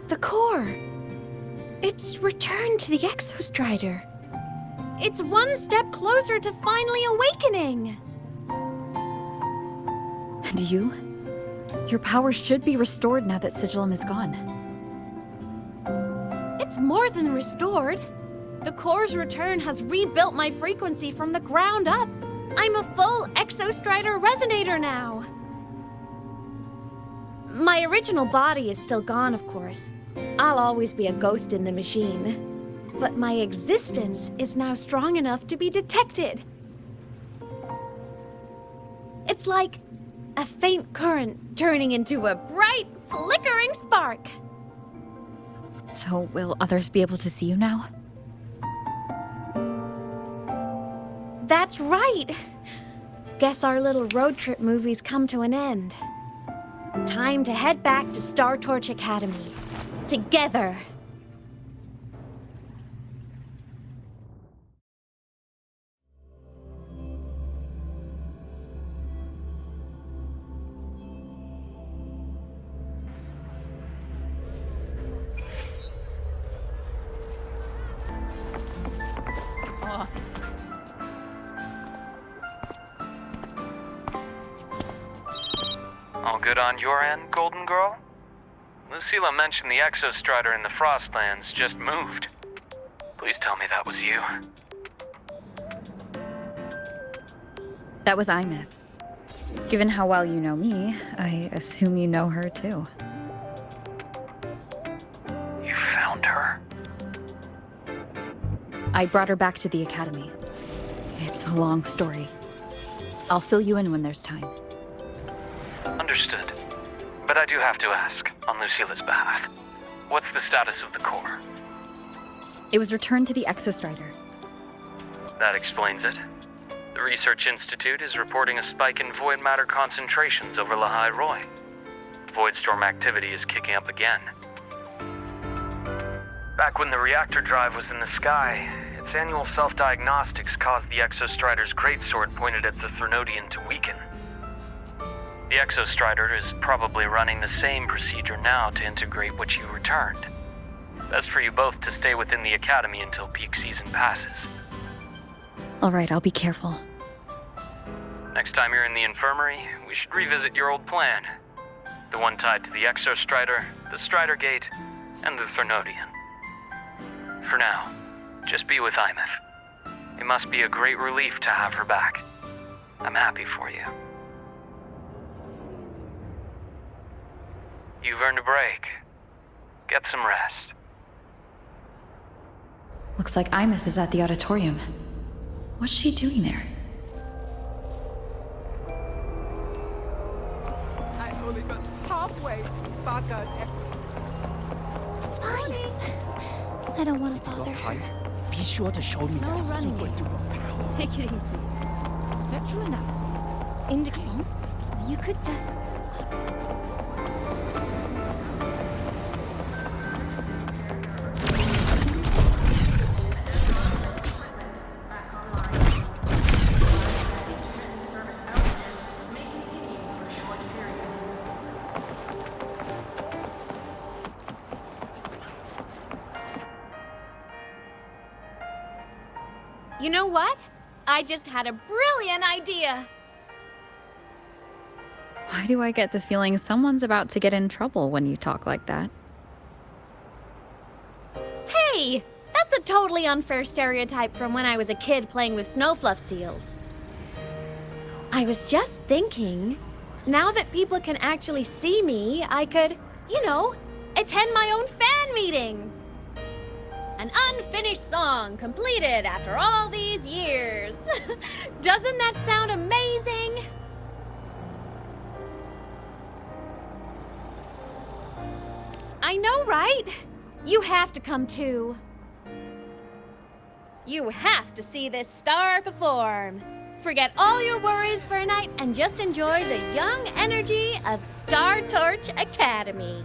The core! It's returned to the Exostrider. It's one step closer to finally awakening! And you? Your power should be restored now that Sigillum is gone. It's more than restored. The core's return has rebuilt my frequency from the ground up. I'm a full Exostrider resonator now. My original body is still gone, of course. I'll always be a ghost in the machine. But my existence is now strong enough to be detected. It's like a faint current turning into a bright, flickering spark. So, will others be able to see you now? That's right! Guess our little road trip movie's come to an end. Time to head back to Star Torch Academy. Together! All good on your end, Golden Girl? Lucilla mentioned the Exostrider in the Frostlands just moved. Please tell me that was you. That was Imeth. Given how well you know me, I assume you know her too. You found her? I brought her back to the Academy. It's a long story. I'll fill you in when there's time. Understood. But I do have to ask, on Lucilla's behalf, what's the status of the core? It was returned to the Exostrider. That explains it. The Research Institute is reporting a spike in void matter concentrations over Lahai Roy. Voidstorm activity is kicking up again. Back when the reactor drive was in the sky, its annual self-diagnostics caused the Exostrider's greatsword pointed at the Threnodian to weaken. The Exostrider is probably running the same procedure now to integrate what you returned. Best for you both to stay within the Academy until peak season passes. All right, I'll be careful. Next time you're in the infirmary, we should revisit your old plan. The one tied to the Exostrider, the Strider Gate, and the Threnodian. For now, just be with Imeth. It must be a great relief to have her back. I'm happy for you. You've earned a break. Get some rest. Looks like Imeth is at the auditorium. What's she doing there? I only got halfway back on. It's fine. I don't want to bother her. Be sure to show me No that running super here. duper power. Take it easy. Spectrum analysis indicates you could just... You know what? I just had a brilliant idea. Why do I get the feeling someone's about to get in trouble when you talk like that? Hey! That's a totally unfair stereotype from when I was a kid playing with snowfluff seals. I was just thinking, now that people can actually see me, I could, attend my own fan meeting. An unfinished song completed after all these years. Doesn't that sound amazing? I know, right? You have to come too. You have to see this star perform. Forget all your worries for a night and just enjoy the young energy of Star Torch Academy.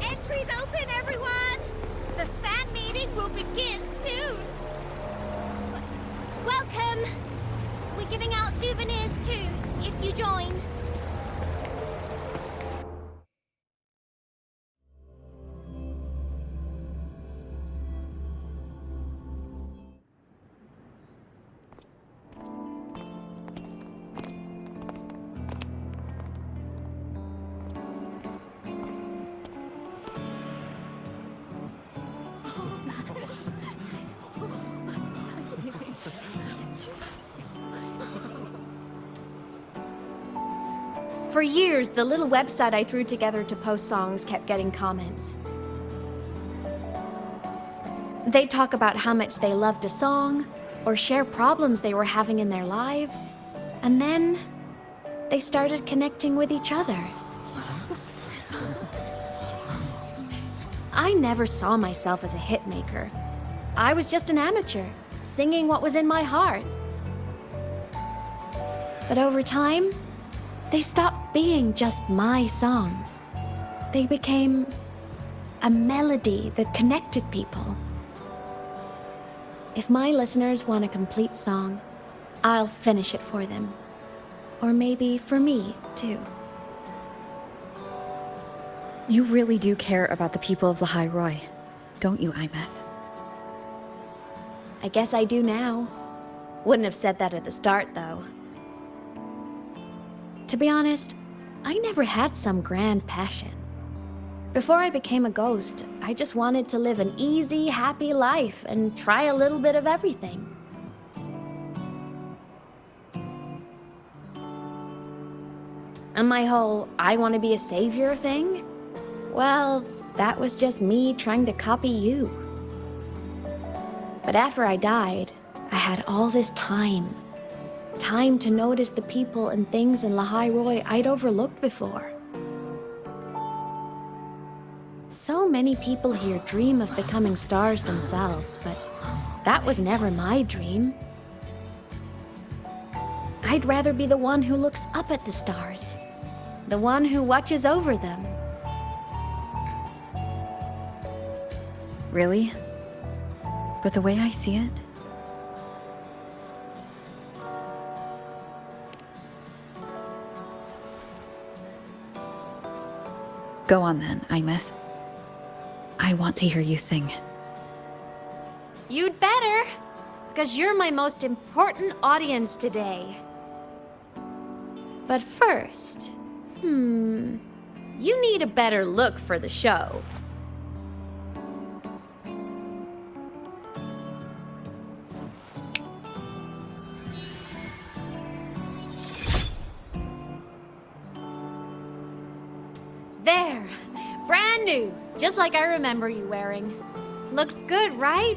Entries open, everyone! The fan meeting will begin soon. Welcome! We're giving out souvenirs too, if you join. For years, the little website I threw together to post songs kept getting comments. They'd talk about how much they loved a song, or share problems they were having in their lives, and then they started connecting with each other. I never saw myself as a hitmaker. I was just an amateur, singing what was in my heart. But over time, they stopped being just my songs. They became a melody that connected people. If my listeners want a complete song, I'll finish it for them. Or maybe for me, too. You really do care about the people of Lahai Roi, don't you, Imeth? I guess I do now. Wouldn't have said that at the start, though. To be honest, I never had some grand passion. Before I became a ghost, I just wanted to live an easy, happy life and try a little bit of everything. And my whole I want to be a savior thing? Well, that was just me trying to copy you. But after I died, I had all this time. Time to notice the people and things in Lahai Roi I'd overlooked before. So many people here dream of becoming stars themselves, but that was never my dream. I'd rather be the one who looks up at the stars, the one who watches over them. Really? But the way I see it, go on then, Imeth. I want to hear you sing. You'd better, because you're my most important audience today. But first, you need a better look for the show. There! Brand new! Just like I remember you wearing. Looks good, right?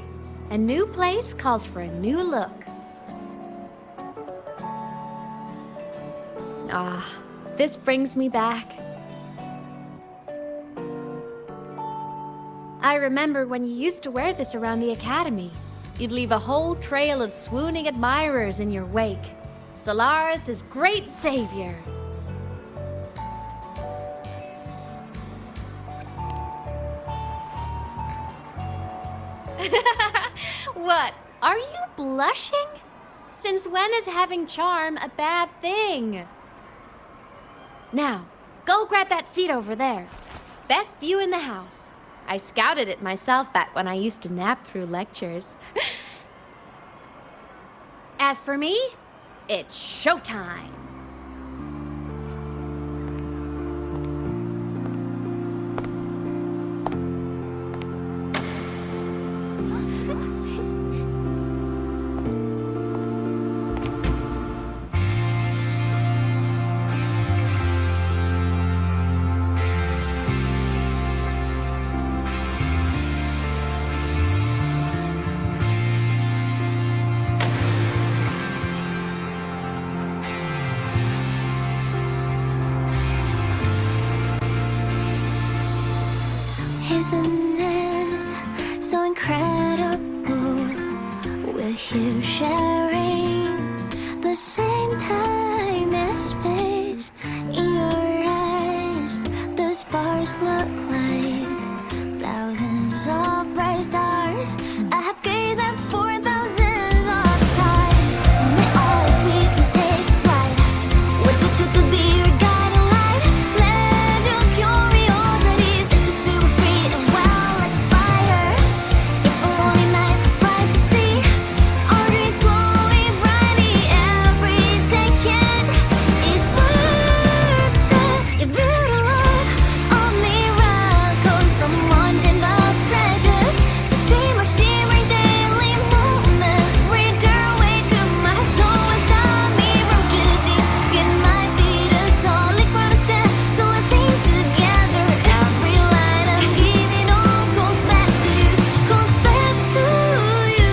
A new place calls for a new look. Ah, this brings me back. I remember when you used to wear this around the academy. You'd leave a whole trail of swooning admirers in your wake. Solaris' great savior. What? Are you blushing? Since when is having charm a bad thing? Now, go grab that seat over there. Best view in the house. I scouted it myself back when I used to nap through lectures. As for me, it's showtime. Isn't it so incredible? We're here sharing the same time and space. In your eyes, the sparks look like thousands of bright stars. I have gazed at for thousands of time, and they always we just take flight. With the truth to be your guiding light, let your curiosity set your spirit free and wild like fire. If a lonely night surprised to see our dreams glowing brightly, every second is worth it. If you look on miracles, someone in the treasures, the stream of shimmering daily moments, return way to my soul and stop me from drifting. It might be the solid ground to stand, so let's sing together. Every line I'm giving all goes back to you, goes back to you.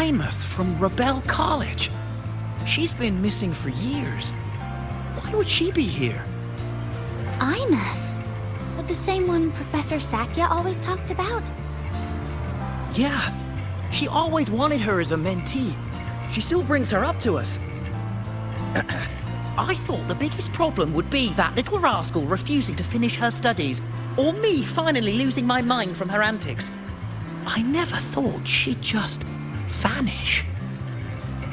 Imeth from Rebel College. She's been missing for years. Why would she be here? Imeth, but the same one Professor Sakya always talked about. Yeah, she always wanted her as a mentee. She still brings her up to us. I thought the biggest problem would be that little rascal refusing to finish her studies, or me finally losing my mind from her antics. I never thought she'd just vanish.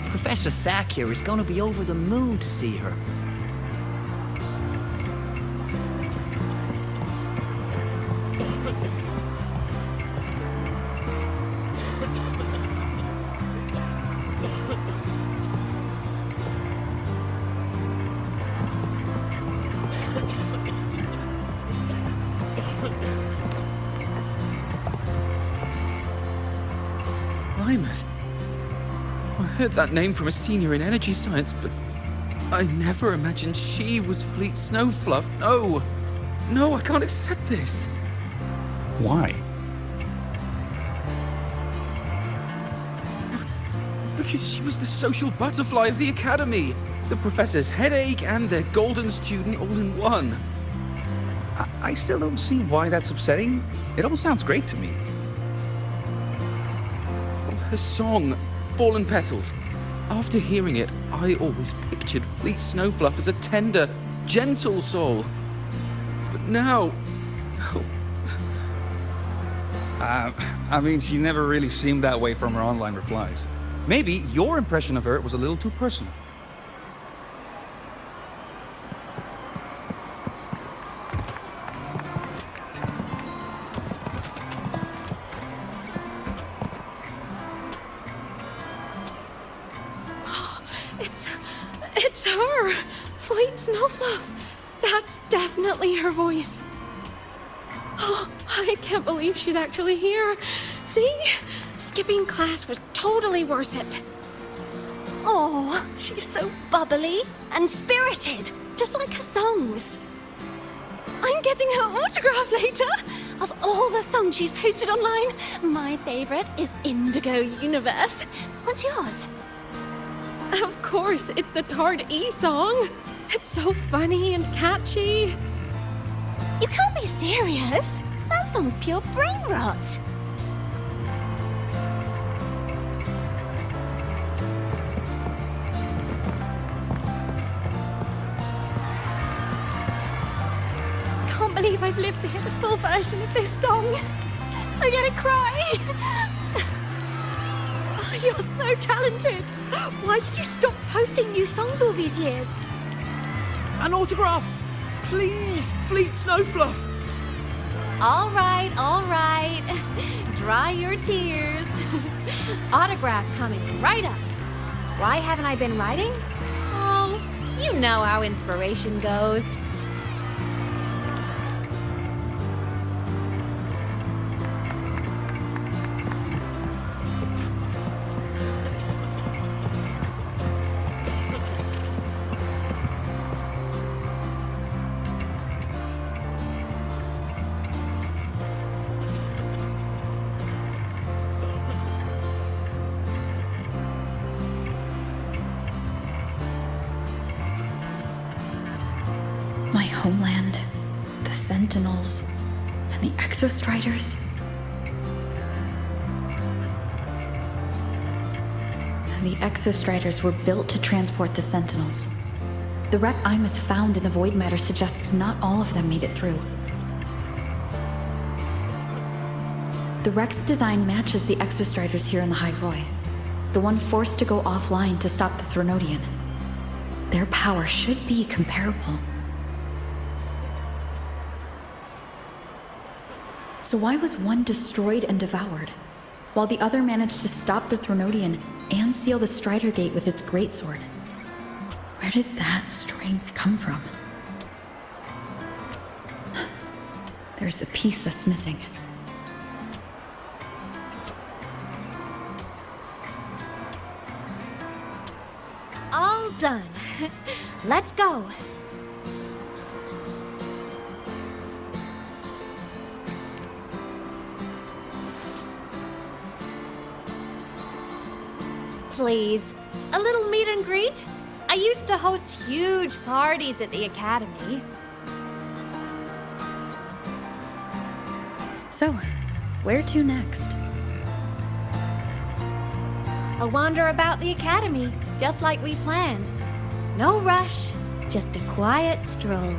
Professor Sakya is going to be over the moon to see her. Imeth. I heard that name from a senior in energy science, but I never imagined she was Fleet Snowfluff. No! No, I can't accept this! Why? Because she was the social butterfly of the Academy, the professor's headache and their golden student all in one. I still don't see why that's upsetting. It all sounds great to me. Her song, Fallen Petals. After hearing it, I always pictured Fleet Snowfluff as a tender, gentle soul. But now... I mean, she never really seemed that way from her online replies. Maybe your impression of her was a little too personal. her! Fleet Snowfluff! That's definitely her voice. Oh, I can't believe she's actually here. See? Skipping class was totally worth it. Oh, she's so bubbly and spirited, just like her songs. I'm getting her autograph later. Of all the songs she's posted online, my favorite is Indigo Universe. What's yours? Of course, it's the Tard E song. It's so funny and catchy. You can't be serious. That song's pure brain rot. I can't believe I've lived to hear the full version of this song. I'm gonna cry. Oh, you're so talented. Why did you stop posting new songs all these years? An autograph! Please, Fleet Snowfluff! All right. Dry your tears. Autograph coming right up. Why haven't I been writing? Oh, you know how inspiration goes. My homeland, the Sentinels, and the Exostriders. The Exostriders were built to transport the Sentinels. The wreck Imeth found in the void matter suggests not all of them made it through. The wreck's design matches the Exostriders here in the High Roy, the one forced to go offline to stop the Threnodian. Their power should be comparable. So why was one destroyed and devoured, while the other managed to stop the Threnodian and seal the Strider Gate with its greatsword? Where did that strength come from? There's a piece that's missing. All done. Let's go. Please, a little meet and greet? I used to host huge parties at the Academy. So, where to next? A wander about the Academy, just like we planned. No rush, just a quiet stroll.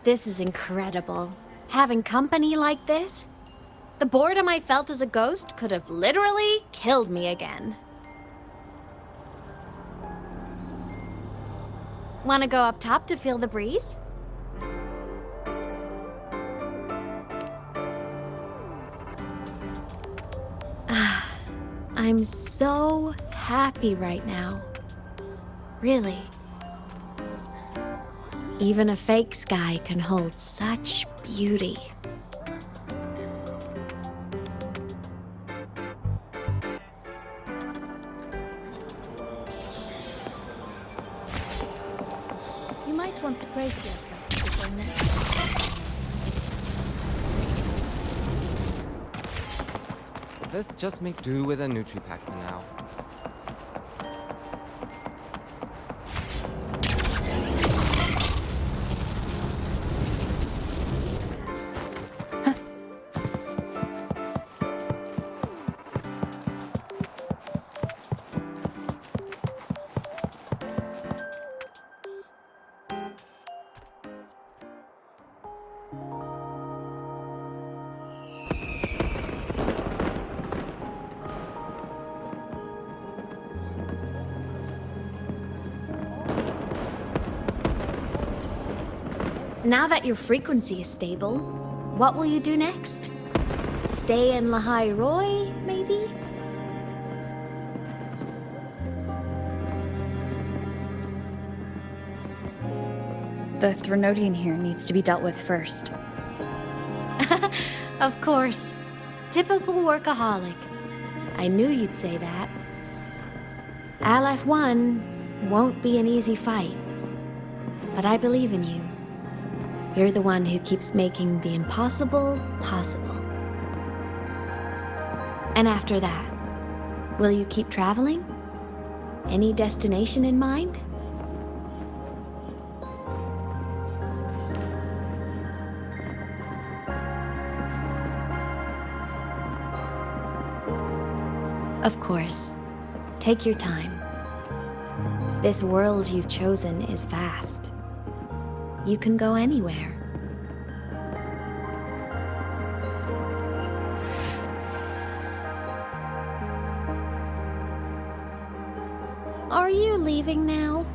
This is incredible. Having company like this? The boredom I felt as a ghost could have literally killed me again. Want to go up top to feel the breeze? I'm so happy right now. Really. Even a fake sky can hold such beauty. You might want to brace yourself before next. let's just make do with a Nutri-Pack for now. Now that your frequency is stable, what will you do next? Stay in Lahai Roy, maybe? The Threnodian here needs to be dealt with first. Of course. Typical workaholic. I knew you'd say that. LF1 won't be an easy fight. But I believe in you. You're the one who keeps making the impossible possible. And after that, will you keep traveling? Any destination in mind? Of course. Take your time. This world you've chosen is vast. You can go anywhere. Are you leaving now?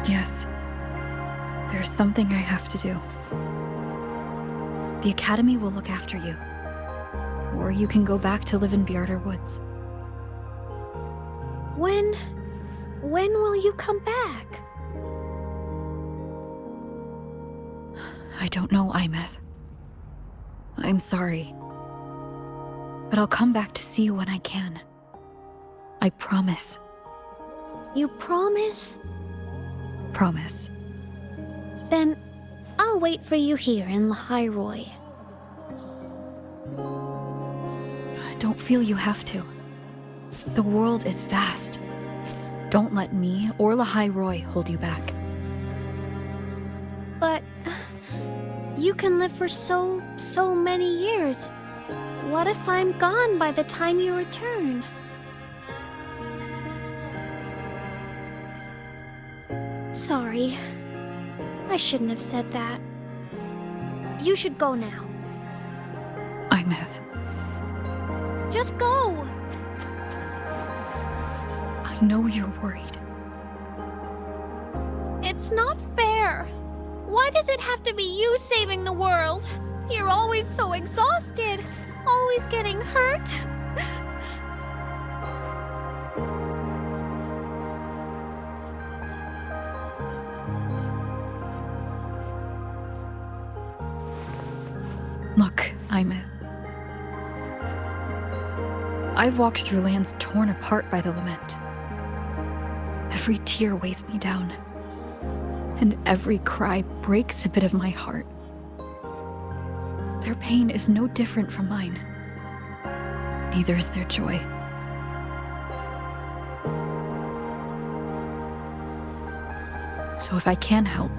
Yes. There's something I have to do. The Academy will look after you. Or you can go back to live in Bjarter Woods. When will you come back? I don't know, Imeth. I'm sorry. But I'll come back to see you when I can. I promise. You promise? Promise. Then I'll wait for you here in Lahai Roy. I don't feel you have to. The world is vast. Don't let me or Lahai Roy hold you back. But you can live for so many years. What if I'm gone by the time you return? Sorry. I shouldn't have said that. You should go now. Imeth. Just go! I know you're worried. It's not fair. Why does it have to be you saving the world? You're always so exhausted. Always getting hurt. Look, Imeth. I've walked through lands torn apart by the lament. Every tear weighs me down. And every cry breaks a bit of my heart. Their pain is no different from mine. Neither is their joy. So if I can help,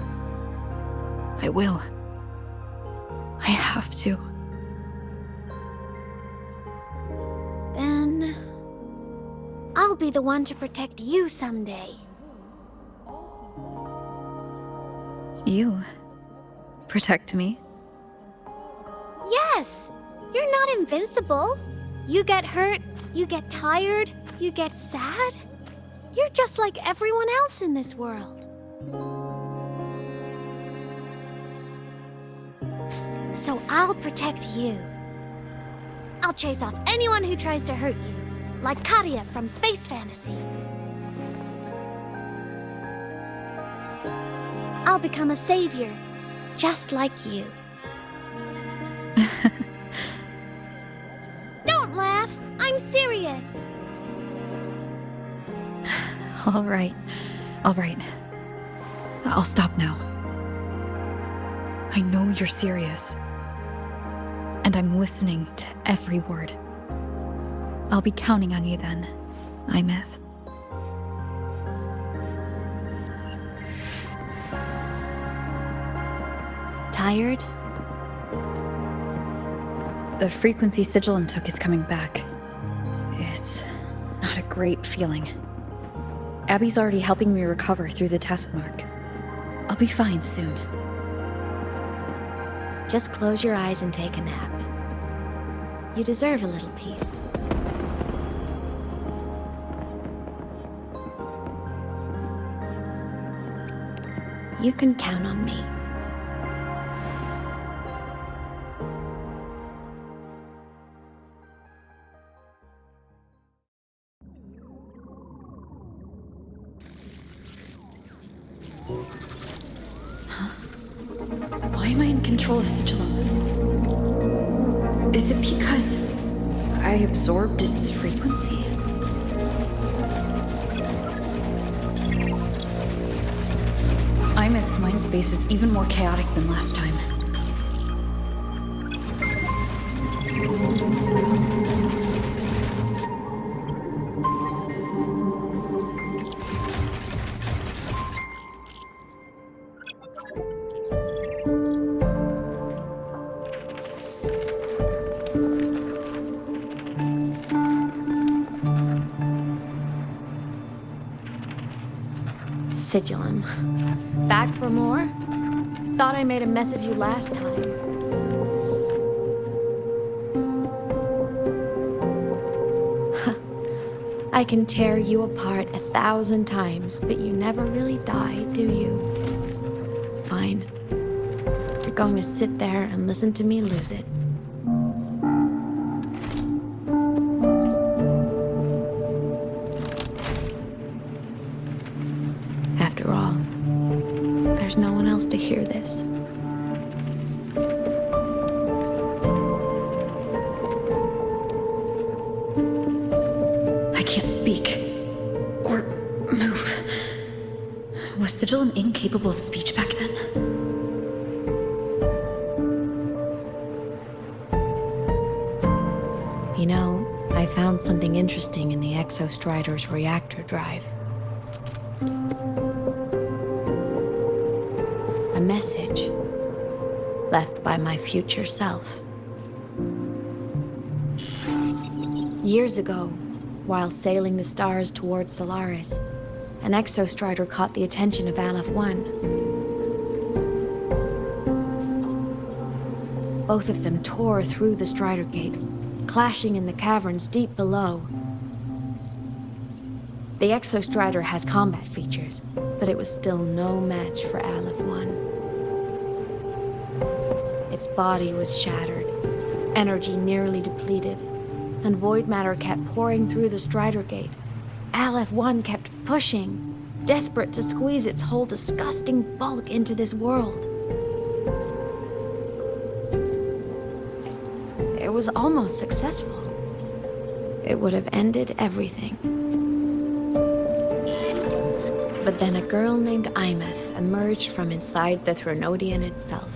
I will. I have to. Then I'll be the one to protect you someday. You protect me? Yes! You're not invincible. You get hurt, you get tired, you get sad. You're just like everyone else in this world. So I'll protect you. I'll chase off anyone who tries to hurt you, like Katia from Space Fantasy. I'll become a savior, just like you. Don't laugh! I'm serious! All right. I'll stop now. I know you're serious. And I'm listening to every word. I'll be counting on you then, Imeth. Tired? The frequency Sigilum took is coming back. It's not a great feeling. Abby's already helping me recover through the test mark. I'll be fine soon. Just close your eyes and take a nap. You deserve a little peace. You can count on me. Why am I in control of Sigilum? Is it because I absorbed its frequency? Imeth's mind space is even more chaotic than last time. Sigilum. Back for more? Thought I made a mess of you last time. I can tear you apart 1,000 times, but you never really die, do you? Fine. You're going to sit there and listen to me lose it. After all, there's no one else to hear this. I can't speak. Or move. Was Sigilum incapable of speech back then? You know, I found something interesting in the Exostrider's reactor drive. A message left by my future self. Years ago, while sailing the stars towards Solaris, an Exostrider caught the attention of Aleph I. Both of them tore through the Strider Gate, clashing in the caverns deep below. The Exostrider has combat features, but it was still no match for Aleph I. Its body was shattered, energy nearly depleted, and void matter kept pouring through the Strider Gate. Aleph I kept pushing, desperate to squeeze its whole disgusting bulk into this world. It was almost successful. It would have ended everything. But then a girl named Imeth emerged from inside the Threnodian itself.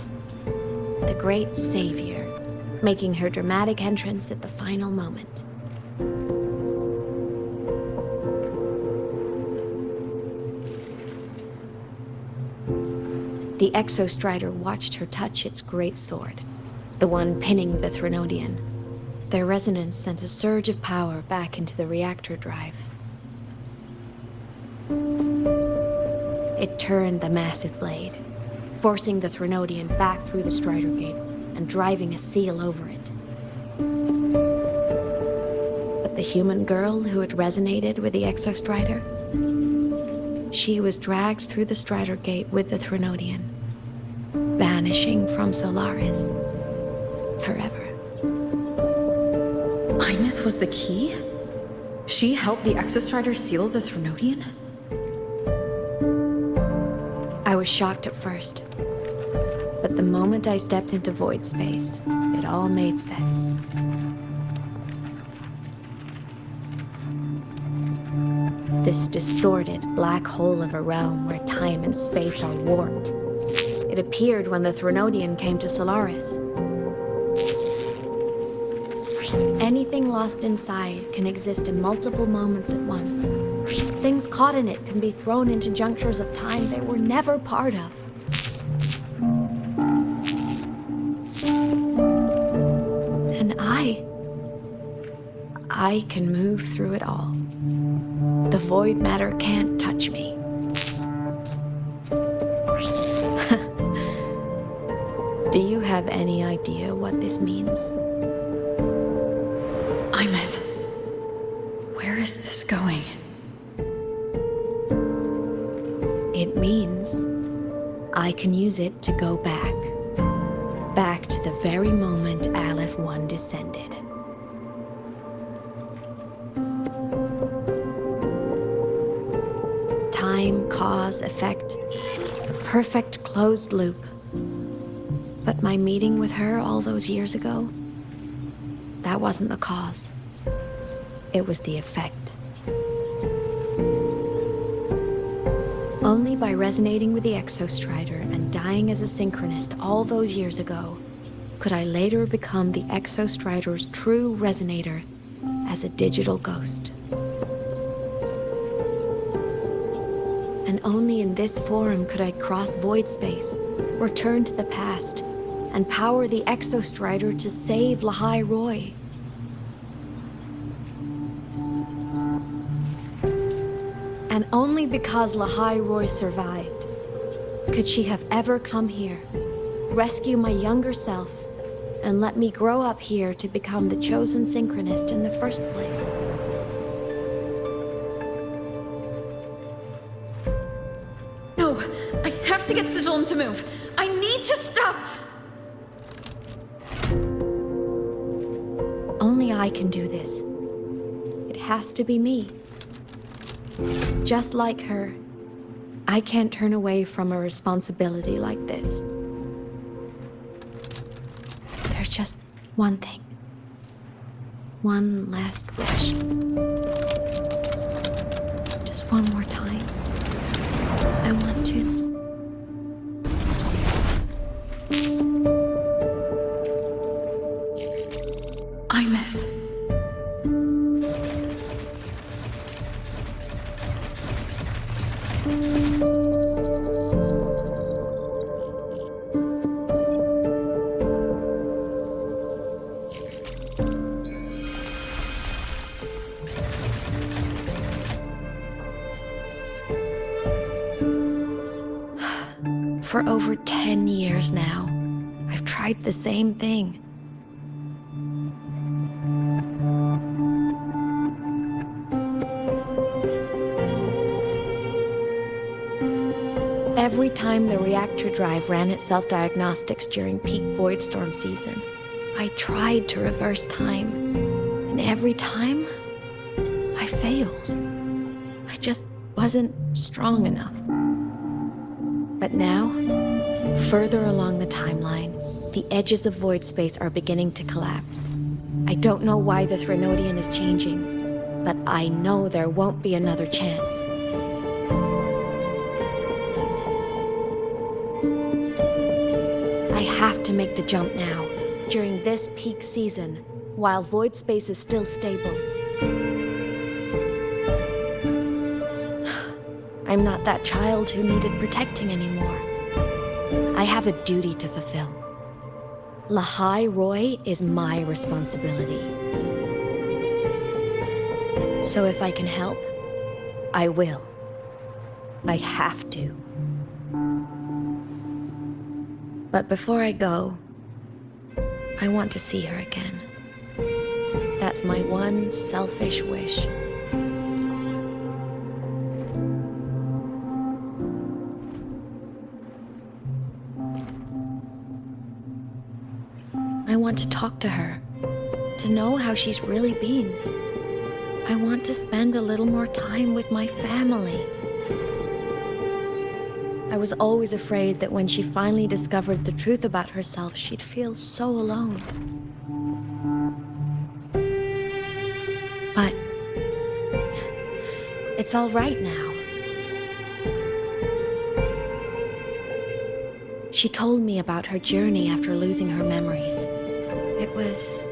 The great savior, making her dramatic entrance at the final moment. The Exostrider watched her touch its great sword, the one pinning the Threnodian. Their resonance sent a surge of power back into the reactor drive. It turned the massive blade, forcing the Threnodian back through the Strider Gate and driving a seal over it. But the human girl who had resonated with the Exostrider, she was dragged through the Strider Gate with the Threnodian, vanishing from Solaris forever. Imeth was the key? She helped the Exostrider seal the Threnodian? I was shocked at first, but the moment I stepped into void space, it all made sense. This distorted black hole of a realm where time and space are warped. It appeared when the Threnodian came to Solaris. Anything lost inside can exist in multiple moments at once. Things caught in it can be thrown into junctures of time they were never part of. And I can move through it all. The void matter can't touch me. Do you have any idea what this means? Imeth, where is this going? It means I can use it to go back. Back to the very moment Aleph 1 descended. Time, cause, effect. Perfect closed loop. But my meeting with her all those years ago, that wasn't the cause. It was the effect. Only by resonating with the Exostrider and dying as a synchronist all those years ago could I later become the Exostrider's true resonator as a digital ghost. And only in this forum could I cross void space, return to the past, and power the Exostrider to save Lahai Roy. And only because Lahai Roy survived could she have ever come here, rescue my younger self, and let me grow up here to become the chosen synchronist in the first place. No, I have to get Sigillum to move. I need to stop. Only I can do this. It has to be me. Just like her, I can't turn away from a responsibility like this. There's just one thing. One last wish. Just one more time. I want to. Imeth. For over 10 years now, I've tried the same thing. Every time the reactor drive ran its self-diagnostics during peak void storm season, I tried to reverse time, and every time, I failed. I just wasn't strong enough. But now, further along the timeline, the edges of void space are beginning to collapse. I don't know why the Threnodian is changing, but I know there won't be another chance. I have to make the jump now, during this peak season, while void space is still stable. I'm not that child who needed protecting anymore. I have a duty to fulfill. Lahai Roy is my responsibility. So if I can help, I will. I have to. But before I go, I want to see her again. That's my one selfish wish. I want to talk to her, to know how she's really been. I want to spend a little more time with my family. I was always afraid that when she finally discovered the truth about herself, she'd feel so alone. But it's all right now. She told me about her journey after losing her memories. It was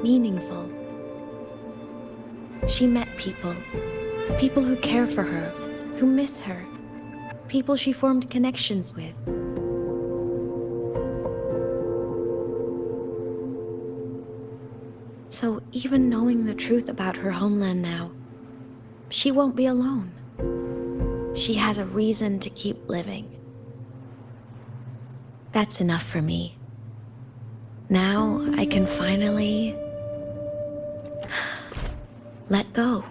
meaningful. She met people who care for her, who miss her, people she formed connections with. So even knowing the truth about her homeland now, she won't be alone. She has a reason to keep living. That's enough for me. Now I can finally let go.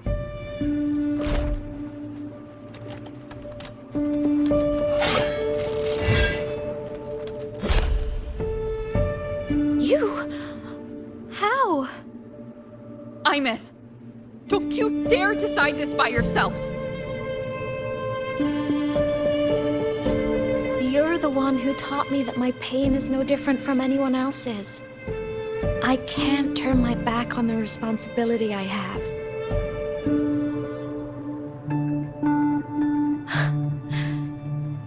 You? How? Imeth, don't you dare decide this by yourself! You're the one who taught me that my pain is no different from anyone else's. I can't turn my back on the responsibility I have.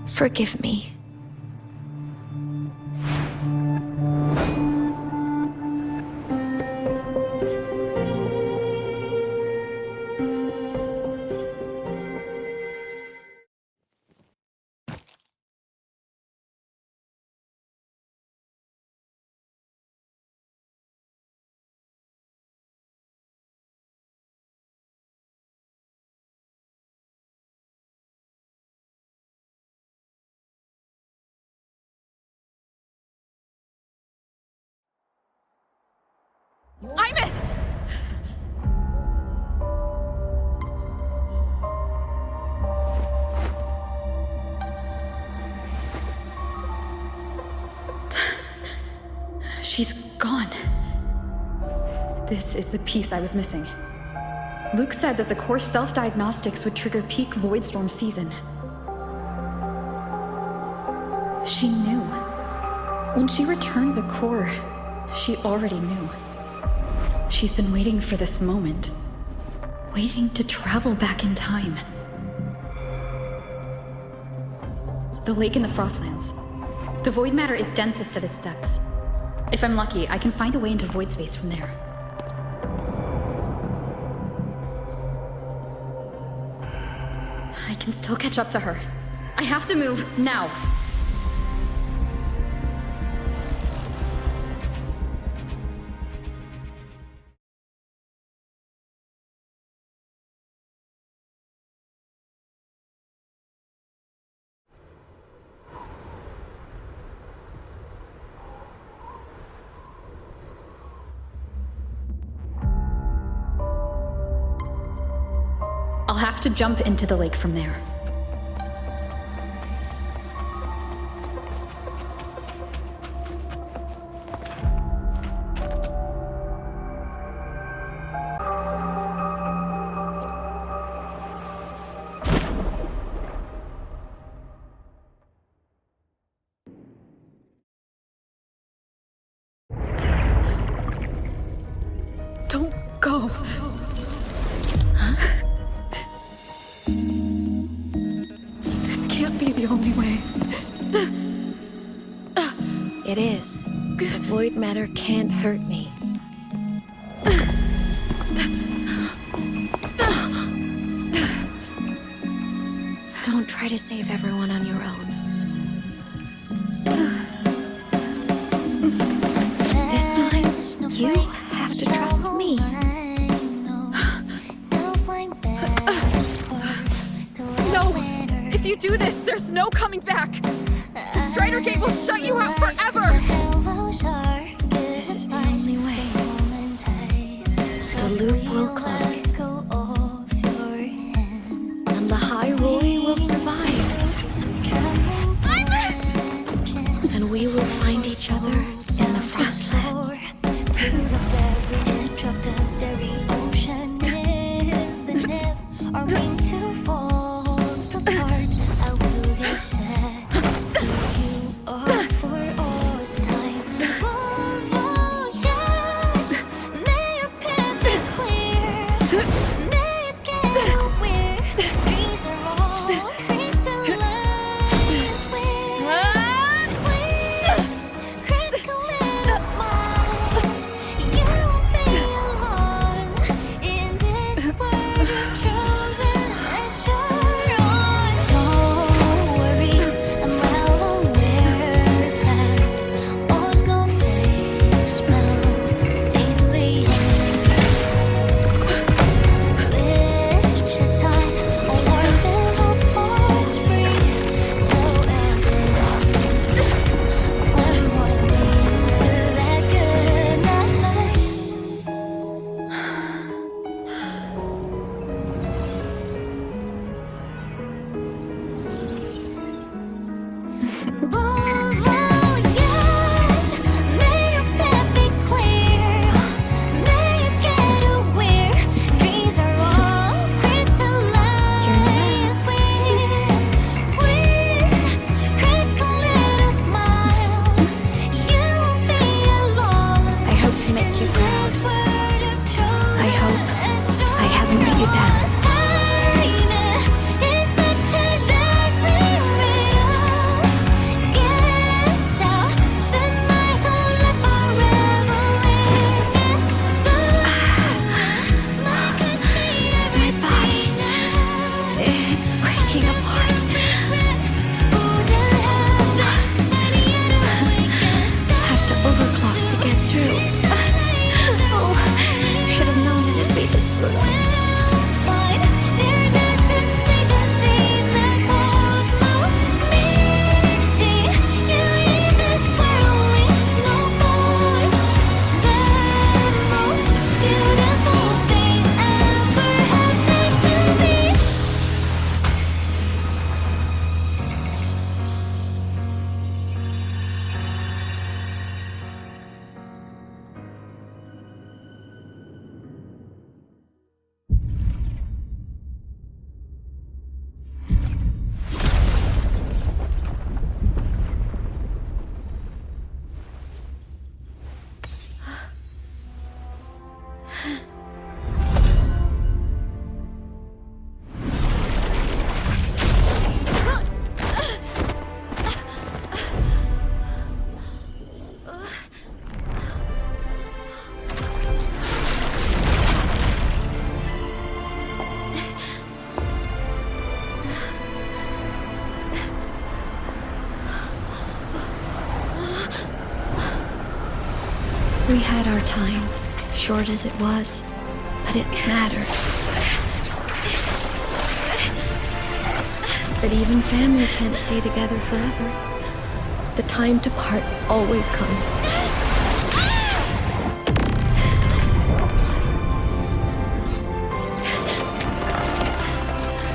Forgive me. Imeth! She's gone. This is the piece I was missing. Luke said that the core self-diagnostics would trigger peak Voidstorm season. She knew. When she returned the core, she already knew. She's been waiting for this moment. Waiting to travel back in time. The lake in the Frostlands. The void matter is densest at its depths. If I'm lucky, I can find a way into void space from there. I can still catch up to her. I have to move now. I'll have to jump into the lake from there. Don't go. Be the only way. It is. The void matter can't hurt me. Don't try to save everyone on your own. This time, you have to trust me. No! If you do this, there's no coming back! The Strider Gate will shut you out forever! This is the only way. The loop will close. And the High Roy will survive. And we will find each other in the Frostlands. To the very edge of the starry ocean, even if our mean to fall apart, I will get set. You are for all time. We had our time, short as it was, but it mattered. But even family can't stay together forever. The time to part always comes.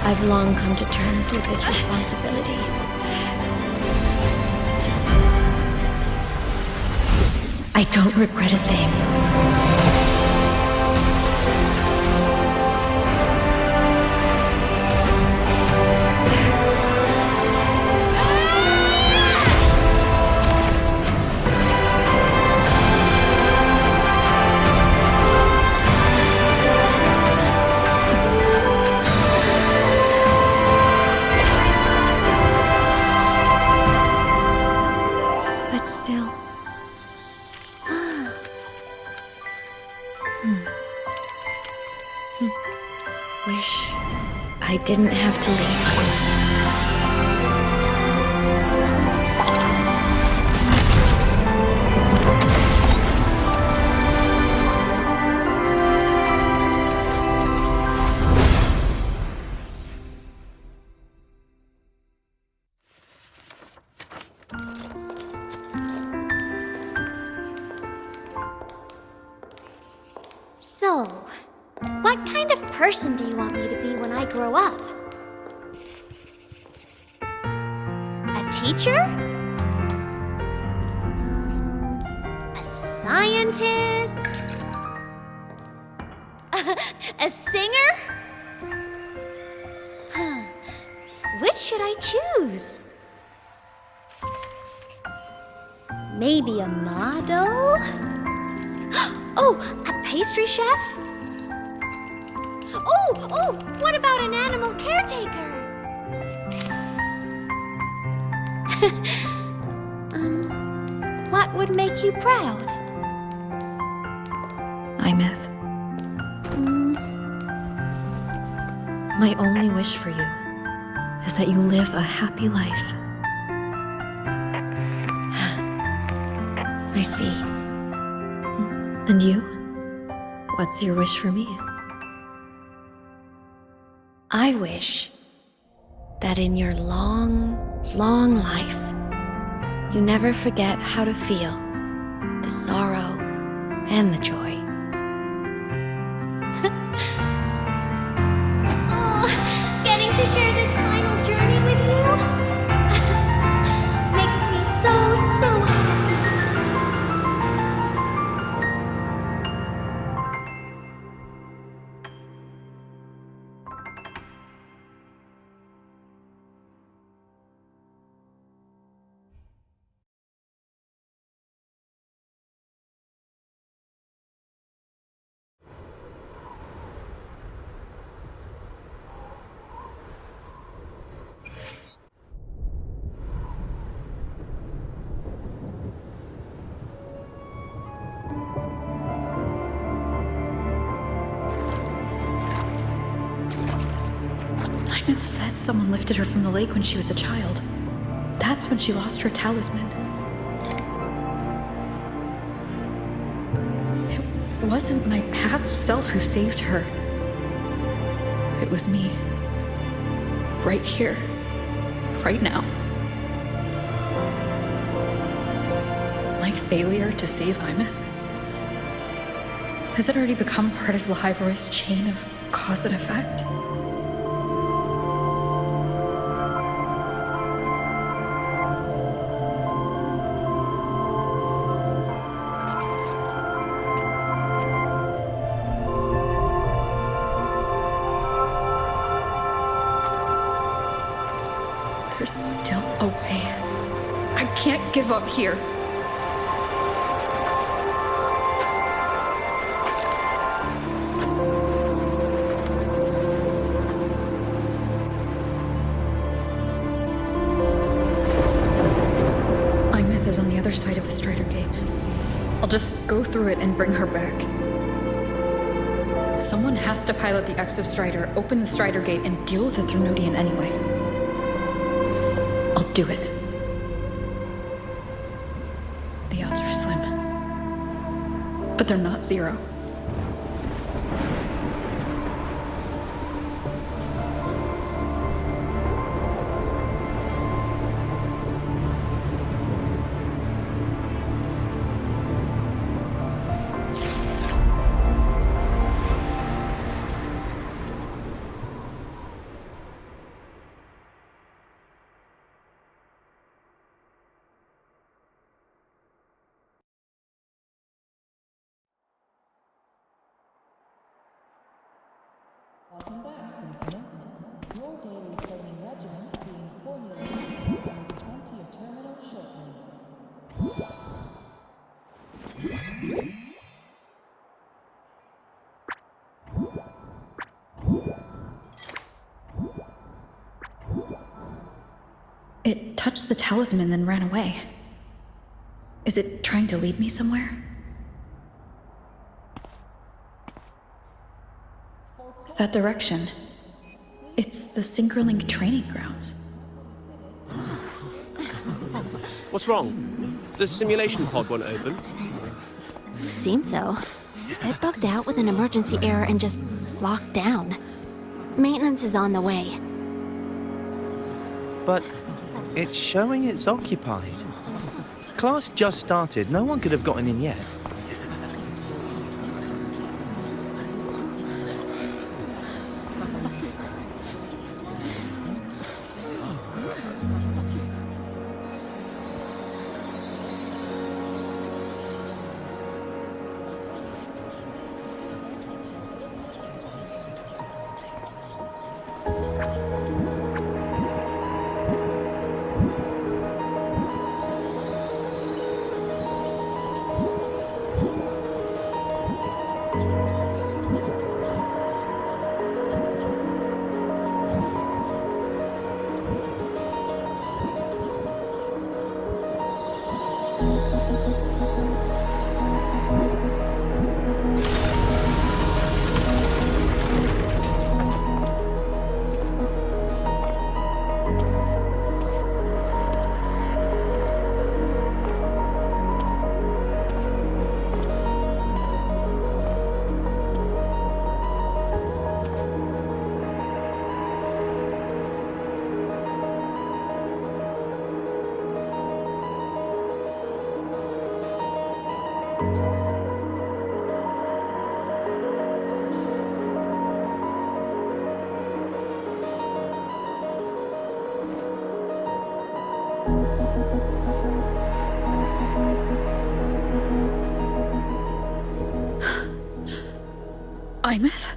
I've long come to terms with this responsibility. I don't regret a thing. But still. Wish I didn't have to leave. So, what kind of person do you want me to be when I grow up? A teacher? A scientist? A singer? Which should I choose? Maybe a model? Oh, a pastry chef? Oh, what about an animal caretaker? What would make you proud? Imeth. My only wish for you is that you live a happy life. I see. And you? What's your wish for me? I wish that in your long, long life, you never forget how to feel the sorrow and the joy. Oh, getting to share this final journey with you makes me so happy. Imeth said someone lifted her from the lake when she was a child. That's when she lost her talisman. It wasn't my past self who saved her. It was me. Right here. Right now. My failure to save Imeth? Has it already become part of Lahiroy's chain of cause and effect? There's still a way. I can't give up here. other side of the Strider Gate. I'll just go through it and bring her back. Someone has to pilot the Exostrider, open the Strider Gate, and deal with the Threnodian anyway. I'll do it. The odds are slim. But they're not zero. Welcome back, synchronist. Your daily training regimen being formulated and the plenty of terminal shortly. It touched the talisman and then ran away. Is it trying to lead me somewhere? That direction. It's the Synchrolink training grounds. What's wrong? The simulation pod won't open? Seems so. It bugged out with an emergency error and just locked down. Maintenance is on the way. But it's showing it's occupied. Class just started. No one could have gotten in yet. Imeth?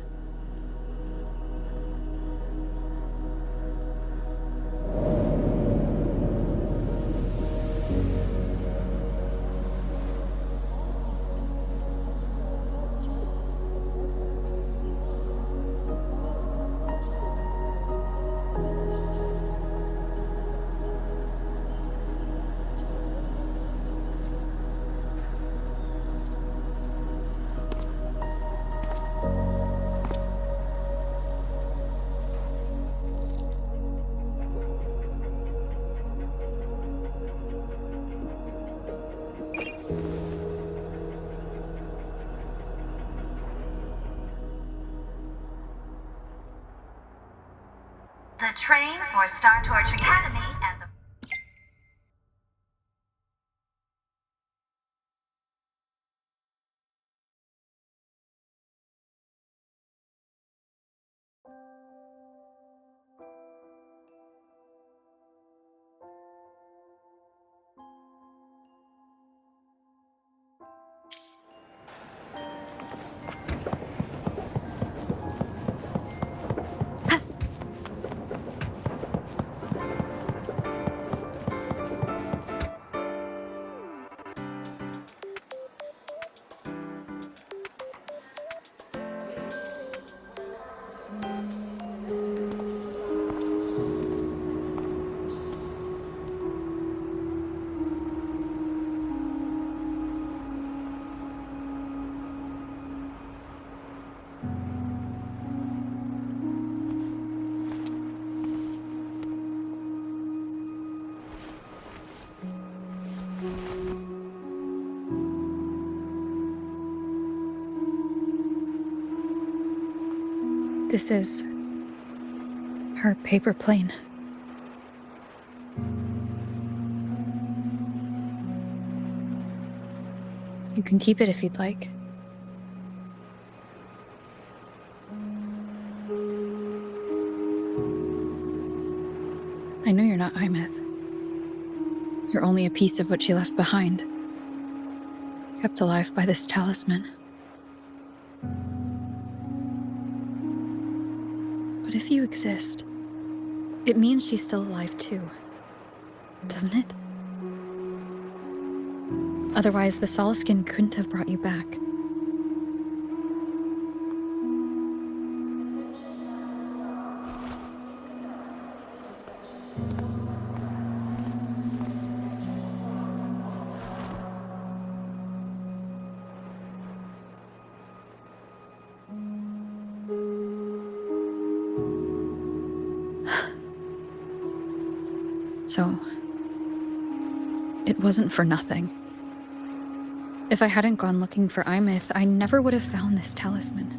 The train for Star Torch Academy and the... This is her paper plane. You can keep it if you'd like. I know you're not Imeth. You're only a piece of what she left behind, kept alive by this talisman. But if you exist, it means she's still alive too, doesn't it? Otherwise, the Solaskin couldn't have brought you back. So, it wasn't for nothing. If I hadn't gone looking for Imeth, I never would have found this talisman.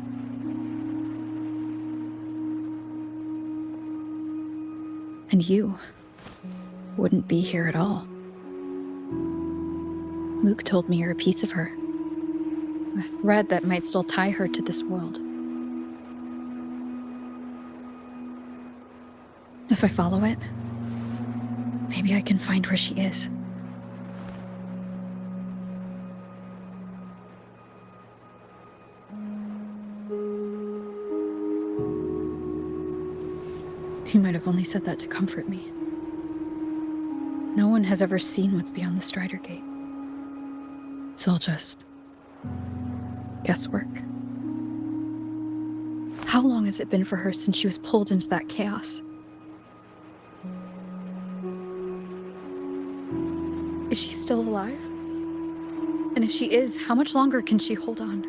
And you wouldn't be here at all. Mook told me you're a piece of her. A thread that might still tie her to this world. If I follow it, maybe I can find where she is. He might have only said that to comfort me. No one has ever seen what's beyond the Strider Gate. It's all just guesswork. How long has it been for her since she was pulled into that chaos? Is she still alive? And if she is, how much longer can she hold on?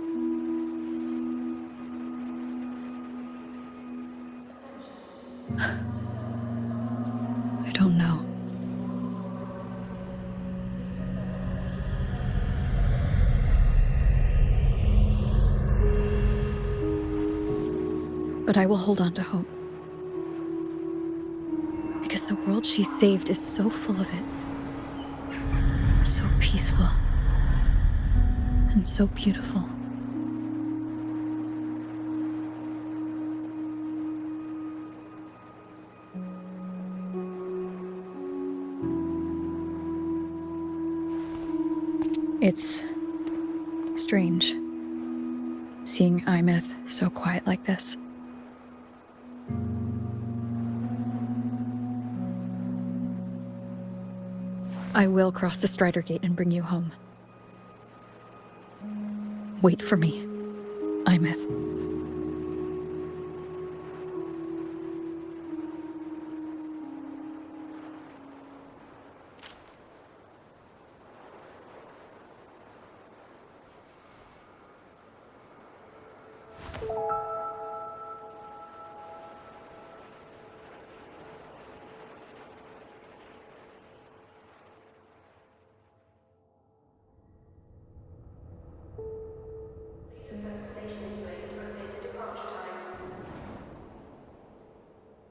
I don't know. But I will hold on to hope. Because the world she saved is so full of it. So peaceful. And so beautiful. It's strange, seeing Imeth so quiet like this. I will cross the Strider Gate and bring you home. Wait for me, Imeth.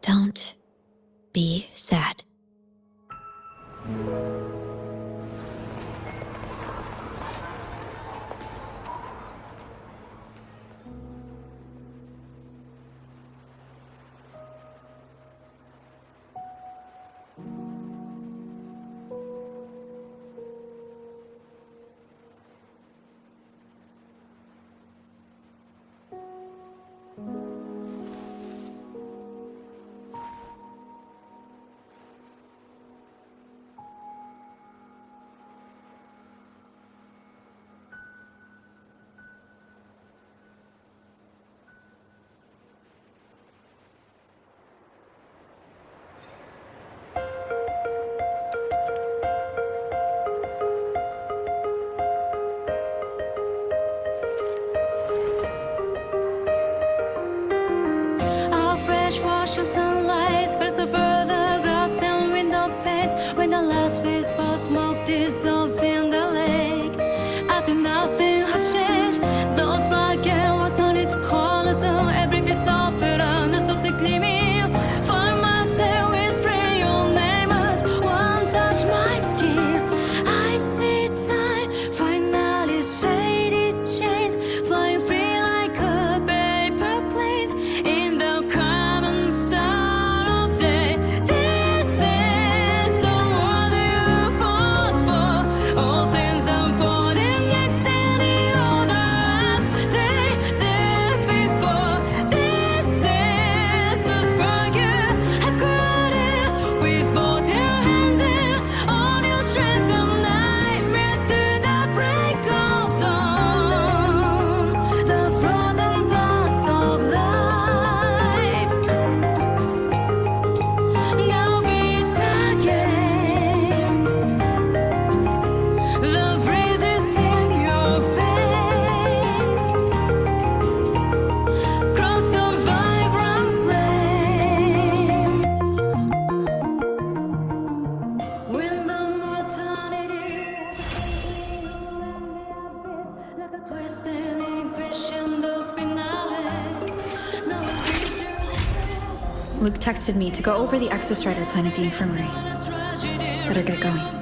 Don't be sad. Nothing had changed. Those black and white turned into colors, and every piece of it Luke texted me to go over the Exostrider plan at the infirmary. Better get going.